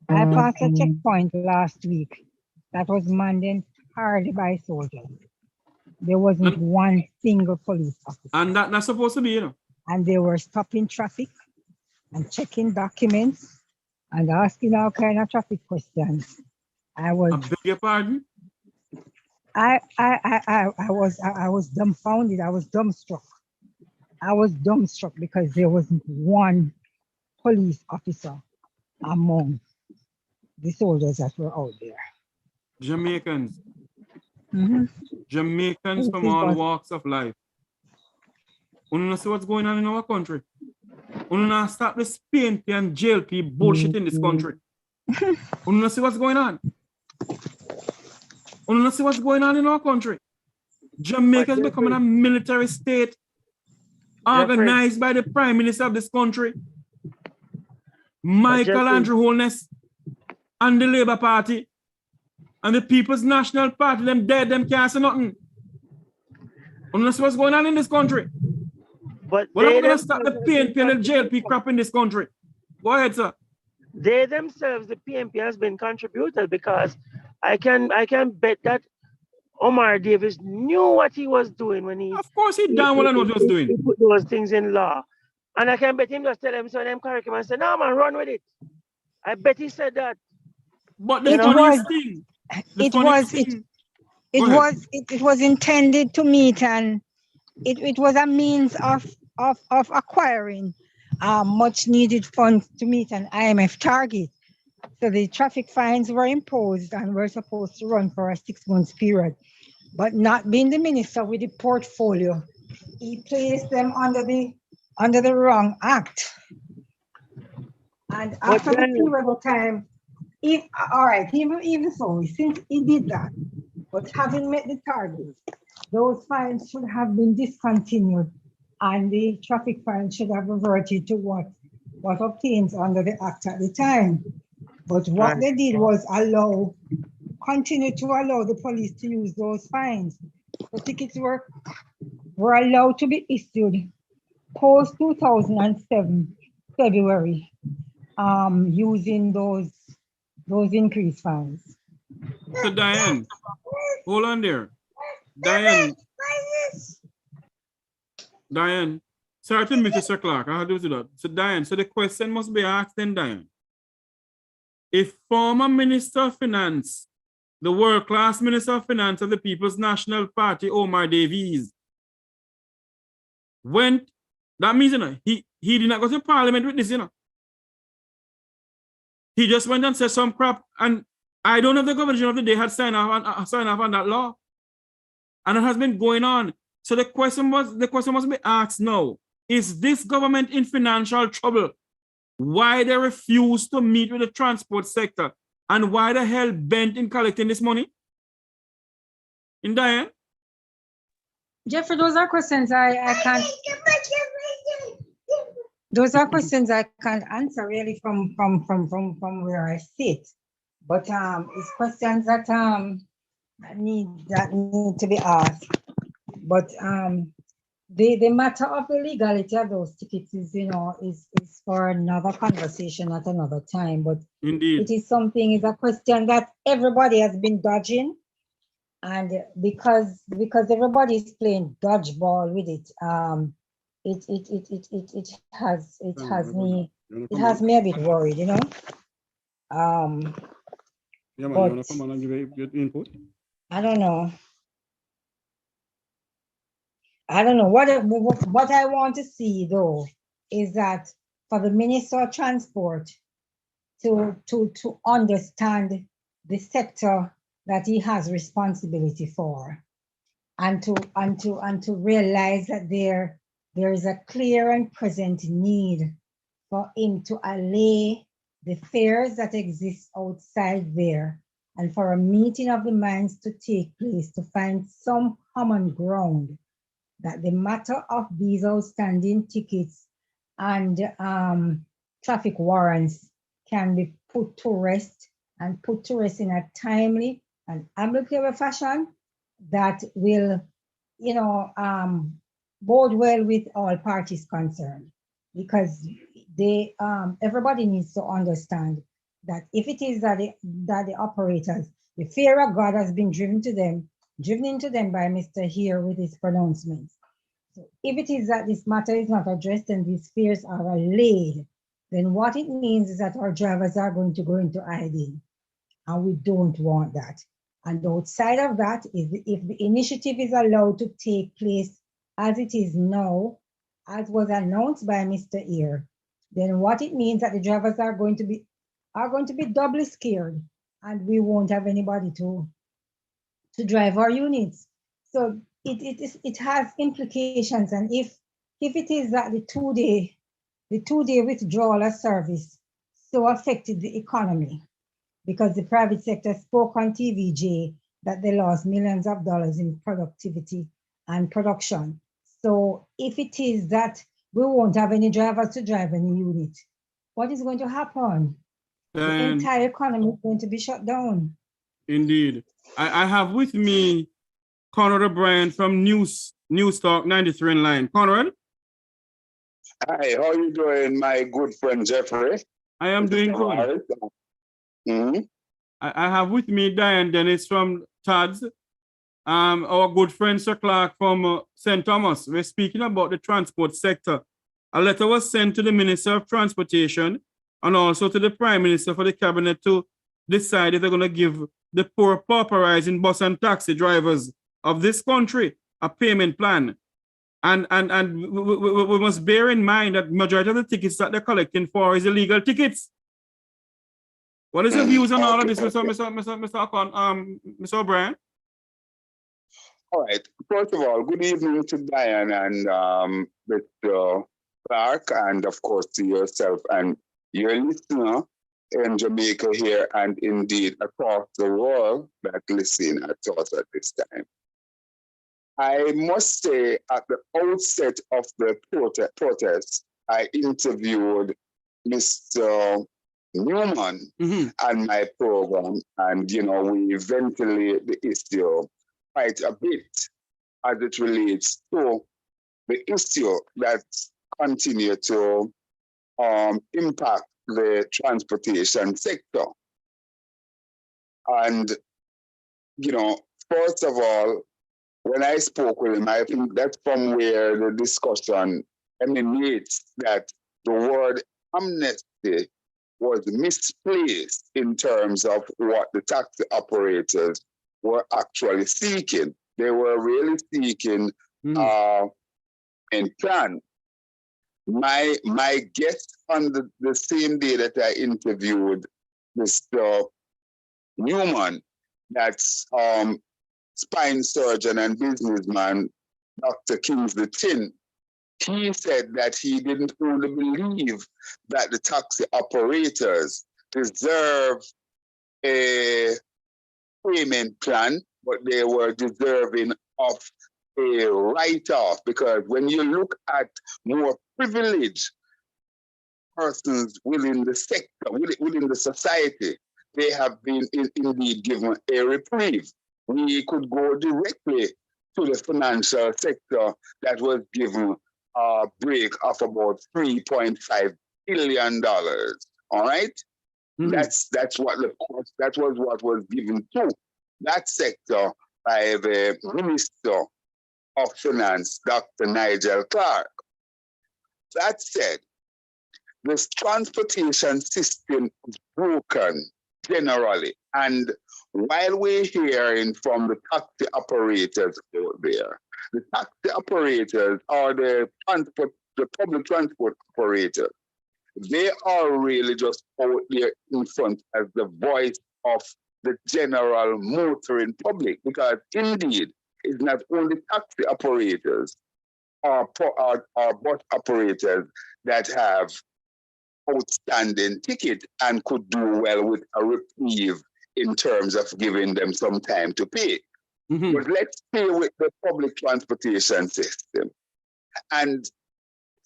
I passed a checkpoint last week. That was manned entirely by soldiers. There wasn't one single police officer. And that's not supposed to be, you know. And they were stopping traffic and checking documents and asking all kind of traffic questions. I beg your pardon? I was dumbfounded. I was dumbstruck. I was dumbstruck because there wasn't one police officer among the soldiers that were out there. Jamaicans. Mhm. Jamaicans from all walks of life. We don't see what's going on in our country. We don't stop this PNP and JLP bullshit in this country. We don't see what's going on. We don't see what's going on in our country. Jamaica is becoming a military state organized by the Prime Minister of this country, Michael Andrew Holness, and the Labour Party, and the People's National Party. Them dead, them can't say nothing. We don't see what's going on in this country. But Well, I'm going to stop the PNP and the JLP crap in this country. Go ahead, sir. They themselves, the PNP has been contributed, because I can bet that Omar Davis knew what he was doing when he. Of course, he damn well know what he was doing. He put those things in law, and I can bet him just tell them so. Them correct him and say, "No, man, run with it." I bet he said that. But the funniest thing, it was intended to meet, and it was a means of acquiring much needed funds to meet an IMF target. So the traffic fines were imposed and were supposed to run for a 6 months period. But not being the minister with the portfolio, he placed them under the wrong act. And after the period of time, even so, since he did that, but having met the target, those fines should have been discontinued, and the traffic fines should have reverted to what obtains under the act at the time. But what they did was continue to allow the police to use those fines. The tickets were allowed to be issued post 2007 February, using those increased fines. So Diane, hold on there. Diane, sorry to meet Mr. Clark. I have to do that. So Diane, so the question must be asked then, Diane. If former Minister of Finance, the world-class Minister of Finance of the People's National Party, Omar Davies, went, that means, you know, he did not go to Parliament with this, you know. He just went and said some crap, and I don't know if the government of the day had signed off on that law. And it has been going on. So the question must be asked now. Is this government in financial trouble? Why they refuse to meet with the transport sector? And why the hell bent in collecting this money? In Diane? Jeffrey, those are questions I can't. Those are questions I can't answer really from where I sit. But it's questions that need to be asked. But the matter of the legality of those tickets is, you know, is for another conversation at another time. But indeed, it is a question that everybody has been dodging, and because everybody is playing dodgeball with it, it has me a bit worried, you know. Yeah, man, but you want to come on and give your input? I don't know. What I want to see though is that for the Minister of Transport to understand the sector that he has responsibility for, and to realize that there is a clear and present need for him to allay the fears that exist outside there and for a meeting of the minds to take place to find some common ground that the matter of these outstanding tickets and traffic warrants can be put to rest and put to rest in a timely and amicable fashion that will, bode well with all parties concerned, because they everybody needs to understand that if it is that the operators, the fear of God has been driven into them by Mr. Here with his pronouncements. So if it is that this matter is not addressed and these fears are allayed, then what it means is that our drivers are going to go into hiding, and we don't want that. And outside of that, if the initiative is allowed to take place as it is now, as was announced by Mr. Ear, then what it means that the drivers are going to be doubly scared, and we won't have anybody to drive our units. So it has implications, and if it is that the two-day withdrawal of service so affected the economy, because the private sector spoke on TVJ that they lost millions of dollars in productivity and production. So if it is that we won't have any drivers to drive any unit, what is going to happen? The entire economy is going to be shut down. Indeed. I have with me Conrad O'Brien from News Talk 93 in line. Conrad? Hi, how are you doing, my good friend Jeffrey? I am doing good. Mm-hmm. I have with me Diane Dennis from TADS, our good friend Sir Clark from St. Thomas. We're speaking about the transport sector. A letter was sent to the Minister of Transportation and also to the Prime Minister for the Cabinet to decide if they're going to give the poor pauperizing bus and taxi drivers of this country a payment plan. And we must bear in mind that majority of the tickets that they're collecting for is illegal tickets. What is your views on all of this, Mr. O'Brien? All right. First of all, good evening to Diane and Mr. Clark, and of course to yourself and your listener in Jamaica here, and indeed across the world that listen at us at this time. I must say, at the outset of the protest, I interviewed Mr. Newman and my program, and we ventilate the issue quite a bit as it relates to the issue that continue to impact the transportation sector. And first of all, when I spoke with him, I think that's from where the discussion emanates, that the word amnesty was misplaced in terms of what the taxi operators were actually seeking. They were really seeking in plan. My guest on the same day that I interviewed Mr. Newman, that's spine surgeon and businessman, Dr. Kingsley Tin, he said that he didn't only believe that the taxi operators deserve a payment plan, but they were deserving of a write-off, because when you look at more privileged persons within the sector, within the society, they have been indeed given a reprieve. We could go directly to the financial sector that was given a break of about $3.5 billion. All right? That's what that was what was given to that sector by the Minister of Finance, Dr. Nigel Clark. That said, this transportation system is broken generally. And while we're hearing from the taxi operators out there, the taxi operators or the public transport operators, they are really just out there in front as the voice of the general motoring public, because indeed, it's not only taxi operators or bus operators that have outstanding ticket and could do well with a reprieve in terms of giving them some time to pay. Mhm. But let's pay with the public transportation system. And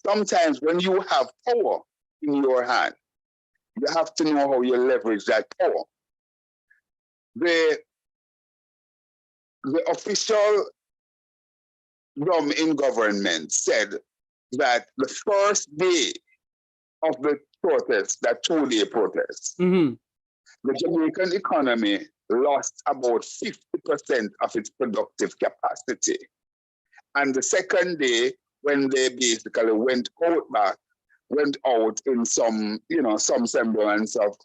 sometimes when you have power in your hand, you have to know how you leverage that power. The official drum in government said that the first day of the protest, that 2-day protest, Mhm. the Jamaican economy lost about 50% of its productive capacity. And the second day, when they basically went out in some, some semblance of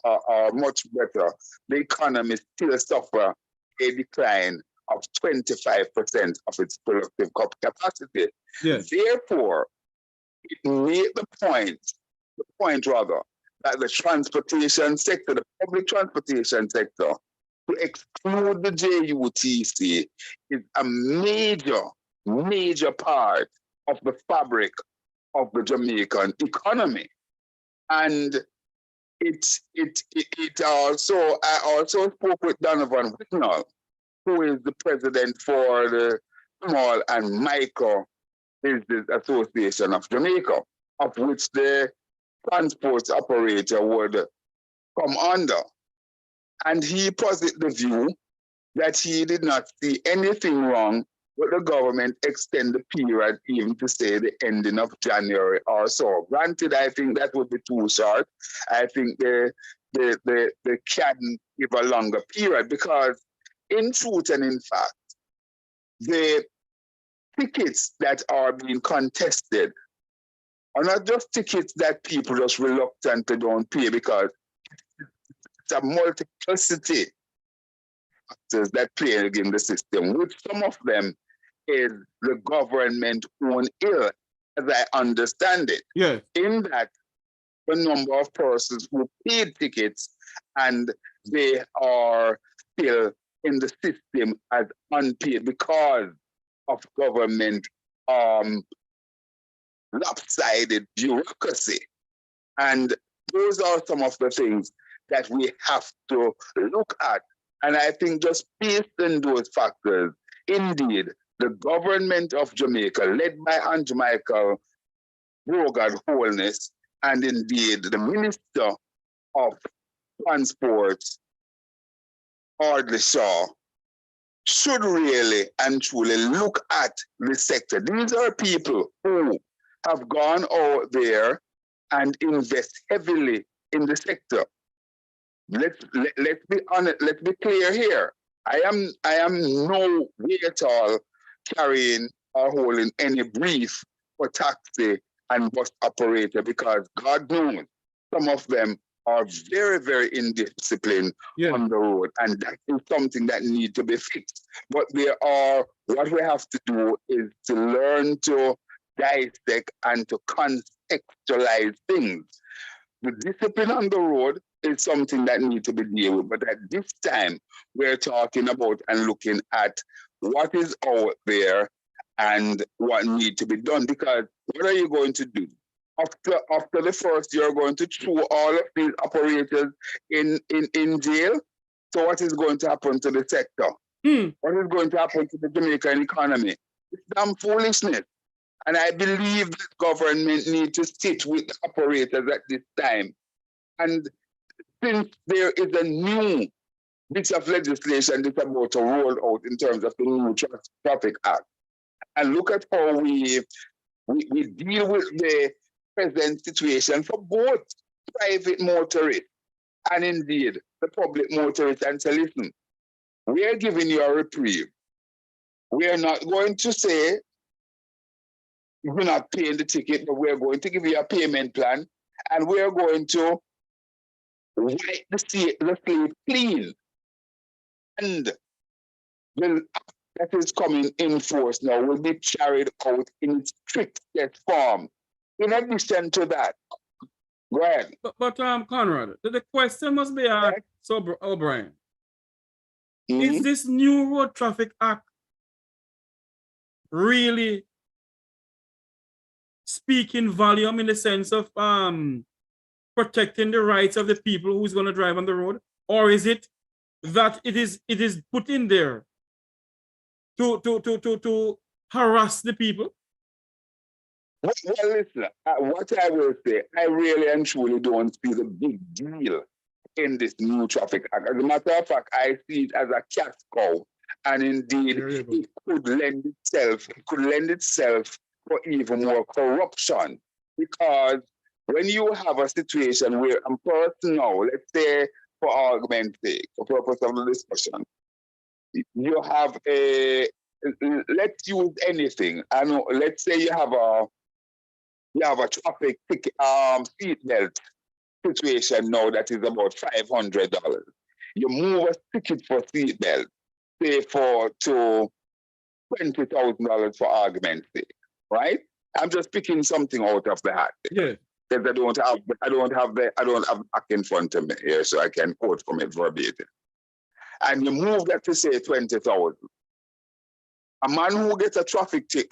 much better, the economy still suffer a decline of 25% of its productive capacity. Yes. Therefore, it made the point rather, that the transportation sector, the public transportation sector, to exclude the JUTC is a major part of the fabric of the Jamaican economy. And I also spoke with Donovan Whitnall, who is the president for the Small and Micro Business Association of Jamaica, of which the transport operator would come under. And he posited the view that he did not see anything wrong with the government extend the period even to say the ending of January or so. Granted, I think that would be too short. I think they can give a longer period, because in truth and in fact, the tickets that are being contested are not just tickets that people just reluctantly don't pay, because it's a multiplicity of factors that play in the system, which some of them is the government own ill, as I understand it. Yes. In that the number of persons who paid tickets and they are still in the system as unpaid because of government lopsided bureaucracy. And those are some of the things that we have to look at. And I think just based on those factors, indeed, the government of Jamaica, led by Andrew Michael Brogard Holness, and indeed the Minister of Transport, Audley Shaw, should really and truly look at the sector. These are people who have gone out there and invest heavily in the sector. Let's be honest, let's be clear here. I am no way at all carrying or holding any brief for taxi and bus operator, because God knows some of them are very, very indisciplined on the road, and that is something that needs to be fixed. But what we have to do is to learn to dissect and to contextualize things. The discipline on the road is something that needs to be dealt with. But at this time, we're talking about and looking at what is out there and what needs to be done. Because what are you going to do? After the first, you're going to throw all of these operators in jail. So what is going to happen to the sector? What is going to happen to the Jamaican economy? It's damn foolishness. And I believe that government needs to sit with the operators at this time. And since there is a new bit of legislation that's about to roll out in terms of the new Traffic Act, and look at how we deal with the present situation for both private motorists and indeed the public motorists, and say, listen, we are giving you a reprieve. We are not going to say you're not paying the ticket, but we're going to give you a payment plan, and we're going to wipe the slate clean. And the act that is coming in force now will be carried out in its strictest form. In addition to that, go ahead. But Conrad, the question must be asked, so O'Brien, is this new Road Traffic Act really speaking volume in the sense of protecting the rights of the people who's going to drive on the road? Or is it that it is put in there to harass the people? Well, listen, what I will say, I really and truly don't see the big deal in this new traffic act. As a matter of fact, I see it as a cash cow. And indeed, There you go. it could lend itself for even more corruption. Because when you have a situation where a person now, let's say for argument's sake, for purpose of the discussion, you have let's use anything. I know, let's say you have a traffic ticket, seatbelt situation now that is about $500. You move a ticket for seatbelt, say to $20,000 for argument's sake, right? I'm just picking something out of the hat. Yeah. Because I don't have back in front of me here, so I can quote from it verbatim. And you move that to say 20,000. A man who gets a traffic ticket,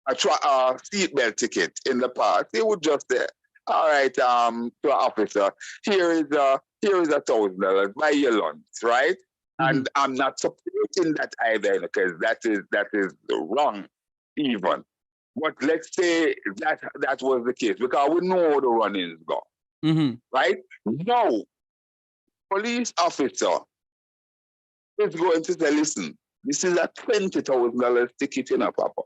seatbelt ticket in the past, he would just say, all right, to an officer, here is $1,000, buy your lunch, right? And I'm not supporting that either, because that is wrong, even. But let's say that was the case, because we know the run-ins go, right? No, police officer is going to say, listen, this is a $20,000 ticket in a papa.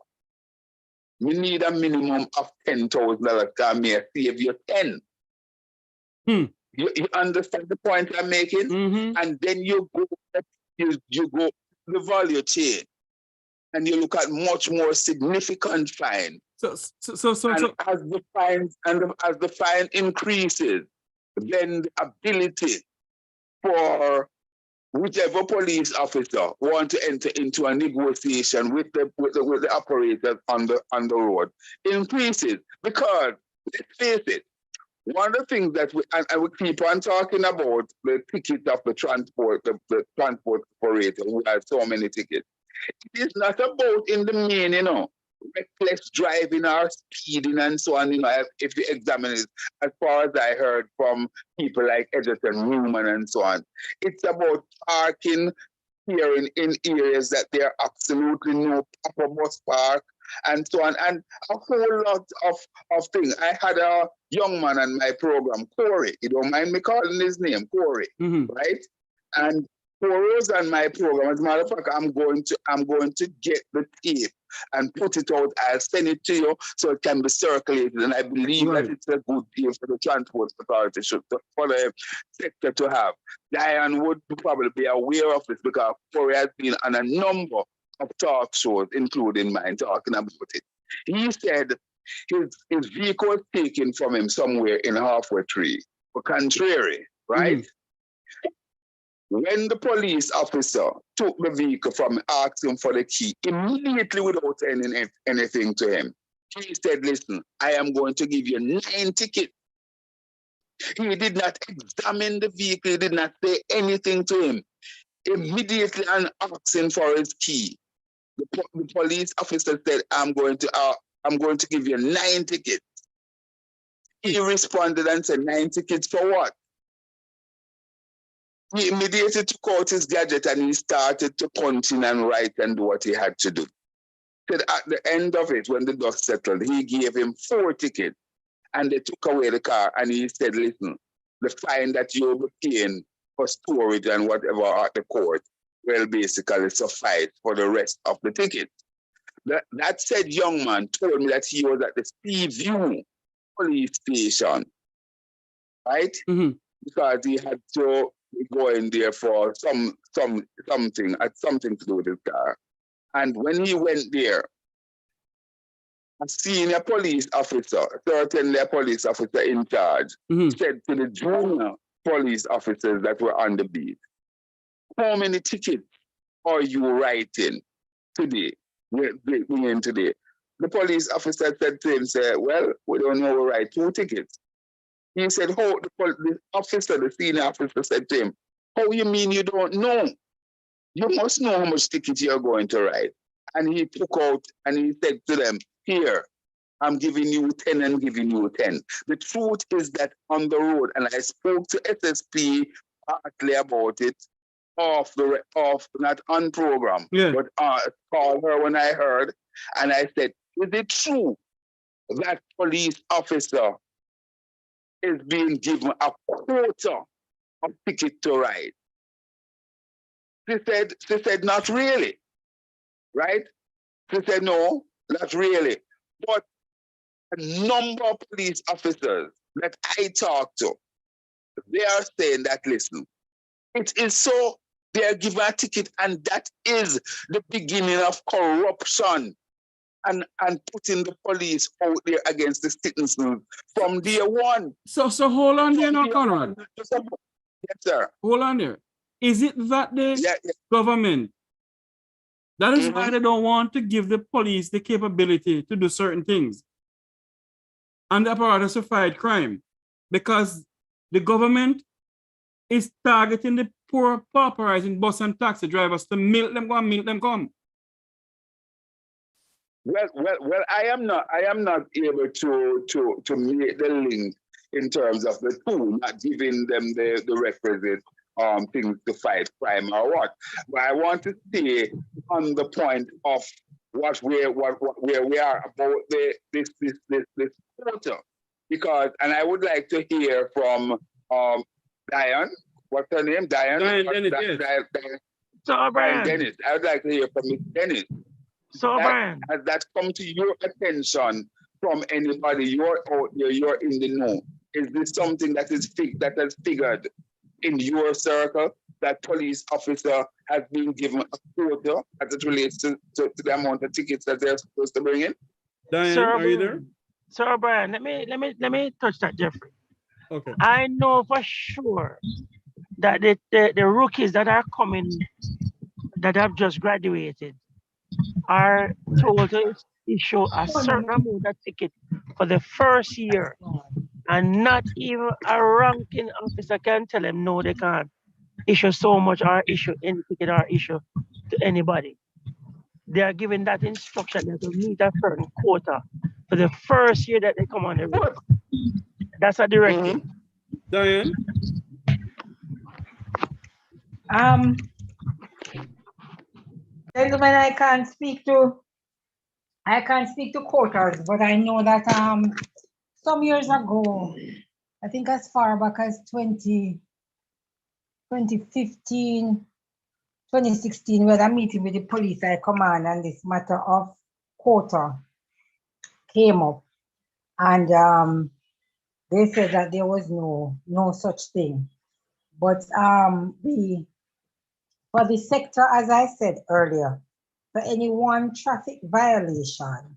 We need a minimum of $10,000 because may save you 10. You understand the point I'm making? And then you go the value chain, and you look at much more significant fine. So as the fine increases, then the ability for whichever police officer want to enter into a negotiation with the operators on the road increases. Because let's face it, one of the things that we keep on talking about the ticket of the transport operator who has so many tickets. It is not about in the main, reckless driving or speeding and so on, if you examine it, as far as I heard from people like Edgerton Newman and so on. It's about parking here in areas that there are absolutely no proper bus park and so on, and a whole lot of things. I had a young man on my program, Corey. You don't mind me calling his name, Corey, right? And Corey's on my program. As a matter of fact, I'm going to get the tape and put it out. I'll send it to you so it can be circulated. And I believe that it's a good deal for the transport authority, for the sector to have. Diane would probably be aware of this because Corey has been on a number of talk shows, including mine, talking about it. He said his vehicle was taken from him somewhere in Halfway Tree for Contrary, right? When the police officer took the vehicle from him, asked him for the key, immediately without sending anything to him, he said, listen, I am going to give you 9 tickets. He did not examine the vehicle, he did not say anything to him. Immediately and asking for his key, the police officer said, I'm going to give you 9 tickets. He responded and said, 9 tickets for what? He immediately took out his gadget and he started to punch in and write and do what he had to do. Said at the end of it, when the dust settled, he gave him 4 tickets and they took away the car and he said, listen, the fine that you'll be paying for storage and whatever at the court will basically suffice for the rest of the ticket. That said young man told me that he was at the Seaview police station, right? Because he had to go in there for something to do with his car. And when he went there, a senior police officer, certainly a police officer in charge, said to the junior police officers that were on the beat, how many tickets are you writing today? Today? The police officer said to him, well, we don't know, we write 2 tickets. He said, the senior officer said to him, how you mean you don't know? You must know how much ticket you're going to write. And he took out and he said to them, here, I'm giving you 10 and giving you 10. The truth is that on the road, and I spoke to SSP partly about it off not on program, Yeah. but called her when I heard, and I said, is it true that police officer is being given a quota of ticket to ride? She said, not really, right? She said, no, not really. But a number of police officers that I talk to, they are saying that, listen, it is so they are given a ticket, and that is the beginning of corruption and putting the police out there against the citizens from day one. So hold on there now, From day Conrad. one. Yes, sir. Hold on there. Is it that the Yeah, yeah. government, that is why Mhm. they don't want to give the police the capability to do certain things and the apparatus to fight crime? Because the government is targeting the poor, pauperizing bus and taxi drivers to milk them, go and milk them come. Well, I am not able to make the link in terms of the two, not giving them the requisite things to fight crime or what. But I want to stay on the point of where we are about this quarter. Because, and I would like to hear from Diane. What's her name? Diane? Diane Dennis, yes. So, Diane Brian, Dennis. I would like to hear from Miss Dennis. so, Brian, Has that come to your attention from anybody? You're out there, you're in the know. Is this something that has figured in your circle, that police officer has been given a quota as it relates to the amount of tickets that they're supposed to bring in? Diane, Sir are you there? Sir Brian, let me touch that, Jeffrey. Okay. I know for sure that the rookies that are coming, that have just graduated, are told to issue a certain amount of ticket for the first year, and not even a ranking officer can tell them no, they can't issue so much or issue any ticket or issue to anybody. They are given that instruction that to meet a certain quota for the first year that they come on the road. That's a directive. Diane? Gentlemen, I can't speak to quotas, but I know that some years ago, I think as far back as 2015, 2016, we had a meeting with the police high command, and this matter of quota came up, and they said that there was no such thing. But for the sector, as I said earlier, for any one traffic violation,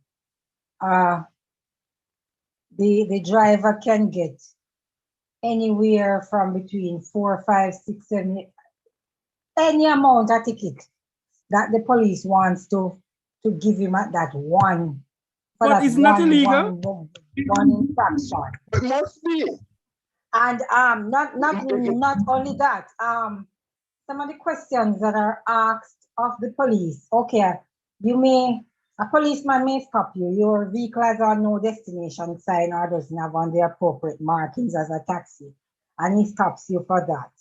the driver can get anywhere from between 4, 5, 6, 7, any amount of ticket that the police wants to give him at that one. But it's not illegal. One infraction. It must be. And not only that, some of the questions that are asked of the police. Okay, a policeman may stop you. Your vehicle has on no destination sign or doesn't have on the appropriate markings as a taxi, and he stops you for that.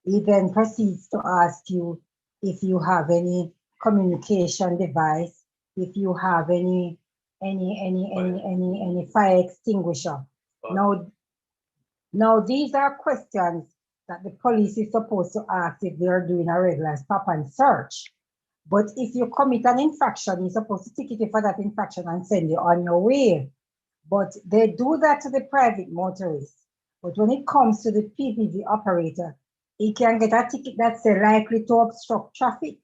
He then proceeds to ask you if you have any communication device, if you have any fire extinguisher. Now these are questions that the police is supposed to ask if they're doing a regular stop and search. But if you commit an infraction, you're supposed to ticket you for that infraction and send you on your way. But they do that to the private motorist. But when it comes to the PPV operator, he can get a ticket that says likely to obstruct traffic.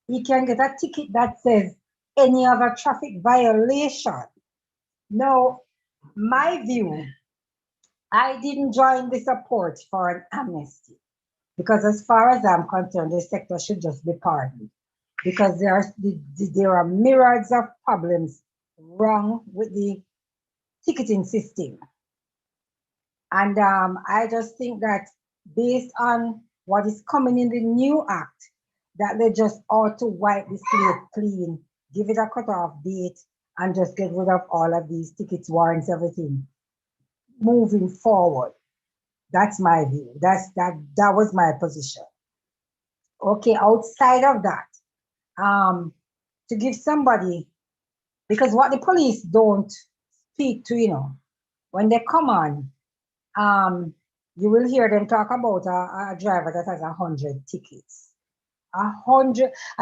He can get a ticket that says any other traffic violation. Now, my view, I didn't join the support for an amnesty, because as far as I'm concerned, the sector should just be pardoned, because there are myriads of problems wrong with the ticketing system. And I just think that based on what is coming in the new act, that they just ought to wipe the slate clean, give it a cutoff date, and just get rid of all of these tickets, warrants, everything moving forward. That's my view. That was my position. Okay, outside of that, to give somebody, because what the police don't speak to, when they come on, you will hear them talk about a driver that has 100 tickets. A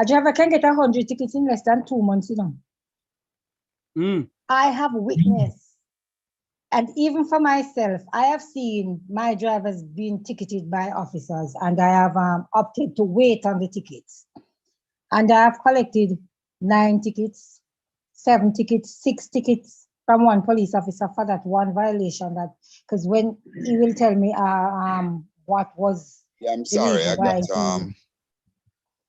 driver can get 100 tickets in less than 2 months, I have witnessed, and even for myself, I have seen my drivers being ticketed by officers, and I have opted to wait on the tickets. And I have collected 9 tickets, 7 tickets, 6 tickets from one police officer for that one violation. That because when he will tell me what was I'm sorry, I got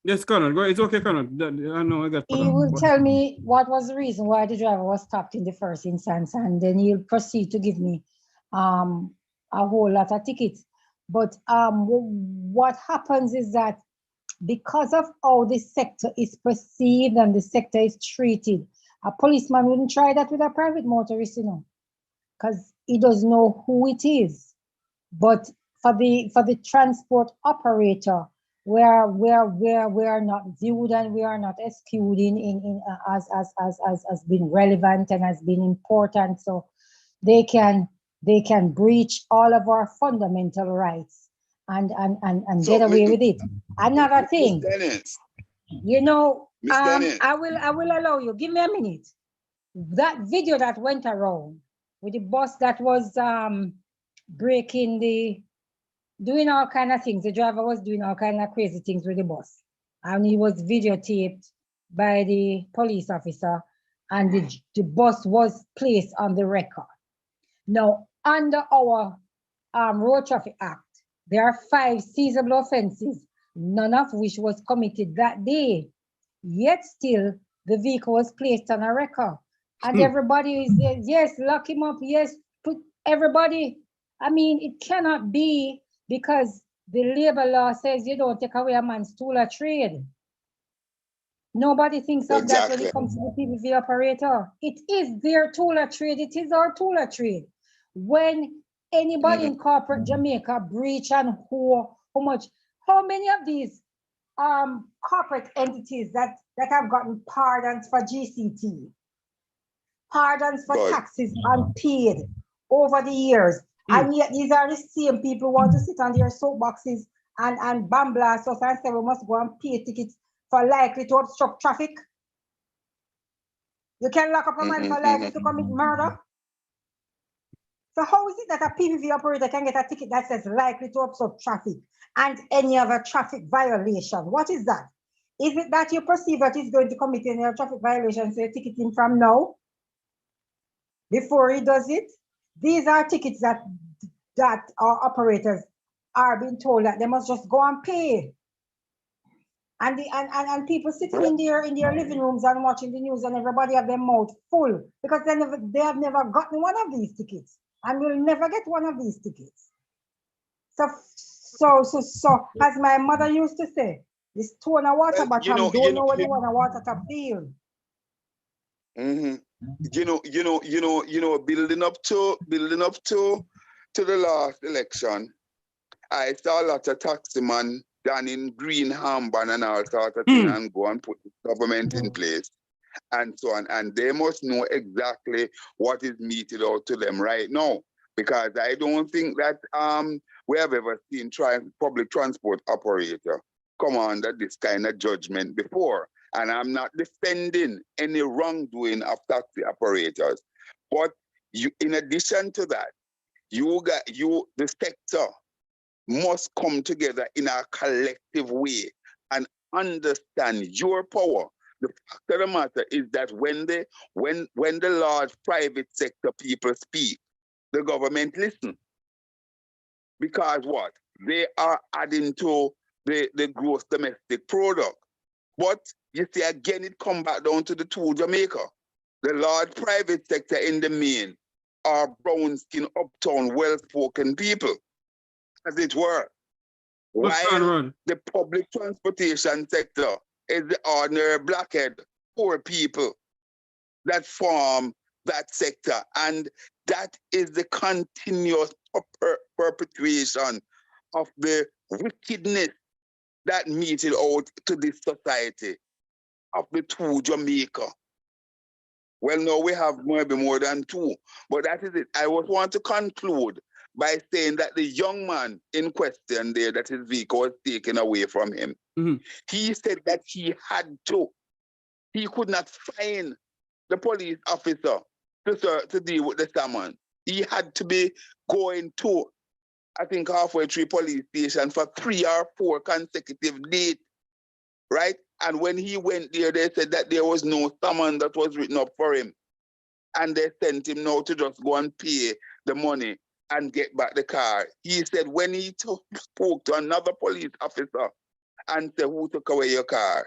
Yes, Colonel. Go. It's okay, Colonel. I know I got. He will tell me what was the reason why the driver was stopped in the first instance, and then he'll proceed to give me a whole lot of tickets. But what happens is that because of how the sector is perceived and the sector is treated, a policeman wouldn't try that with a private motorist, because he doesn't know who it is. But for the transport operator, we are not viewed and we are not skewed as being relevant and as being important. So they can breach all of our fundamental rights and get away with it. Another thing, Dennis, I will allow you. Give me a minute. That video that went around with the bus that was doing all kind of things. The driver was doing all kind of crazy things with the bus, and he was videotaped by the police officer, and the bus was placed on the record. Now, under our Road Traffic Act, there are 5 seizable offenses, none of which was committed that day. Yet still, the vehicle was placed on a record. And everybody is, yes, lock him up, yes, put everybody. I mean, it cannot be, because the labor law says you don't take away a man's tool or trade. Nobody thinks of that when it comes to the PVV operator. It is their tool or trade. It is our tool or trade. When anybody in corporate Jamaica breach and how many of these corporate entities that have gotten pardons for GCT, pardons for taxes unpaid over the years, and yet these are the same people who want to sit on their soapboxes and blast us and say we must go and pay tickets for likely to obstruct traffic. You can lock up a man for likely to commit murder. So how is it that a PVV operator can get a ticket that says likely to obstruct traffic and any other traffic violation? What is that? Is it that you perceive that he's going to commit any traffic violation, so you ticket him from now before he does it? These are tickets that our operators are being told that they must just go and pay. And people sitting in their living rooms and watching the news, and everybody have their mouth full because they have never gotten one of these tickets and will never get one of these tickets. So as my mother used to say, this two on a water bottom don't know what you want a water top feel. Building up to the last election, I saw a lot of taximen down in green armband and all sorts of things and go and put the government in place and so on. And they must know exactly what is meted out to them right now, because I don't think that we have ever seen public transport operator come under this kind of judgment before. And I'm not defending any wrongdoing of taxi operators. But in addition to that, the sector must come together in a collective way and understand your power. The fact of the matter is that when the large private sector people speak, the government listen. Because what? They are adding to the gross domestic product. But you see, again, it comes back down to the two Jamaica. The large private sector in the main are brown-skinned, uptown, well-spoken people, as it were. While the public transportation sector is the ordinary blackhead, poor people that form that sector. And That is the continuous perpetuation of the wickedness that meted out to this society of the two Jamaica. Well, no, we have maybe more than two, but that is it. I would want to conclude by saying that the young man in question there, that his vehicle was taken away from him, he said that he could not find the police officer to deal with the summons. He had to be going to, I think, halfway through police station for 3 or 4 consecutive days, right? And when he went there, they said that there was no summons that was written up for him. And they sent him now to just go and pay the money and get back the car. He said when he spoke to another police officer and said, who took away your car?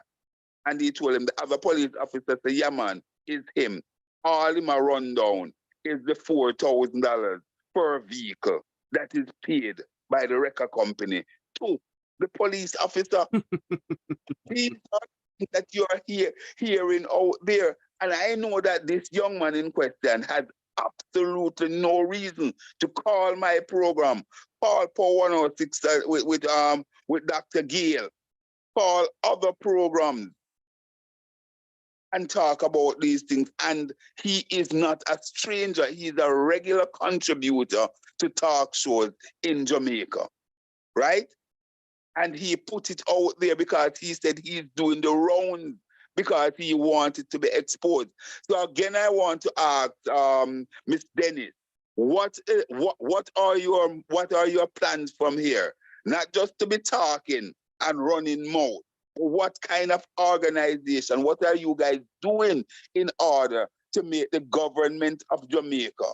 And he told him, the other police officer said, yeah, man, it's him. All him a rundown is the $4,000 per vehicle that is paid by the record company to the police officer. These are things that you are hearing out there. And I know that this young man in question had absolutely no reason to call my program, call Power 106 with Dr. Gale, call other programs and talk about these things. And he is not a stranger. He's a regular contributor to talk shows in Jamaica, right? And he put it out there because he said he's doing the rounds because he wanted to be exposed. So again, I want to ask Miss Dennis, what are your plans from here? Not just to be talking and running mouth. What kind of organization, what are you guys doing in order to make the government of Jamaica,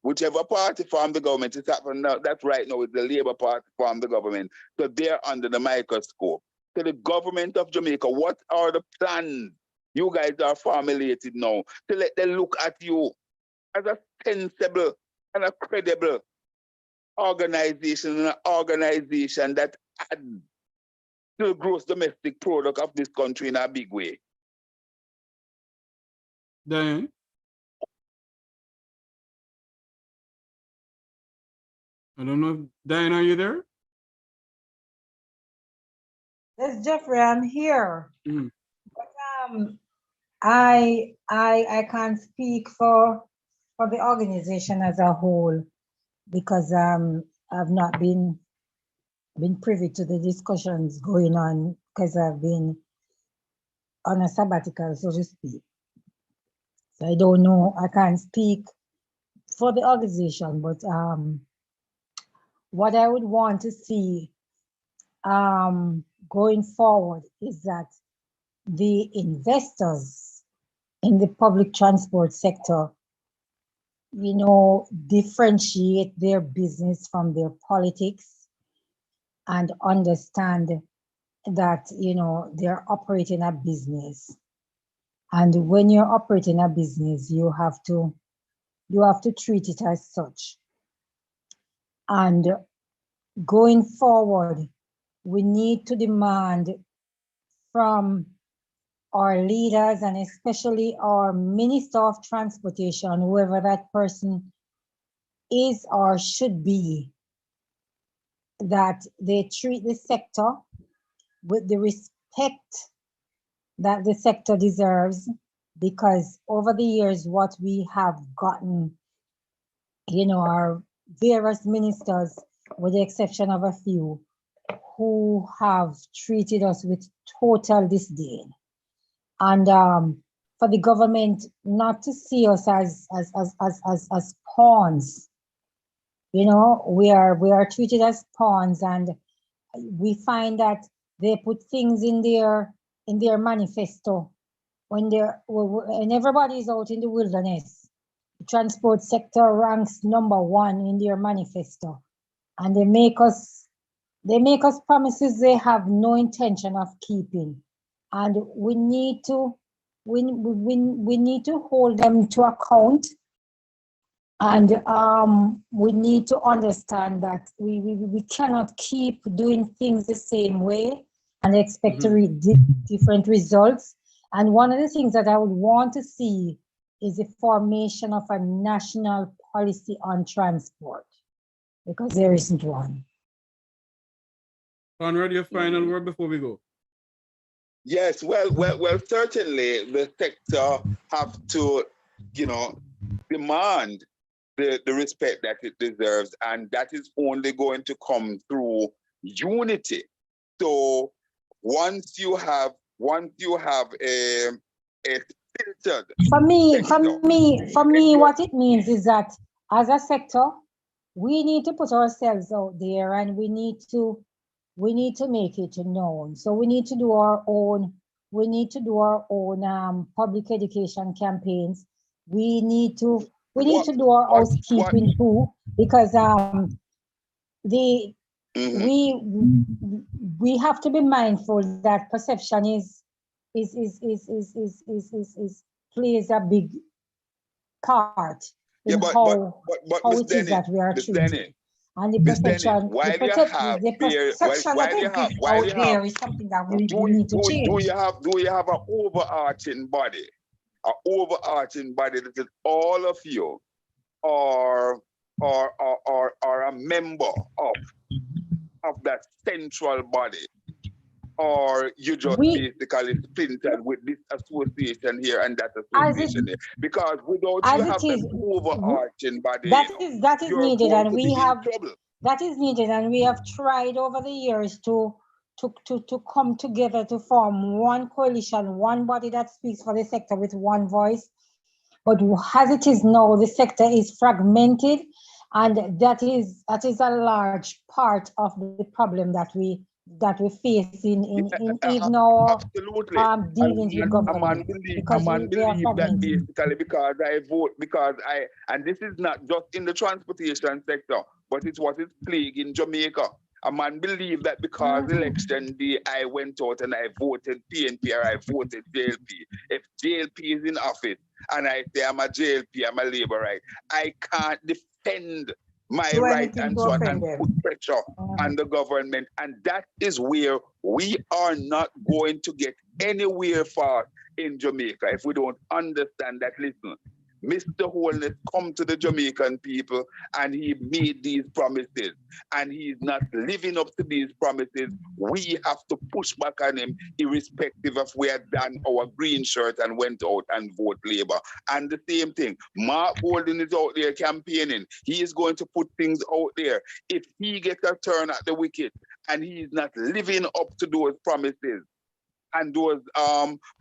whichever party formed the government, it's happening now, that's right now, it's the Labour Party formed the government, so they're under the microscope. So the government of Jamaica, what are the plans you guys are formulated now to let them look at you as a sensible and a credible organization, and an organization that adds to the gross domestic product of this country in a big way? Diane? I don't know. Diane, are you there? Yes, Jeffrey, I'm here. Mm. But, I can't speak for the organization as a whole because I've not been privy to the discussions going on because I've been on a sabbatical, so to speak. So I don't know. I can't speak for the organization, but what I would want to see going forward is that the investors in the public transport sector, differentiate their business from their politics and understand that, they're operating a business. And when you're operating a business, you have to treat it as such. And going forward, we need to demand from our leaders and especially our Minister of Transportation, whoever that person is or should be, that they treat the sector with the respect that the sector deserves, because over the years, what we have gotten, our various ministers, with the exception of a few, who have treated us with total disdain. And for the government not to see us as pawns, we are treated as pawns, and we find that they put things in their manifesto when everybody is out in the wilderness. The transport sector ranks #1 in their manifesto, and they make us promises they have no intention of keeping, and we need to hold them to account. And we need to understand that we cannot keep doing things the same way and expect to read different results. And one of the things that I would want to see is the formation of a national policy on transport, because there isn't one. Conrad, your final word before we go. Yes, well, certainly the sector have to, demand the respect that it deserves, and that is only going to come through unity. So once you have a filtered For me, sector, what it means is that as a sector, we need to put ourselves out there, and we need to make it known. So we need to do our own public education campaigns. We need to do our housekeeping too, because we have to be mindful that perception plays a big part in how it is that we are treated. And the perception that exists out there is something that we need to change. Do you have an overarching body? An overarching body that is all of you are a member of that central body, or you just basically splintered with this association here and that association there? Because without you have an overarching body, that is needed, and we have that is needed, and we have tried over the years to come together to form one coalition, one body that speaks for the sector with one voice. But as it is now, the sector is fragmented, and that is a large part of the problem that we face in even our dealings with government. Because I believe that basically because I vote, and this is not just in the transportation sector, but it's what is plaguing Jamaica. A man believe that because election day I went out and I voted PNP or I voted JLP. If JLP is in office and I say I'm a JLP, I'm a Labourite, I can't defend my right and so on and put pressure on the government. And that is where we are not going to get anywhere far in Jamaica if we don't understand that. Listen, Mr. Holness come to the Jamaican people and he made these promises and he's not living up to these promises. We have to push back on him irrespective of we had done our green shirt and went out and vote Labour. And the same thing, Mark Golden is out there campaigning. He is going to put things out there. If he gets a turn at the wicket and he's not living up to those promises, and those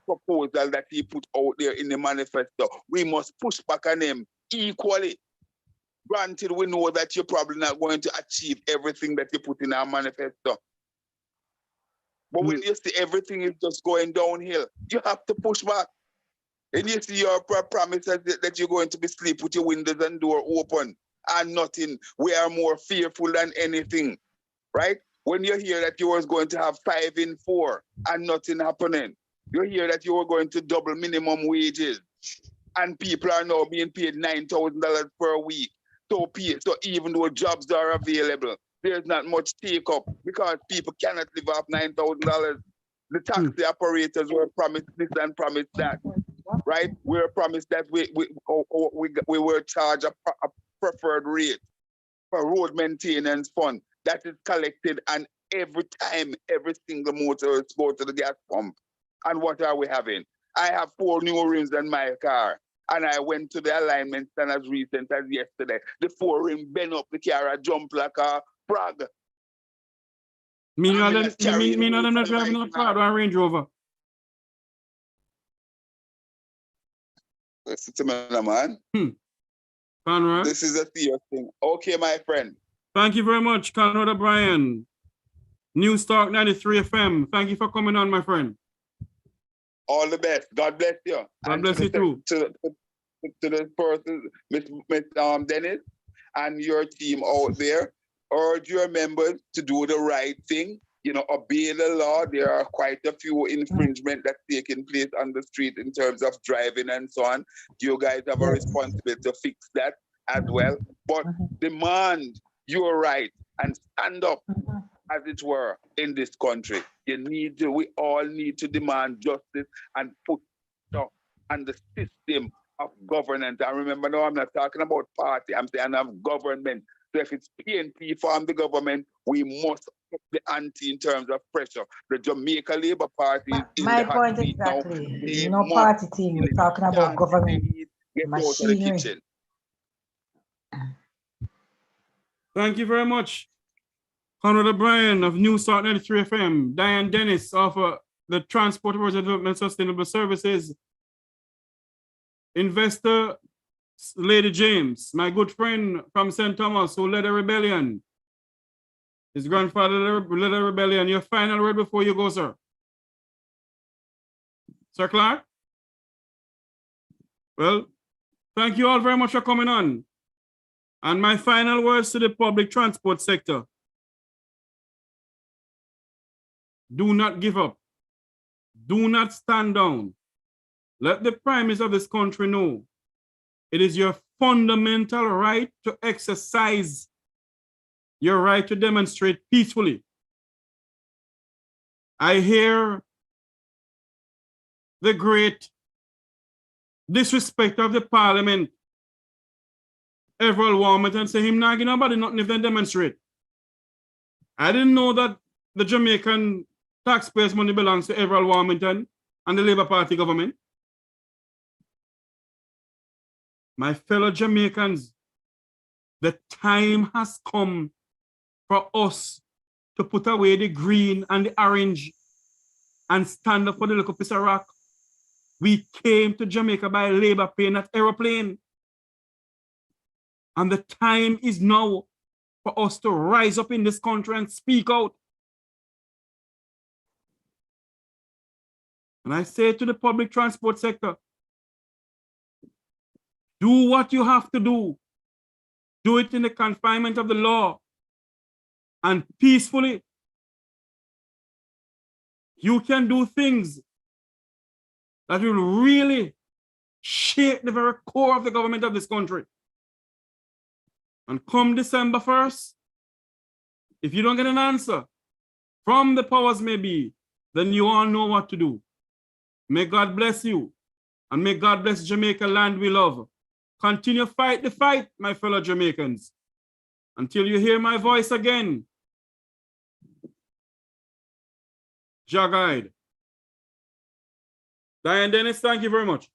proposals that he put out there in the manifesto, we must push back on him equally. Granted, we know that you're probably not going to achieve everything that you put in our manifesto. But when you see everything is just going downhill, you have to push back. And you see your promises that you're going to be asleep with your windows and door open and nothing. We are more fearful than anything, right? When you hear that you was going to have 5 in 4 and nothing happening, you hear that you were going to double minimum wages and people are now being paid $9,000 per week. So even though jobs are available, there's not much take up because people cannot live off $9,000. The taxi operators were promised this and promised that, right? We were promised that we were charged a preferred rate for road maintenance fund that is collected, and every time, every single motor goes to the gas pump. And what are we having? I have 4 new rims in my car, and I went to the alignment stand as recent as yesterday. The 4 rim bent up the car, I jump like a frog. Meanwhile, I'm not driving a car or a Range Rover. Listen to me, man. Conrad. This is a serious thing. Okay, my friend. Thank you very much, Conrad O'Brien. News Talk 93 FM. Thank you for coming on, my friend. All the best. God bless you. God bless you too. To the person, Miss Dennis, and your team out there, urge your members to do the right thing. Obey the law. There are quite a few infringements that's taking place on the street in terms of driving and so on. You guys have a responsibility to fix that as well. But demand your right and stand up, as it were, in this country. We all need to demand justice and put on the system of governance. And remember, no, I'm not talking about party. I'm saying of government. So if it's PNP form the government, we must up the ante in terms of pressure. The Jamaica Labour Party is in My the hot point seat now. exactly. They No must party thing. We're talking about government get out of the machinery. kitchen. Thank you very much. Conrad O'Brien of New Start 93 FM, Diane Dennis of the Transport Workers Development Sustainable Services, Investor Lady James, my good friend from St. Thomas who led a rebellion. His grandfather led a rebellion. Your final word before you go, sir. Sir Clark? Well, thank you all very much for coming on. And my final words to the public transport sector. Do not give up. Do not stand down. Let the Prime Minister of this country know it is your fundamental right to exercise your right to demonstrate peacefully. I hear the great disrespect of the Parliament. Everall Warmington and say him not give nobody nothing if they demonstrate. I didn't know that the Jamaican taxpayers' money belongs to Everall Warmington and the Labour Party government. My fellow Jamaicans, the time has come for us to put away the green and the orange and stand up for the little piece of rock. We came to Jamaica by Labour plane, not aeroplane. And the time is now for us to rise up in this country and speak out. And I say to the public transport sector, do what you have to do. Do it in the confinement of the law and peacefully. You can do things that will really shake the very core of the government of this country. And come December 1st, if you don't get an answer from the powers may be, then you all know what to do. May God bless you, and may God bless Jamaica land we love. Continue fight the fight, my fellow Jamaicans, until you hear my voice again. Jah guide. Diane Dennis, thank you very much.